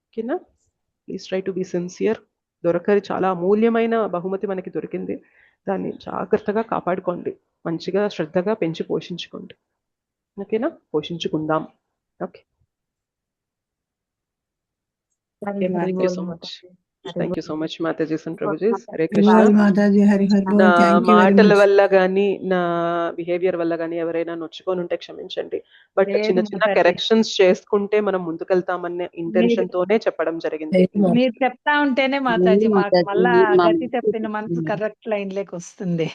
ఓకేనా? Please try to be sincere. దొరకది చాలా అమూల్యమైన బహుమతి మనకి దొరికింది. దాన్ని జాగ్రత్తగా కాపాడుకోండి, మంచిగా శ్రద్ధగా పెంచి పోషించుకోండి. ఓకేనా? పోషించుకుందాం. Okay, thank you so much. Thank you so much మాతాజీ అండ్ ప్రభుజీస్. హరే కృష్ణ. నా మాటల వల్ల కానీ నా బిహేవియర్ వల్ల కానీ ఎవరైనా నొచ్చుకొని ఉంటే క్షమించండి. బట్ చిన్న చిన్న కరెక్షన్స్ చేసుకుంటే మనం ముందుకెళ్తామనే ఇంటెన్షన్ తోనే చెప్పడం జరిగింది. మీరు చెప్తా ఉంటేనే మాతాజీ మాకు మళ్ళా గతి చెప్పిన మనసు కరెక్ట్ లైన్ లేక వస్తుంది.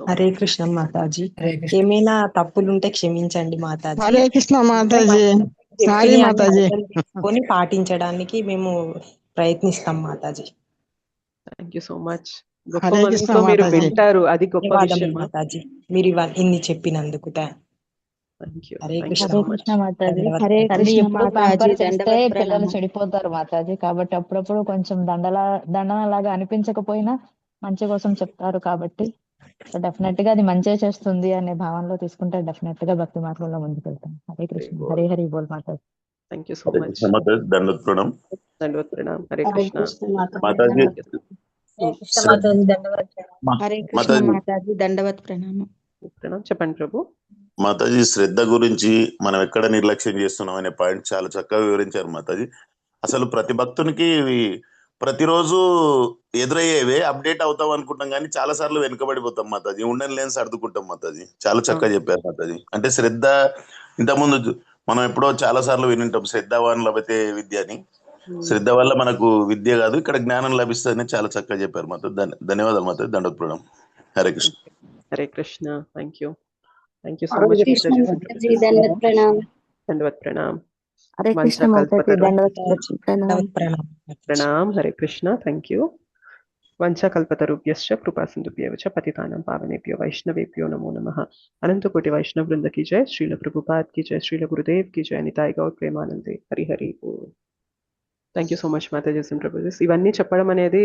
హరే కృష్ణ మాతాజీ. ఏమైనా తప్పులుంటే క్షమించండి మాతాజీ. హరే కృష్ణ మాతాజీ. సారీ మాతాజీ. కొని పాటించడానికి మేము ప్రయత్నిస్తాం Mataji. Thank you so much. గొప్ప మనసుతో మీరు వింటారు, అది గొప్ప విషయం మాతాజీ. మీరు ఇన్ని చెప్పినందుకు హరే కృష్ణ మాతాజీ. హరే చేస్తే పిల్లలు చెడిపోతారు మాతాజీ. కాబట్టి అప్పుడప్పుడు కొంచెం దండనలాగా అనిపించకపోయినా మంచి కోసం చెప్తారు. కాబట్టి డెఫినెట్ గా అది మంచి చేస్తుంది అనే భావనలో తీసుకుంటే డెఫినెట్ గా భక్తి మార్గంలో ముందుకు వెళ్తాం. హరే కృష్ణ. హరే హరి బోల్ మాతాజీ. Thank you so much. దండవత్ ప్రణామ్. దండవత్ ప్రణామ్. హరే కృష్ణ మాతాజీ. హరే కృష్ణ మాతాజీ. దండవత్ ప్రణామం. చెప్పండి ప్రభు. మాతాజీ, శ్రద్ధ గురించి మనం ఎక్కడ నిర్లక్ష్యం చేస్తున్నాం అనే పాయింట్ చాలా చక్కగా వివరించారు మాతాజీ. అసలు ప్రతి భక్తునికి ప్రతిరోజు ఎదురయ్యేవే అప్డేట్ అవుతాం అనుకుంటాం కానీ చాలా సార్లు వెనుకబడిపోతాం మాతాజీ. ఉండని లేని సర్దుకుంటాం మాతాజీ. చాలా చక్కగా చెప్పారు మాతాజీ. అంటే శ్రద్ధ ఇంతకుముందు మనం ఎప్పుడో చాలా సార్లు వినింటాం, శ్రద్ధవాన్ లభితే విద్య అని. శ్రద్ధ వల్ల మనకు విద్య కాదు, ఇక్కడ జ్ఞానం లభిస్తుందని చాలా చక్కగా చెప్పారు మాతాజీ. ధన్యవాదాలు మాతాజీ. దండవత్ ప్రణామం. Hare Krishna. Hare Krishna. Thank you. Thank you so much. దండవత్ ప్రణామ్. హరే కృష్ణ మాతాజీ. దండవత్ ప్రణామ్. హరే కృష్ణ. Thank you. వంచాకల్పతరుభ్యశ్చ కృపా సింధుభ్యవ చ పతితానాం పావనేభ్యో వైష్ణవేభ్యో నమో నమః. అనంత కోటి వైష్ణవ వృంద की जय. శ్రీల ప్రభుపాద్ की जय. శ్రీల గురుదేవ్ की जय. నితాయ్ గౌర్ ప్రేమానందే. హరి హరి బోల్. థ్యాంక్ యూ సో మచ్ మాతాజీ అండ్ ప్రభుజీస్. ఇవన్నీ చెప్పడం అనేది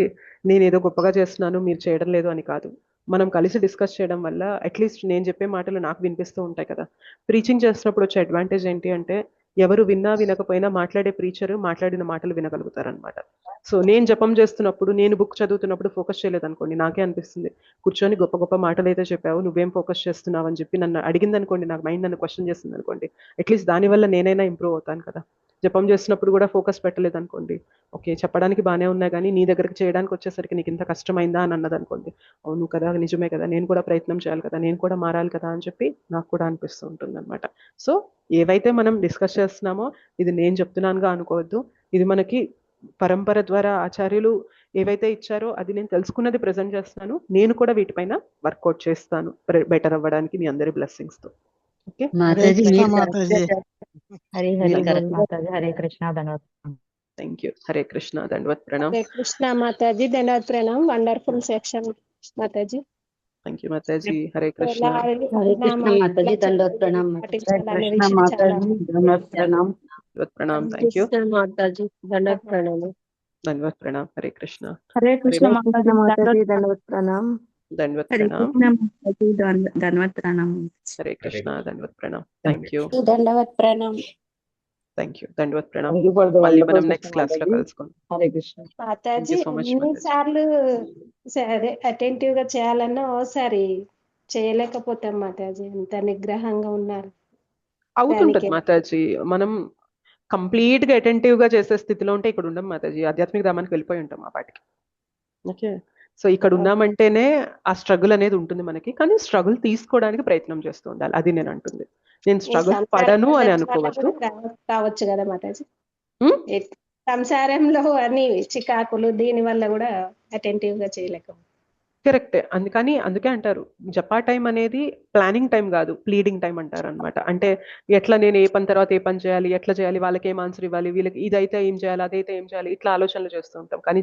నేను ఏదో గొప్పగా చేస్తున్నాను మీరు చేయడం లేదు అని కాదు. మనం కలిసి డిస్కస్ చేయడం వల్ల అట్లీస్ట్ నేను చెప్పే మాటలు నాకు వినిపిస్తూ ఉంటాయి కదా. ప్రీచింగ్ చేస్తున్నప్పుడు వచ్చే అడ్వాంటేజ్ ఏంటి అంటే ఎవరు విన్నా వినకపోయినా మాట్లాడే ప్రీచరు మాట్లాడిన మాటలు వినగలుగుతారనమాట. సో నేను జపం చేస్తున్నప్పుడు, నేను బుక్ చదువుతున్నప్పుడు ఫోకస్ చేయలేదనుకోండి, నాకే అనిపిస్తుంది కూర్చొని గొప్ప గొప్ప మాటలు అయితే చెప్పావు, నువ్వేం ఫోకస్ చేస్తున్నావు అని చెప్పి నన్ను అడిగింది అనుకోండి, నాకు మైండ్ నన్ను క్వశ్చన్ చేస్తుంది అనుకోండి, అట్లీస్ట్ దానివల్ల నేనైనా ఇంప్రూవ్ అవుతాను కదా. జపం చేస్తున్నప్పుడు కూడా ఫోకస్ పెట్టలేదు అనుకోండి, ఓకే చెప్పడానికి బాగానే ఉన్నాయి కానీ నీ దగ్గరికి చేయడానికి వచ్చేసరికి నీకు ఇంత కష్టమైందా అని అన్నది అనుకోండి, అవును కదా నిజమే కదా, నేను కూడా ప్రయత్నం చేయాలి కదా, నేను కూడా మారాలి కదా అని చెప్పి నాకు కూడా అనిపిస్తూ ఉంటుంది అనమాట. సో ఏవైతే మనం డిస్కస్ చేస్తున్నామో ఇది నేను చెప్తున్నానుగా అనుకోవద్దు, ఇది మనకి పరంపర ద్వారా ఆచార్యులు ఏవైతే ఇచ్చారో అది నేను తెలుసుకున్నది ప్రజెంట్ చేస్తున్నాను. నేను కూడా వీటిపైన వర్కౌట్ చేస్తాను బెటర్ అవ్వడానికి మీ అందరి బ్లెస్సింగ్స్ తో. ఓకే మాతాజీ కృష్ణ మీరు మాతాజీ. హరి హరి బోల్ మాతాజీ. హరే కృష్ణ ధన్యవాదాలు. Thank you. హరే కృష్ణ దండవత్ ప్రణామ్. హరే కృష్ణ మాతాజీ దండవత్ ప్రణామ్. వండర్ఫుల్ సెక్షన్ మాతాజీ. థ్యాంక్ యూ మాతాజీ. హరే కృష్ణ. హరే కృష్ణ మాతాజీ దండవత్ ప్రణామ్. పాటించాలనే కృష్ణ విషయం చాలా మాతాజీ దండవత్ ప్రణామ్. దండవత్ ప్రణామ్. Thank you. మాతాజీ దండవత్ ప్రణామ్. దండవత్ ప్రణామ్. హరే కృష్ణ. హరే కృష్ణ మాతాజీ మాతాజీ దండవత్ ప్రణామ్. దండవత్ హరే ప్రణామ్. కృష్ణ మాతాజీ ధన్వత్ ప్రణామ్. హరే కృష్ణ దండవత్ ప్రణామ్. Thank you. దండవత్ ప్రణామ్. Thank you. దండవత్ Pranam. Thank you for the మళ్ళీ wonderful మనం నెక్స్ట్ session, క్లాస్ లో మాతాజీ. కలుసుకుందాం. Hare Krishna. Thank Mataji you so much Mataji. ఎన్నిసార్లు సరే అటెంటివ్ గా చేయాలన్నా ఓసారి చేయలేకపోతాం మాతాజీ, అంత నిగ్రహంగా ఉన్నారు. అవుతుంటది దానికి మాతాజీ. మనం కంప్లీట్ గా అటెంటివ్ గా చేసే స్థితిలో ఉంటే ఇక్కడ ఉండం మాతాజీ, ఆధ్యాత్మిక ధామానికి వెళ్ళిపోయి ఉంటాం ఆ పాటికి. ఓకే సో ఇక్కడ ఉన్నామంటేనే ఆ స్ట్రగుల్ అనేది ఉంటుంది మనకి, కానీ స్ట్రగుల్ తీసుకోవడానికి ప్రయత్నం చేస్తూ ఉండాలి, అది నేను అంటుంది. నేను ఈ స్ట్రగుల్ సంసారం పడను అని వల్ల అనుకోవద్దు. కూడా కావచ్చు కదా మాతాజీ. సంసారంలో అన్ని చికాకులు దీని వల్ల కూడా అటెంటివ్ గా చేయలేకపోతే కరెక్టే. అందుకే అంటారు జపా టైం అనేది ప్లానింగ్ టైం కాదు, ప్లీడింగ్ టైం అంటారు అనమాట. అంటే ఎట్లా నేను ఏ పని తర్వాత ఏ పని చేయాలి, ఎట్లా చేయాలి, వాళ్ళకి ఏం ఆన్సర్ ఇవ్వాలి, వీళ్ళకి ఇదైతే ఏం చేయాలి, అదైతే ఏం చేయాలి, ఇట్లా ఆలోచనలు చేస్తూ ఉంటాం. కానీ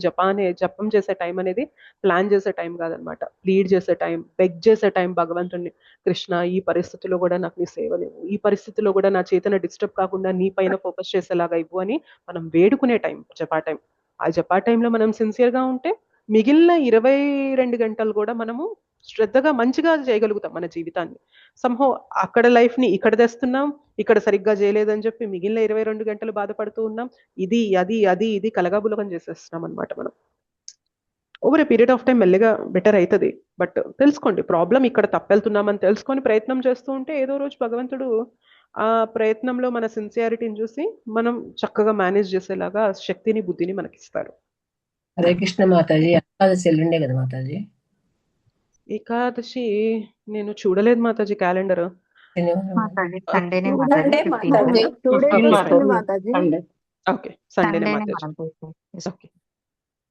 జపం చేసే టైం అనేది ప్లాన్ చేసే టైం కాదనమాట, ప్లీడ్ చేసే టైం, బెగ్ చేసే టైం భగవంతుడిని. కృష్ణ ఈ పరిస్థితిలో కూడా నాకు నీ సేవ లేవు, ఈ పరిస్థితిలో కూడా నా చేతన డిస్టర్బ్ కాకుండా నీ పైన ఫోకస్ చేసేలాగా ఇవ్వు అని మనం వేడుకునే టైం జపా టైం. ఆ జపా టైంలో మనం సిన్సియర్గా ఉంటే మిగిలిన 22 గంటలు కూడా మనము శ్రద్ధగా మంచిగా చేయగలుగుతాం మన జీవితాన్ని. సంహో అక్కడ లైఫ్ ని ఇక్కడ తెస్తున్నాం, ఇక్కడ సరిగ్గా చేయలేదని చెప్పి మిగిలిన 22 గంటలు బాధపడుతూ ఉన్నాం. ఇది కలగాబులగం చేసేస్తున్నాం అనమాట మనం. Over a period of time మెల్లగా బెటర్ అవుతుంది. బట్ తెలుసుకోండి ప్రాబ్లం ఇక్కడ తప్పెళ్తున్నామని తెలుసుకొని ప్రయత్నం చేస్తూ ఉంటే ఏదో రోజు భగవంతుడు ఆ ప్రయత్నంలో మన సిన్సియారిటీని చూసి మనం చక్కగా మేనేజ్ చేసేలాగా శక్తిని బుద్ధిని మనకిస్తారు. హరే కృష్ణ మాతాజీ. ఏకాదశి ఎల్లుండే కదా మాతాజీ? ఏకాదశి నేను చూడలేదు మాతాజీ క్యాలెండర్. సండేనే మాతాజీ. ఓకే సండేనే మాతాజీ. Okay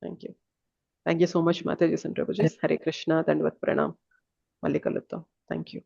thank you so much మాతాజీ సెంటర్. హరే కృష్ణ దండవత్ ప్రణామ్. మళ్ళీ కలుద్దాం. Thank you.